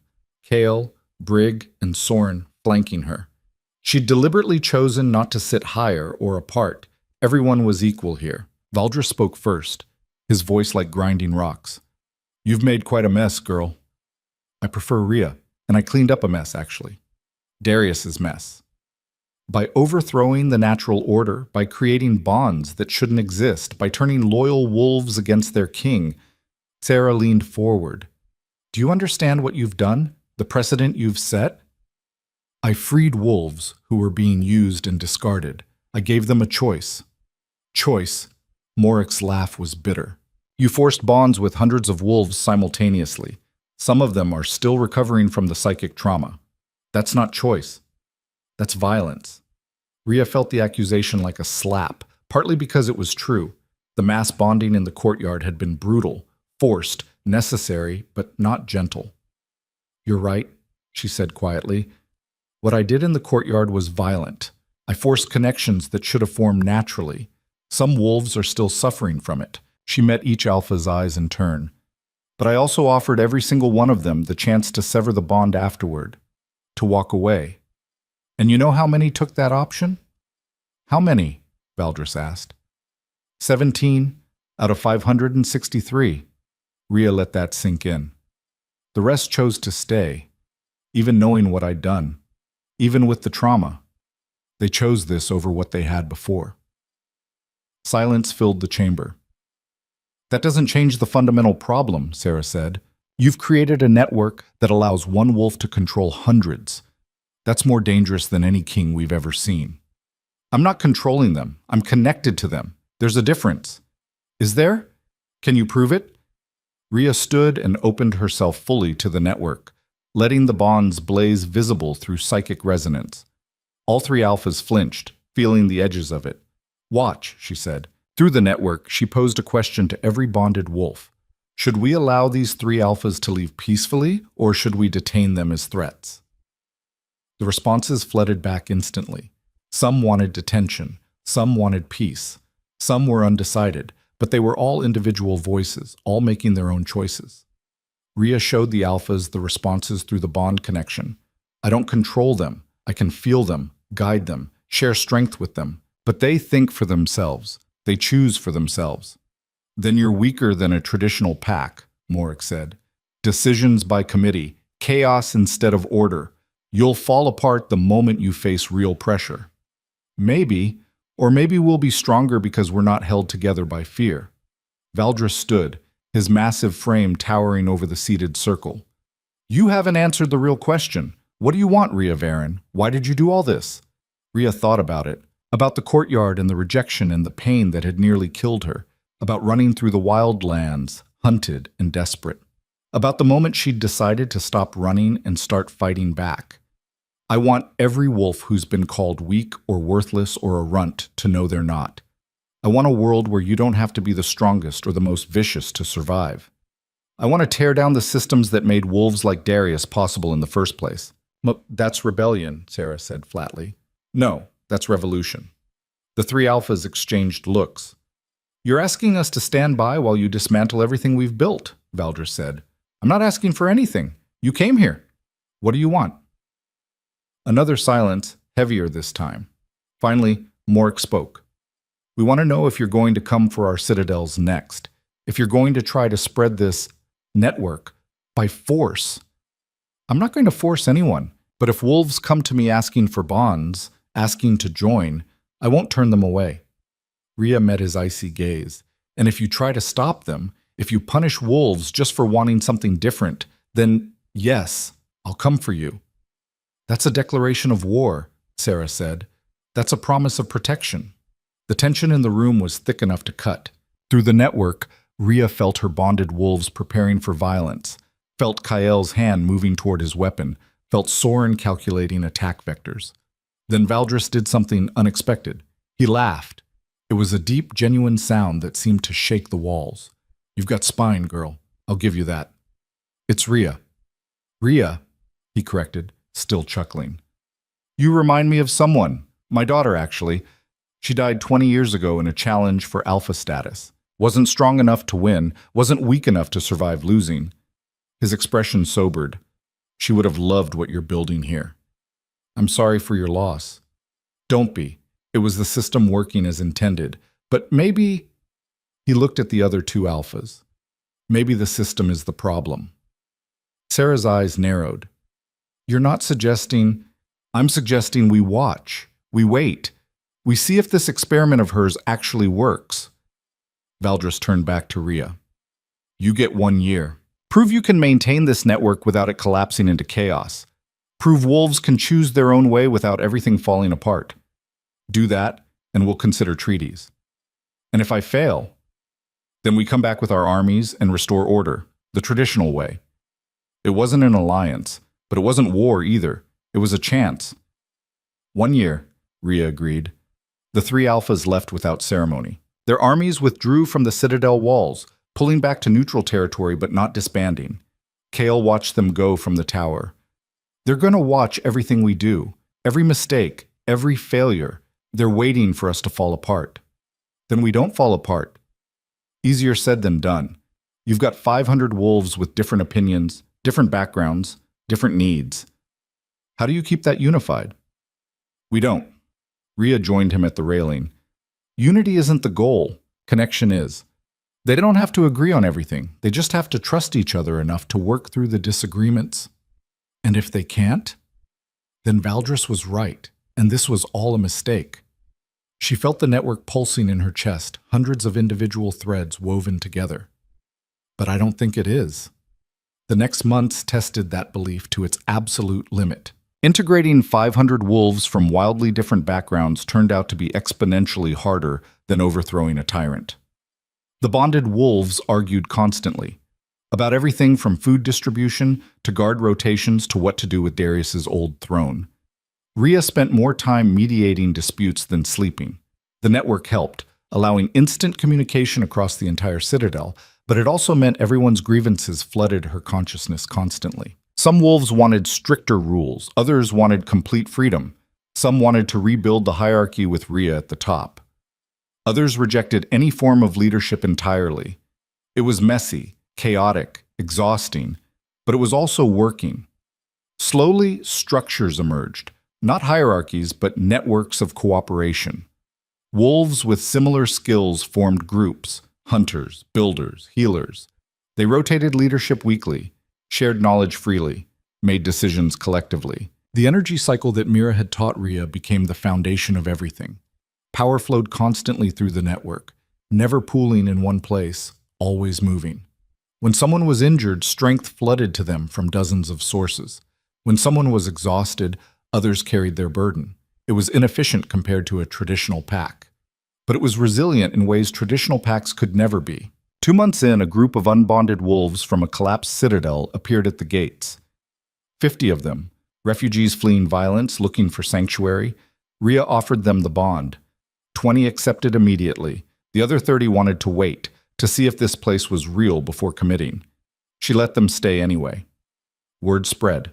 Kael, Brigg, and Soren flanking her. She'd deliberately chosen not to sit higher or apart. Everyone was equal here. Valdris spoke first, his voice like grinding rocks. You've made quite a mess, girl. I prefer Rhea, and I cleaned up a mess, actually. Darius's mess. By overthrowing the natural order, by creating bonds that shouldn't exist, by turning loyal wolves against their king, Sarah leaned forward. Do you understand what you've done? The precedent you've set? I freed wolves who were being used and discarded. I gave them a choice. Choice. Morik's laugh was bitter. You forced bonds with hundreds of wolves simultaneously. Some of them are still recovering from the psychic trauma. That's not choice. That's violence. Rhea felt the accusation like a slap, partly because it was true. The mass bonding in the courtyard had been brutal, forced, necessary, but not gentle. You're right, she said quietly. What I did in the courtyard was violent. I forced connections that should have formed naturally. Some wolves are still suffering from it. She met each alpha's eyes in turn. But I also offered every single one of them the chance to sever the bond afterward, to walk away. And you know how many took that option? How many? Valdris asked. 17 out of 563. Rhea let that sink in. The rest chose to stay, even knowing what I'd done. Even with the trauma, they chose this over what they had before. Silence filled the chamber. That doesn't change the fundamental problem, Sarah said. You've created a network that allows one wolf to control hundreds. That's more dangerous than any king we've ever seen. I'm not controlling them. I'm connected to them. There's a difference. Is there? Can you prove it? Rhea stood and opened herself fully to the network, letting the bonds blaze visible through psychic resonance. All 3 alphas flinched, feeling the edges of it. Watch, she said. Through the network, she posed a question to every bonded wolf. Should we allow these 3 alphas to leave peacefully, or should we detain them as threats? The responses flooded back instantly. Some wanted detention, some wanted peace, some were undecided, but they were all individual voices, all making their own choices. Rhea showed the alphas the responses through the bond connection. I don't control them. I can feel them, guide them, share strength with them. But they think for themselves. They choose for themselves. Then you're weaker than a traditional pack, Morik said. Decisions by committee, chaos instead of order. You'll fall apart the moment you face real pressure. Maybe, or maybe we'll be stronger because we're not held together by fear. Valdris stood, his massive frame towering over the seated circle. You haven't answered the real question. What do you want, Rhea Varen? Why did you do all this? Rhea thought about it, about the courtyard and the rejection and the pain that had nearly killed her, about running through the wild lands, hunted and desperate, about the moment she'd decided to stop running and start fighting back. I want every wolf who's been called weak or worthless or a runt to know they're not. I want a world where you don't have to be the strongest or the most vicious to survive. I want to tear down the systems that made wolves like Darius possible in the first place. That's rebellion, Sarah said flatly. No, that's revolution. The three alphas exchanged looks. You're asking us to stand by while you dismantle everything we've built, Valdris said. I'm not asking for anything. You came here. What do you want? Another silence, heavier this time. Finally, Mork spoke. We want to know if you're going to come for our citadels next. If you're going to try to spread this network by force. I'm not going to force anyone, but if wolves come to me asking for bonds, asking to join, I won't turn them away. Rhea met his icy gaze. And if you try to stop them, if you punish wolves just for wanting something different, then yes, I'll come for you. That's a declaration of war, Sarah said. That's a promise of protection. The tension in the room was thick enough to cut. Through the network, Rhea felt her bonded wolves preparing for violence, felt Kael's hand moving toward his weapon, felt Soren calculating attack vectors. Then Valdris did something unexpected. He laughed. It was a deep, genuine sound that seemed to shake the walls. You've got spine, girl. I'll give you that. It's Rhea. Rhea, he corrected, still chuckling. You remind me of someone. My daughter, actually. She died 20 years ago in a challenge for alpha status. Wasn't strong enough to win, wasn't weak enough to survive losing. His expression sobered. She would have loved what you're building here. I'm sorry for your loss. Don't be. It was the system working as intended. But maybe... He looked at the other two alphas. Maybe the system is the problem. Sarah's eyes narrowed. You're not suggesting... I'm suggesting we watch. We wait. We see if this experiment of hers actually works. Valdris turned back to Rhea. You get 1 year. Prove you can maintain this network without it collapsing into chaos. Prove wolves can choose their own way without everything falling apart. Do that, and we'll consider treaties. And if I fail, then we come back with our armies and restore order, the traditional way. It wasn't an alliance, but it wasn't war either. It was a chance. 1 year, Rhea agreed. The three alphas left without ceremony. Their armies withdrew from the citadel walls, pulling back to neutral territory but not disbanding. Kael watched them go from the tower. They're going to watch everything we do, every mistake, every failure. They're waiting for us to fall apart. Then we don't fall apart. Easier said than done. You've got 500 wolves with different opinions, different backgrounds, different needs. How do you keep that unified? We don't. Rhea joined him at the railing. Unity isn't the goal. Connection is. They don't have to agree on everything. They just have to trust each other enough to work through the disagreements. And if they can't, then Valdris was right, and this was all a mistake. She felt the network pulsing in her chest, hundreds of individual threads woven together. But I don't think it is. The next months tested that belief to its absolute limit. Integrating 500 wolves from wildly different backgrounds turned out to be exponentially harder than overthrowing a tyrant. The bonded wolves argued constantly, about everything from food distribution to guard rotations to what to do with Darius's old throne. Rhea spent more time mediating disputes than sleeping. The network helped, allowing instant communication across the entire citadel, but it also meant everyone's grievances flooded her consciousness constantly. Some wolves wanted stricter rules, others wanted complete freedom. Some wanted to rebuild the hierarchy with Rhea at the top. Others rejected any form of leadership entirely. It was messy, chaotic, exhausting, but it was also working. Slowly, structures emerged, not hierarchies, but networks of cooperation. Wolves with similar skills formed groups, hunters, builders, healers. They rotated leadership weekly, shared knowledge freely, made decisions collectively. The energy cycle that Mira had taught Rhea became the foundation of everything. Power flowed constantly through the network, never pooling in one place, always moving. When someone was injured, strength flooded to them from dozens of sources. When someone was exhausted, others carried their burden. It was inefficient compared to a traditional pack. But it was resilient in ways traditional packs could never be. 2 months in, a group of unbonded wolves from a collapsed citadel appeared at the gates. 50 of them, Refugees fleeing violence, looking for sanctuary. Rhea offered them the bond. 20 accepted immediately. The other 30 wanted to wait, to see if this place was real before committing. She let them stay anyway. Word spread.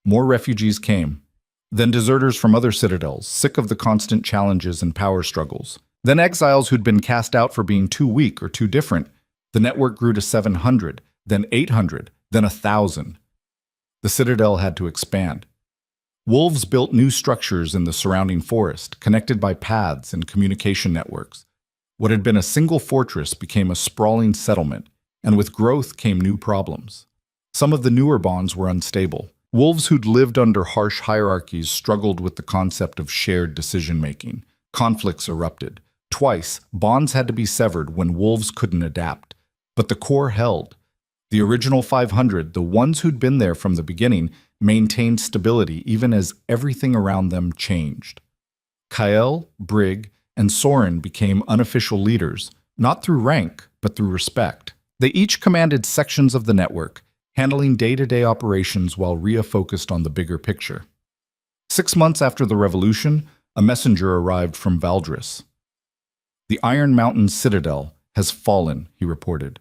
More refugees came. Then deserters from other citadels, sick of the constant challenges and power struggles. Then exiles who'd been cast out for being too weak or too different. The network grew to 700, then 800, then 1,000. The citadel had to expand. Wolves built new structures in the surrounding forest, connected by paths and communication networks. What had been a single fortress became a sprawling settlement, and with growth came new problems. Some of the newer bonds were unstable. Wolves who'd lived under harsh hierarchies struggled with the concept of shared decision-making. Conflicts erupted. Twice, bonds had to be severed when wolves couldn't adapt. But the core held. The original 500, the ones who'd been there from the beginning, maintained stability even as everything around them changed. Kael, Brig, and Soren became unofficial leaders, not through rank, but through respect. They each commanded sections of the network, handling day-to-day operations while Rhea focused on the bigger picture. 6 months after the revolution, a messenger arrived from Valdris. "The Iron Mountain Citadel has fallen," he reported.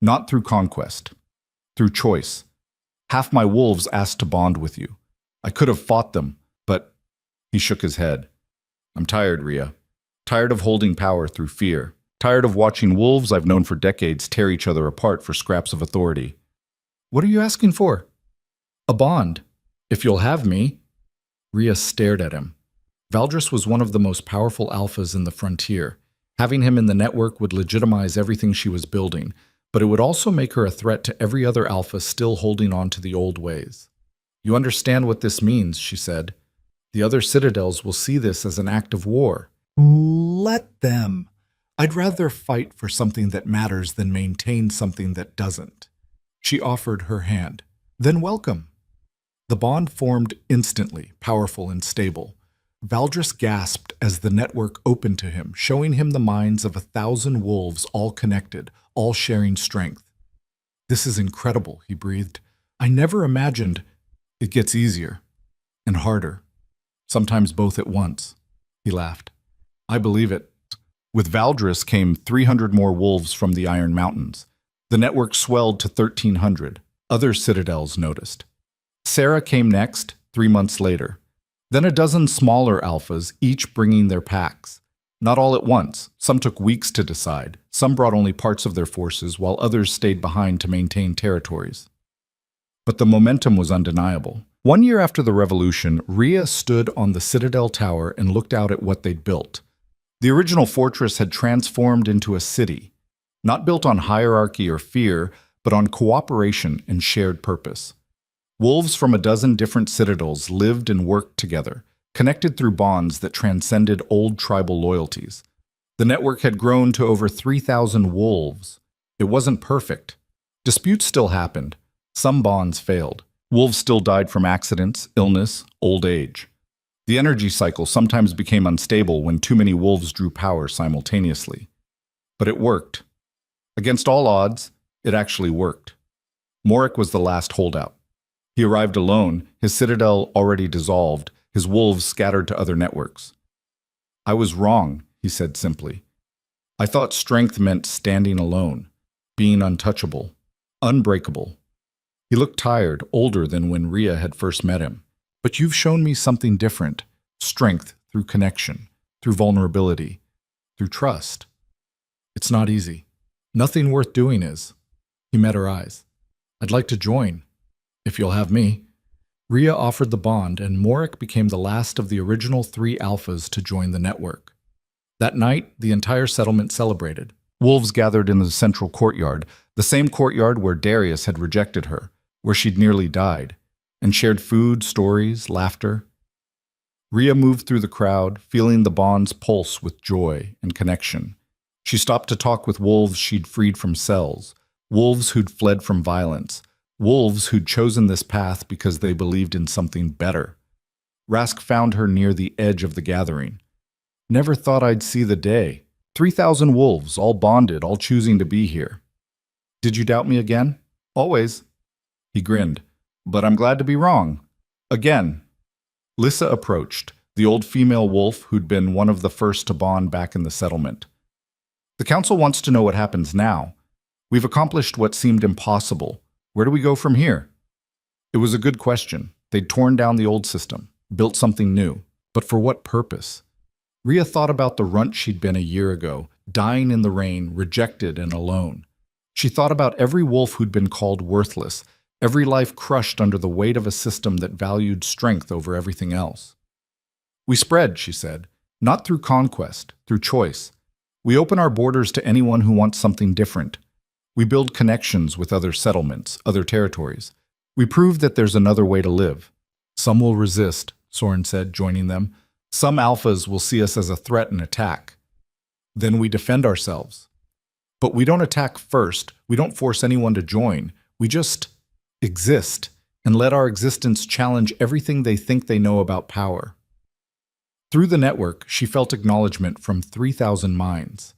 "Not through conquest, through choice. Half my wolves asked to bond with you. I could have fought them, but—" He shook his head. "I'm tired, Rhea. Tired of holding power through fear. Tired of watching wolves I've known for decades tear each other apart for scraps of authority." "What are you asking for?" "A bond. If you'll have me." Rhea stared at him. Valdris was one of the most powerful alphas in the frontier. Having him in the network would legitimize everything she was building, but it would also make her a threat to every other alpha still holding on to the old ways. "You understand what this means," she said. "The other citadels will see this as an act of war." "Let them. I'd rather fight for something that matters than maintain something that doesn't." She offered her hand. "Then welcome." The bond formed instantly, powerful and stable. Valdris gasped as the network opened to him, showing him the minds of 1,000 wolves all connected, all sharing strength. "This is incredible," he breathed. "I never imagined—" "It gets easier. And harder. Sometimes both at once." He laughed. "I believe it." With Valdris came 300 more wolves from the Iron Mountains. The network swelled to 1,300. Other citadels noticed. Sarah came next, 3 months later. Then a dozen smaller alphas, each bringing their packs. Not all at once. Some took weeks to decide. Some brought only parts of their forces, while others stayed behind to maintain territories. But the momentum was undeniable. 1 year after the revolution, Rhea stood on the Citadel Tower and looked out at what they'd built. The original fortress had transformed into a city, not built on hierarchy or fear, but on cooperation and shared purpose. Wolves from a dozen different citadels lived and worked together, connected through bonds that transcended old tribal loyalties. The network had grown to over 3,000 wolves. It wasn't perfect. Disputes still happened. Some bonds failed. Wolves still died from accidents, illness, old age. The energy cycle sometimes became unstable when too many wolves drew power simultaneously. But it worked. Against all odds, it actually worked. Morik was the last holdout. He arrived alone, his citadel already dissolved, his wolves scattered to other networks. "I was wrong," he said simply. "I thought strength meant standing alone, being untouchable, unbreakable." He looked tired, older than when Rhea had first met him. "But you've shown me something different, strength through connection, through vulnerability, through trust. It's not easy. Nothing worth doing is." He met her eyes. "I'd like to join. If you'll have me." Rhea offered the bond, and Morik became the last of the original 3 alphas to join the network. That night, the entire settlement celebrated. Wolves gathered in the central courtyard, the same courtyard where Darius had rejected her, where she'd nearly died, and shared food, stories, laughter. Rhea moved through the crowd, feeling the bond's pulse with joy and connection. She stopped to talk with wolves she'd freed from cells, wolves who'd fled from violence, wolves who'd chosen this path because they believed in something better. Rask found her near the edge of the gathering. "Never thought I'd see the day. 3,000 wolves, all bonded, all choosing to be here." "Did you doubt me again?" "Always." He grinned. "But I'm glad to be wrong." Again, Lissa approached, the old female wolf who'd been one of the first to bond back in the settlement. The council wants to know what happens now. We've accomplished what seemed impossible. Where do we go from here? It was a good question. They'd torn down the old system, built something new. But for what purpose? Rhea thought about the runt she'd been a year ago, dying in the rain, rejected and alone. She thought about every wolf who'd been called worthless, every life crushed under the weight of a system that valued strength over everything else. We spread, she said, not through conquest, through choice. We open our borders to anyone who wants something different. We build connections with other settlements, other territories. We prove that there's another way to live. Some will resist, Soren said, joining them. Some alphas will see us as a threat and attack. Then we defend ourselves. But we don't attack first. We don't force anyone to join. We just exist and let our existence challenge everything they think they know about power. Through the network, she felt acknowledgement from 3,000 minds.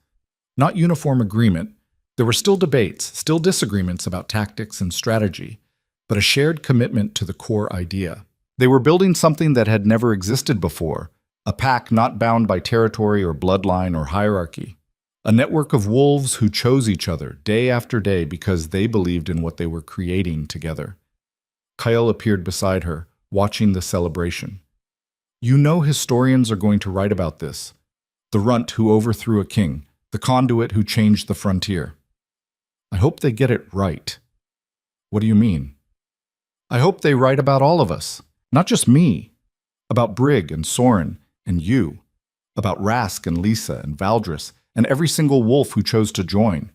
Not uniform agreement. There were still debates, still disagreements about tactics and strategy, but a shared commitment to the core idea. They were building something that had never existed before, a pack not bound by territory or bloodline or hierarchy. A network of wolves who chose each other day after day because they believed in what they were creating together. Kyle appeared beside her, watching the celebration. You know historians are going to write about this. The runt who overthrew a king, the conduit who changed the frontier. I hope they get it right. What do you mean? I hope they write about all of us, not just me. About Brig and Soren and you. About Rask and Lisa and Valdris and every single wolf who chose to join.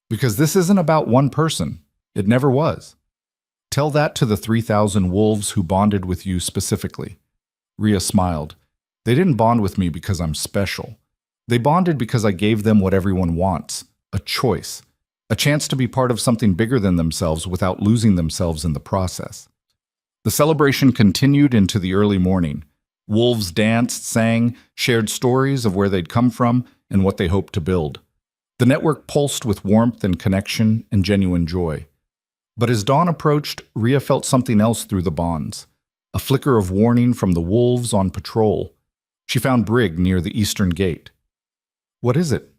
Because this isn't about one person. It never was. Tell that to the 3,000 wolves who bonded with you specifically. Rhea smiled. They didn't bond with me because I'm special. They bonded because I gave them what everyone wants, a choice, a chance to be part of something bigger than themselves without losing themselves in the process. The celebration continued into the early morning. Wolves danced, sang, shared stories of where they'd come from and what they hoped to build. The network pulsed with warmth and connection and genuine joy. But as dawn approached, Rhea felt something else through the bonds. A flicker of warning from the wolves on patrol. She found Brig near the eastern gate. What is it?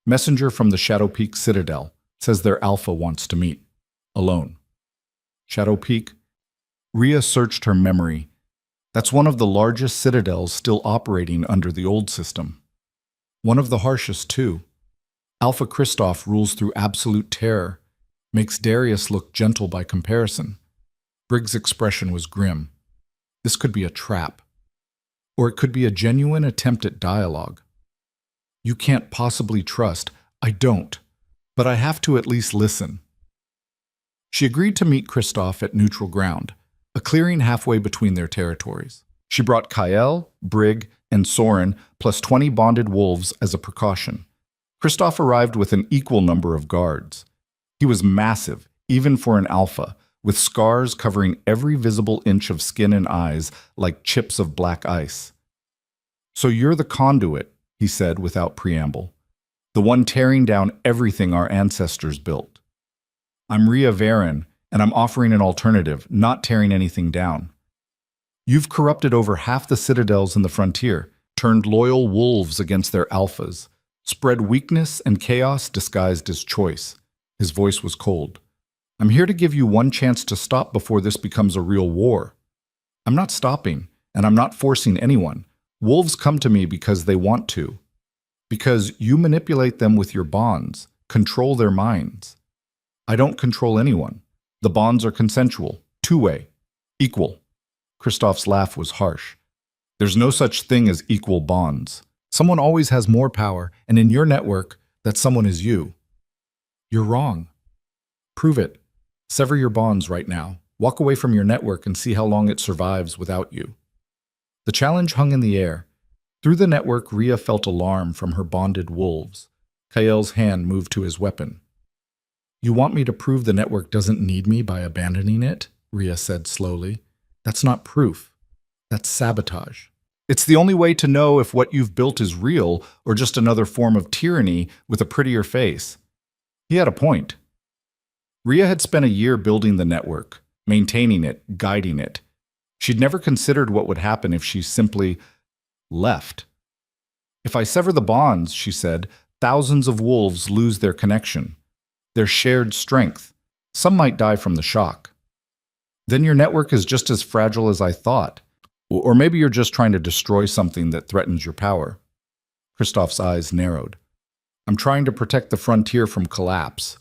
Messenger from the Shadow Peak Citadel. Says their alpha wants to meet. Alone. Shadow Peak? Rhea searched her memory. That's one of the largest citadels still operating under the old system. One of the harshest, too. Alpha Kristoff rules through absolute terror, makes Darius look gentle by comparison. Brig's expression was grim. This could be a trap. Or it could be a genuine attempt at dialogue. You can't possibly trust. I don't. But I have to at least listen. She agreed to meet Kristoff at neutral ground, a clearing halfway between their territories. She brought Kyle, Brig, and Soren, plus 20 bonded wolves as a precaution. Kristoff arrived with an equal number of guards. He was massive, even for an alpha, with scars covering every visible inch of skin and eyes like chips of black ice. So you're the conduit, he said without preamble. The one tearing down everything our ancestors built. I'm Rhea Varen, and I'm offering an alternative, not tearing anything down. You've corrupted over half the citadels in the frontier, turned loyal wolves against their alphas, spread weakness and chaos disguised as choice. His voice was cold. I'm here to give you one chance to stop before this becomes a real war. I'm not stopping, and I'm not forcing anyone. Wolves come to me because they want to. Because you manipulate them with your bonds, control their minds. I don't control anyone. The bonds are consensual, two-way, equal. Kristoff's laugh was harsh. There's no such thing as equal bonds. Someone always has more power, and in your network, that someone is you. You're wrong. Prove it. Sever your bonds right now. Walk away from your network and see how long it survives without you. The challenge hung in the air. Through the network, Rhea felt alarm from her bonded wolves. Kael's hand moved to his weapon. You want me to prove the network doesn't need me by abandoning it? Rhea said slowly. That's not proof. That's sabotage. It's the only way to know if what you've built is real or just another form of tyranny with a prettier face. He had a point. Rhea had spent a year building the network, maintaining it, guiding it. She'd never considered what would happen if she simply left. If I sever the bonds, she said, thousands of wolves lose their connection, their shared strength. Some might die from the shock. Then your network is just as fragile as I thought. Or maybe you're just trying to destroy something that threatens your power. Christoph's eyes narrowed. I'm trying to protect the frontier from collapse.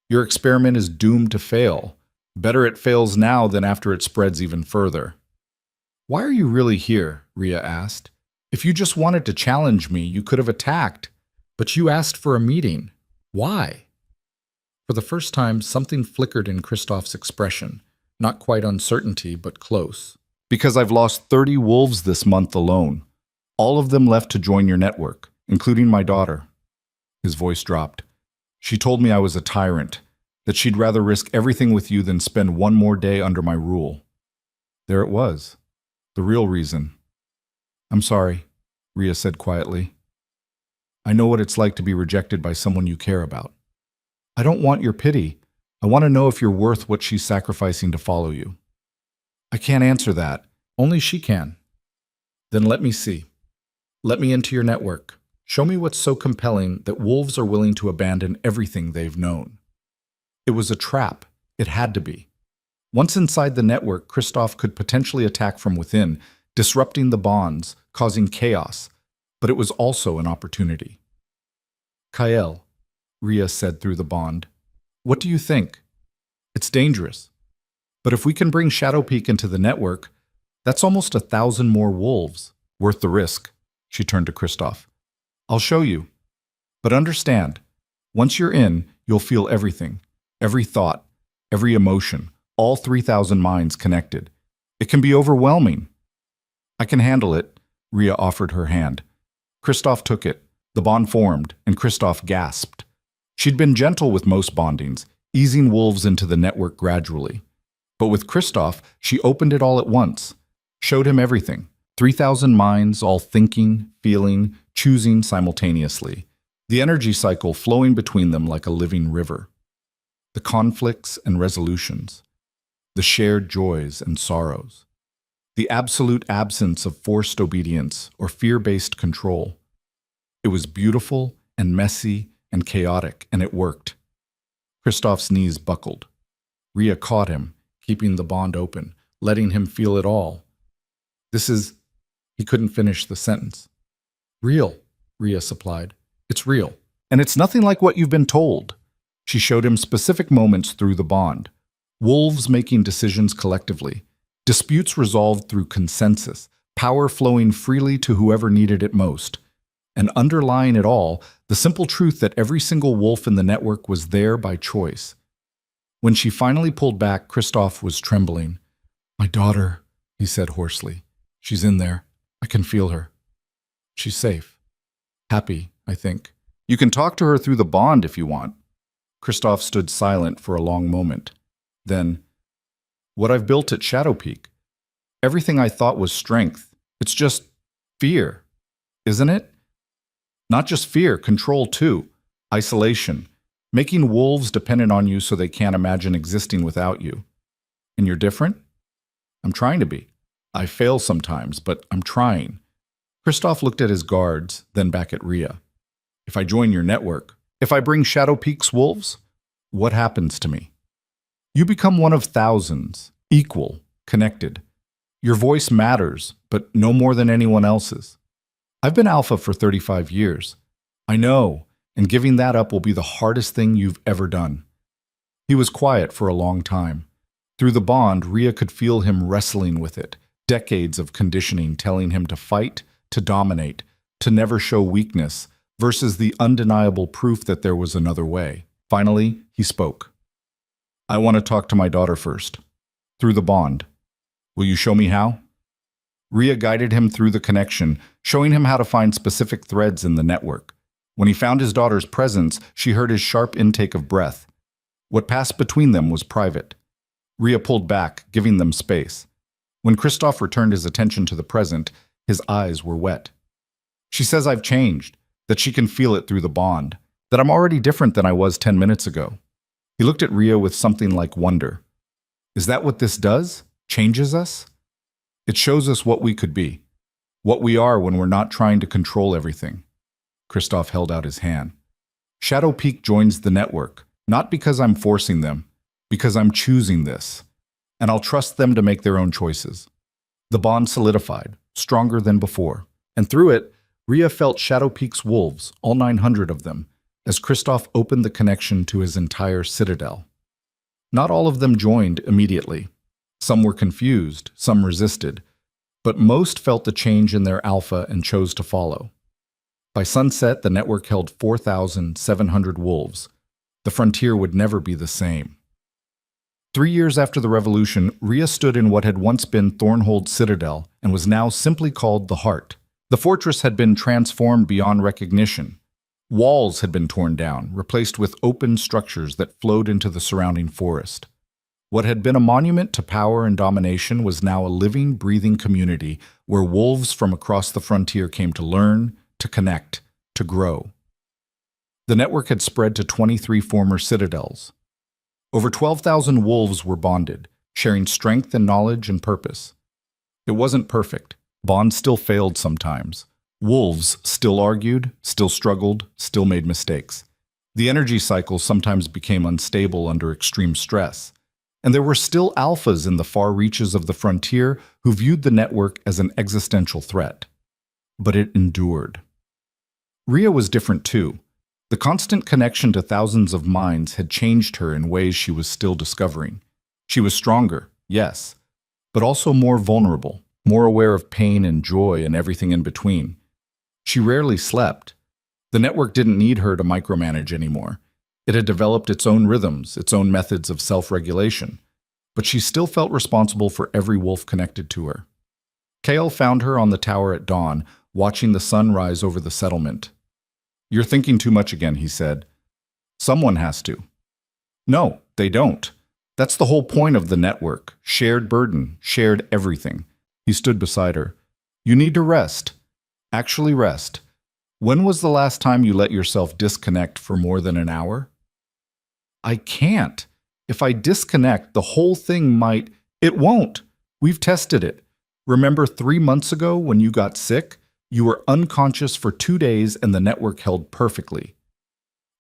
Your experiment is doomed to fail. Better it fails now than after it spreads even further. Why are you really here? Rhea asked. If you just wanted to challenge me, you could have attacked. But you asked for a meeting. Why? For the first time, something flickered in Christoph's expression. Not quite uncertainty, but close. Because I've lost 30 wolves this month alone. All of them left to join your network, including my daughter. His voice dropped. She told me I was a tyrant, that she'd rather risk everything with you than spend one more day under my rule. There it was. The real reason. I'm sorry, Rhea said quietly. I know what it's like to be rejected by someone you care about. I don't want your pity. I want to know if you're worth what she's sacrificing to follow you. I can't answer that. Only she can. Then let me see. Let me into your network. Show me what's so compelling that wolves are willing to abandon everything they've known. It was a trap. It had to be. Once inside the network, Christoph could potentially attack from within, disrupting the bonds, causing chaos. But it was also an opportunity. Kael, Rhea said through the bond, what do you think? It's dangerous. But if we can bring Shadowpeak into the network, that's almost 1,000 more wolves. Worth the risk. She turned to Christoph. I'll show you. But understand, once you're in, you'll feel everything. Every thought, every emotion, all 3,000 minds connected. It can be overwhelming. I can handle it, Rhea offered her hand. Christoph took it. The bond formed, and Christoph gasped. She'd been gentle with most bondings, easing wolves into the network gradually. But with Christoph, she opened it all at once, showed him everything. 3,000 minds, all thinking, feeling, choosing simultaneously. The energy cycle flowing between them like a living river. The conflicts and resolutions. The shared joys and sorrows. The absolute absence of forced obedience or fear-based control. It was beautiful and messy and chaotic, and it worked. Christoph's knees buckled. Rhea caught him, keeping the bond open, letting him feel it all. He couldn't finish the sentence. Real, Rhea supplied. It's real. And it's nothing like what you've been told. She showed him specific moments through the bond. Wolves making decisions collectively. Disputes resolved through consensus. Power flowing freely to whoever needed it most. And underlying it all, the simple truth that every single wolf in the network was there by choice. When she finally pulled back, Christoph was trembling. My daughter, he said hoarsely. She's in there. I can feel her. She's safe. Happy, I think. You can talk to her through the bond if you want. Christoph stood silent for a long moment. Then, what I've built at Shadowpeak. Everything I thought was strength. It's just fear, isn't it? Not just fear, control too. Isolation. Making wolves dependent on you so they can't imagine existing without you. And you're different? I'm trying to be. I fail sometimes, but I'm trying. Christoph looked at his guards, then back at Rhea. If I join your network, if I bring Shadowpeak's wolves, what happens to me? You become one of thousands, equal, connected. Your voice matters, but no more than anyone else's. I've been alpha for 35 years. I know, and giving that up will be the hardest thing you've ever done. He was quiet for a long time. Through the bond, Rhea could feel him wrestling with it. Decades of conditioning telling him to fight, to dominate, to never show weakness, versus the undeniable proof that there was another way. Finally, he spoke. I want to talk to my daughter first. Through the bond. Will you show me how? Rhea guided him through the connection, showing him how to find specific threads in the network. When he found his daughter's presence, she heard his sharp intake of breath. What passed between them was private. Rhea pulled back, giving them space. When Christoph returned his attention to the present, his eyes were wet. She says I've changed, that she can feel it through the bond, that I'm already different than I was 10 minutes ago. He looked at Rhea with something like wonder. Is that what this does? Changes us? It shows us what we could be, what we are when we're not trying to control everything. Christoph held out his hand. Shadow Peak joins the network, not because I'm forcing them, because I'm choosing this. And I'll trust them to make their own choices. The bond solidified, stronger than before. And through it, Rhea felt Shadow Peak's wolves, all 900 of them, as Christoph opened the connection to his entire citadel. Not all of them joined immediately. Some were confused, some resisted, but most felt the change in their alpha and chose to follow. By sunset, the network held 4,700 wolves. The frontier would never be the same. 3 years after the revolution, Rhea stood in what had once been Thornhold Citadel and was now simply called the Heart. The fortress had been transformed beyond recognition. Walls had been torn down, replaced with open structures that flowed into the surrounding forest. What had been a monument to power and domination was now a living, breathing community where wolves from across the frontier came to learn, to connect, to grow. The network had spread to 23 former citadels. Over 12,000 wolves were bonded, sharing strength and knowledge and purpose. It wasn't perfect. Bonds still failed sometimes. Wolves still argued, still struggled, still made mistakes. The energy cycle sometimes became unstable under extreme stress. And there were still alphas in the far reaches of the frontier who viewed the network as an existential threat. But it endured. Rhea was different too. The constant connection to thousands of minds had changed her in ways she was still discovering. She was stronger, yes, but also more vulnerable, more aware of pain and joy and everything in between. She rarely slept. The network didn't need her to micromanage anymore. It had developed its own rhythms, its own methods of self-regulation, but she still felt responsible for every wolf connected to her. Kale found her on the tower at dawn, watching the sun rise over the settlement. "You're thinking too much again," he said. "Someone has to." "No, they don't. That's the whole point of the network. Shared burden, shared everything." He stood beside her. "You need to rest. Actually rest. When was the last time you let yourself disconnect for more than an hour?" "I can't. If I disconnect, the whole thing might—" "It won't. We've tested it. Remember 3 months ago when you got sick? You were unconscious for 2 days and the network held perfectly."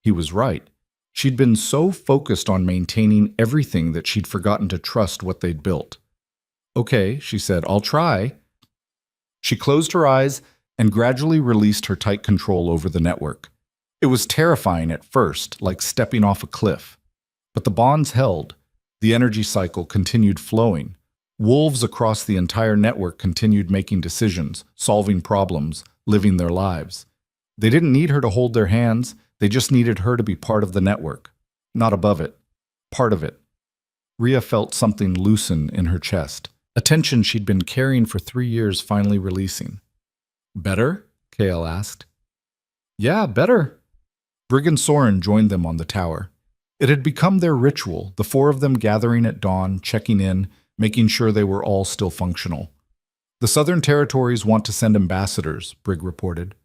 He was right. She'd been so focused on maintaining everything that she'd forgotten to trust what they'd built. "Okay," she said, "I'll try." She closed her eyes and gradually released her tight control over the network. It was terrifying at first, like stepping off a cliff. But the bonds held. The energy cycle continued flowing. Wolves across the entire network continued making decisions, solving problems, living their lives. They didn't need her to hold their hands, they just needed her to be part of the network. Not above it. Part of it. Rhea felt something loosen in her chest. A tension she'd been carrying for 3 years finally releasing. "Better?" Kale asked. "Yeah, better." Brigand Soren joined them on the tower. It had become their ritual, the 4 of them gathering at dawn, checking in, making sure they were all still functional. "The Southern Territories want to send ambassadors," Brig reported.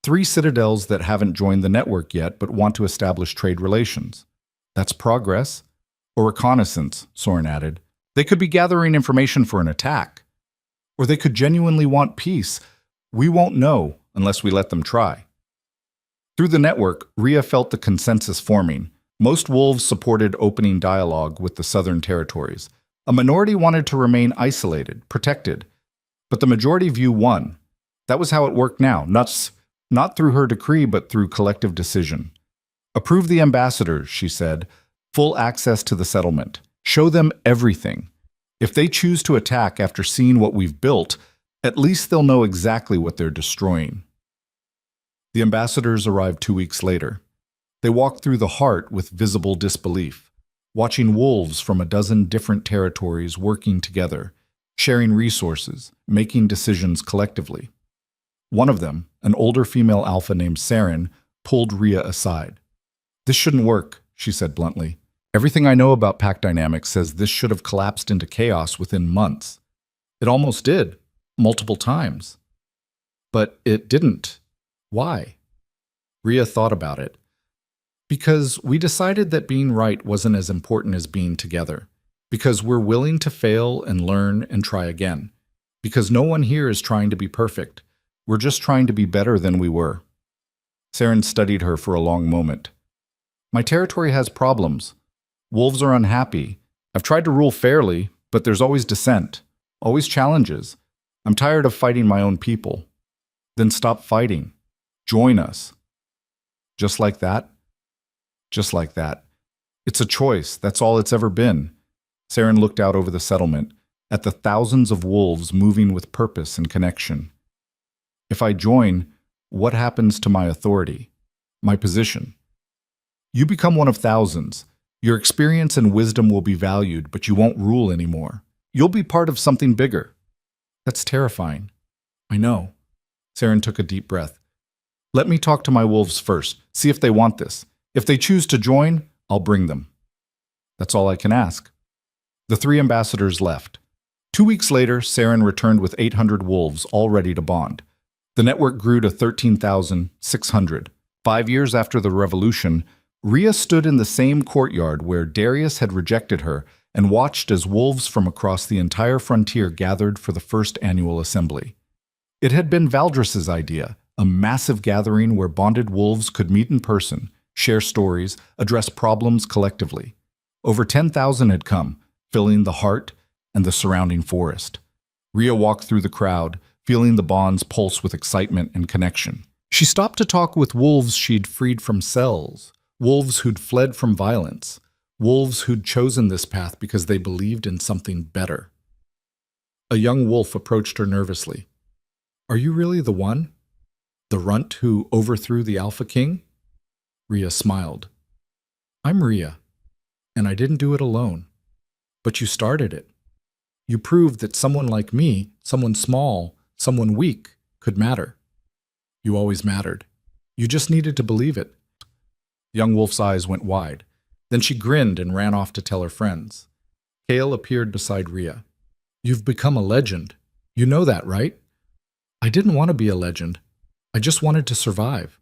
3 citadels that haven't joined the network yet but want to establish trade relations. That's progress. Or reconnaissance, Soren added. They could be gathering information for an attack. Or they could genuinely want peace. We won't know unless we let them try. Through the network, Rhea felt the consensus forming. Most wolves supported opening dialogue with the Southern Territories. A minority wanted to remain isolated, protected. But the majority view won. That was how it worked now, not through her decree, but through collective decision. "Approve the ambassadors," she said. "Full access to the settlement. Show them everything. If they choose to attack after seeing what we've built, at least they'll know exactly what they're destroying." The ambassadors arrived 2 weeks later. They walked through the heart with visible disbelief, watching wolves from a dozen different territories working together, sharing resources, making decisions collectively. One of them, an older female alpha named Saren, pulled Rhea aside. "This shouldn't work," she said bluntly. "Everything I know about pack dynamics says this should have collapsed into chaos within months. It almost did, multiple times. But it didn't. Why?" Rhea thought about it. "Because we decided that being right wasn't as important as being together. Because we're willing to fail and learn and try again. Because no one here is trying to be perfect. We're just trying to be better than we were. Saren studied her for a long moment. My territory has problems. Wolves are unhappy. I've tried to rule fairly, but there's always dissent, always challenges. I'm tired of fighting my own people. Then stop fighting. Join us. Just like that? Just like that. It's a choice. That's all it's ever been. Saren looked out over the settlement, at the thousands of wolves moving with purpose and connection. If I join, what happens to my authority, my position? You become one of thousands. Your experience and wisdom will be valued, but you won't rule anymore. You'll be part of something bigger. That's terrifying. I know. Saren took a deep breath. Let me talk to my wolves first, see if they want this. If they choose to join, I'll bring them. That's all I can ask. The 3 ambassadors left. 2 weeks later, Saren returned with 800 wolves, all ready to bond. The network grew to 13,600. 5 years after the revolution, Rhea stood in the same courtyard where Darius had rejected her and watched as wolves from across the entire frontier gathered for the first annual assembly. It had been Valdris's idea, a massive gathering where bonded wolves could meet in person, share stories, address problems collectively. Over 10,000 had come, filling the heart and the surrounding forest. Rhea walked through the crowd, feeling the bonds pulse with excitement and connection. She stopped to talk with wolves she'd freed from cells, wolves who'd fled from violence, wolves who'd chosen this path because they believed in something better. A young wolf approached her nervously. Are you really the one? The runt who overthrew the Alpha King? Rhea smiled. I'm Rhea, and I didn't do it alone. But you started it. You proved that someone like me, someone small, someone weak, could matter. You always mattered. You just needed to believe it. Young Wolf's eyes went wide. Then she grinned and ran off to tell her friends. Kale appeared beside Rhea. You've become a legend. You know that, right? I didn't want to be a legend. I just wanted to survive.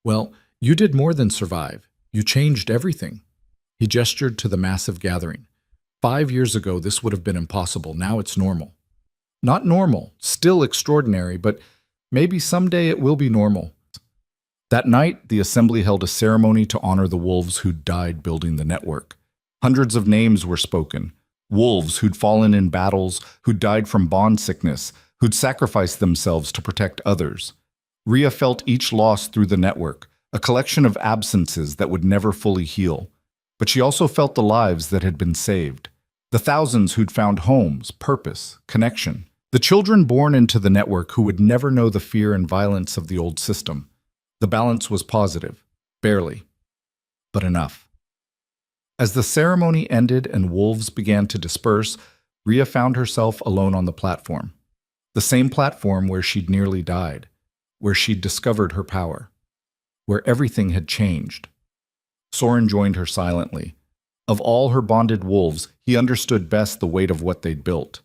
Well, you did more than survive. You changed everything. He gestured to the massive gathering. 5 years ago, this would have been impossible. Now it's normal. Not normal, still extraordinary, but maybe someday it will be normal. That night, the assembly held a ceremony to honor the wolves who'd died building the network. Hundreds of names were spoken. Wolves who'd fallen in battles, who'd died from bond sickness, who'd sacrificed themselves to protect others. Rhea felt each loss through the network, a collection of absences that would never fully heal. But she also felt the lives that had been saved. The thousands who'd found homes, purpose, connection. The children born into the network who would never know the fear and violence of the old system. The balance was positive, barely, but enough. As the ceremony ended and wolves began to disperse, Rhea found herself alone on the platform. The same platform where she'd nearly died, where she'd discovered her power, where everything had changed. Soren joined her silently. Of all her bonded wolves, he understood best the weight of what they'd built.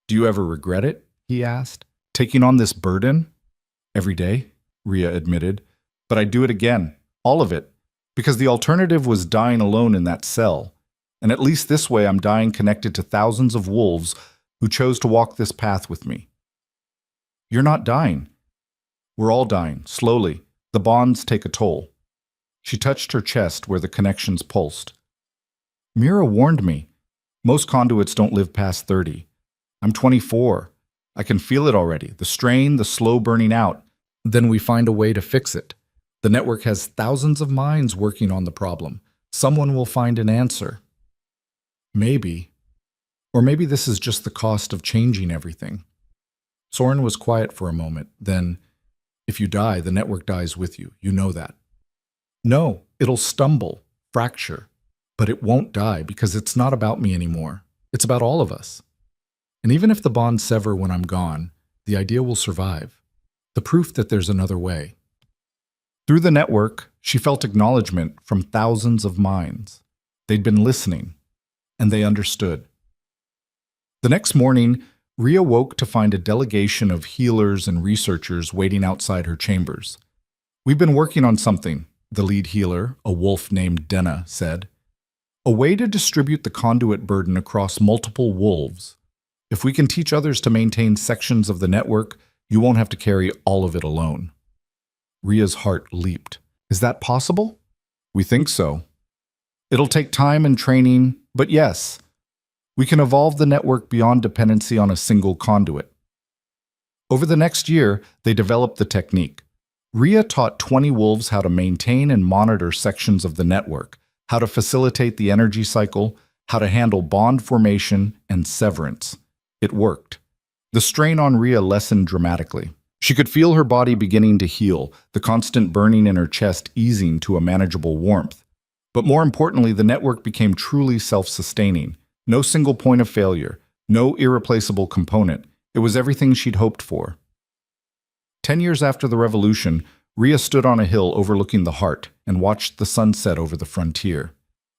Do you ever regret it? He asked. Taking on this burden? Every day, Rhea admitted. But I'd do it again, all of it, because the alternative was dying alone in that cell. And at least this way I'm dying connected to thousands of wolves who chose to walk this path with me. You're not dying. We're all dying, slowly. The bonds take a toll. She touched her chest where the connections pulsed. Mira warned me. Most conduits don't live past 30. I'm 24. I can feel it already, the strain, the slow burning out. Then we find a way to fix it. The network has thousands of minds working on the problem. Someone will find an answer. Maybe. Or maybe this is just the cost of changing everything. Soren was quiet for a moment. Then, if you die, the network dies with you. You know that. No, it'll stumble, fracture. But it won't die because it's not about me anymore. It's about all of us. And even if the bonds sever when I'm gone, the idea will survive. The proof that there's another way. Through the network, she felt acknowledgement from thousands of minds. They'd been listening, and they understood. The next morning, Rhea woke to find a delegation of healers and researchers waiting outside her chambers. We've been working on something, the lead healer, a wolf named Denna, said. A way to distribute the conduit burden across multiple wolves. If we can teach others to maintain sections of the network, you won't have to carry all of it alone. Ria's heart leaped. Is that possible? We think so. It'll take time and training, but yes, we can evolve the network beyond dependency on a single conduit. Over the next year, they developed the technique. Ria taught 20 wolves how to maintain and monitor sections of the network, how to facilitate the energy cycle, how to handle bond formation and severance. It worked. The strain on Ria lessened dramatically. She could feel her body beginning to heal, the constant burning in her chest easing to a manageable warmth. But more importantly, the network became truly self-sustaining. No single point of failure, no irreplaceable component. It was everything she'd hoped for. 10 years after the revolution, Ria stood on a hill overlooking the Heart and watched the sun set over the frontier.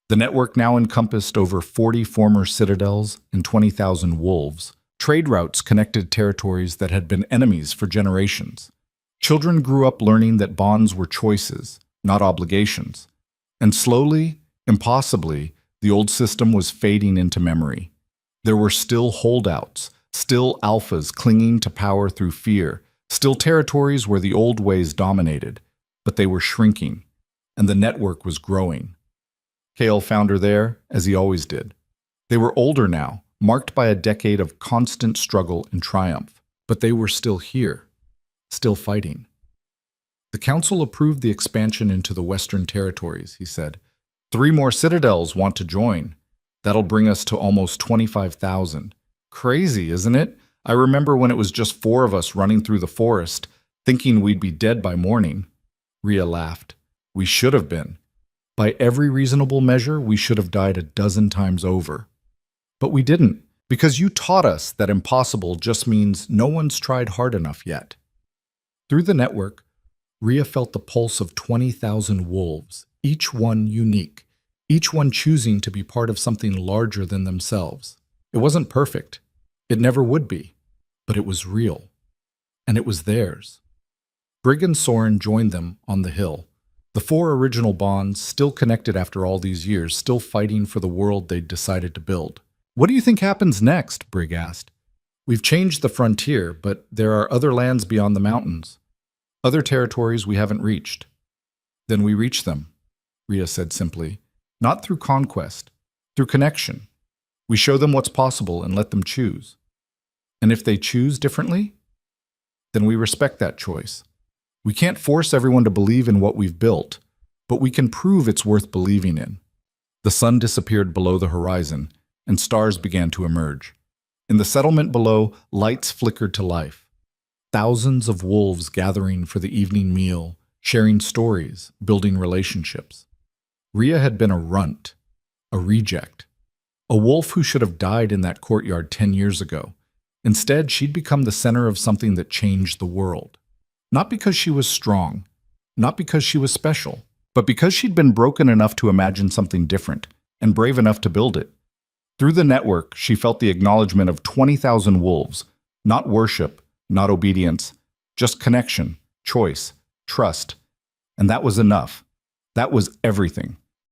The network now encompassed over 40 former citadels and 20,000 wolves. Trade routes connected territories that had been enemies for generations. Children grew up learning that bonds were choices, not obligations. And slowly, impossibly, the old system was fading into memory. There were still holdouts, still alphas clinging to power through fear, still territories where the old ways dominated, but they were shrinking, and the network was growing. Kale found her there, as he always did. They were older now, marked by a decade of constant struggle and triumph, but they were still here, still fighting. The council approved the expansion into the Western territories, he said. 3 more citadels want to join. That'll bring us to almost 25,000. Crazy, isn't it? I remember when it was just 4 of us running through the forest, thinking we'd be dead by morning. Ria laughed. We should have been. By every reasonable measure, we should have died a dozen times over. But we didn't, because you taught us that impossible just means no one's tried hard enough yet. Through the network, Ria felt the pulse of 20,000 wolves, each one unique, each one choosing to be part of something larger than themselves. It wasn't perfect. It never would be. But it was real. And it was theirs. Brig and Soren joined them on the hill. The 4 original bonds, still connected after all these years, still fighting for the world they'd decided to build. What do you think happens next? Brig asked. We've changed the frontier, but there are other lands beyond the mountains. Other territories we haven't reached. Then we reach them, Ria said simply. Not through conquest, through connection. We show them what's possible and let them choose. And if they choose differently, then we respect that choice. We can't force everyone to believe in what we've built, but we can prove it's worth believing in. The sun disappeared below the horizon, and stars began to emerge. In the settlement below, lights flickered to life. Thousands of wolves gathering for the evening meal, sharing stories, building relationships. Ria had been a runt, a reject, a wolf who should have died in that courtyard 10 years ago. Instead, she'd become the center of something that changed the world. Not because she was strong, not because she was special, but because she'd been broken enough to imagine something different and brave enough to build it. Through the network, she felt the acknowledgement of 20,000 wolves, not worship, not obedience, just connection, choice, trust. And that was enough. That was everything.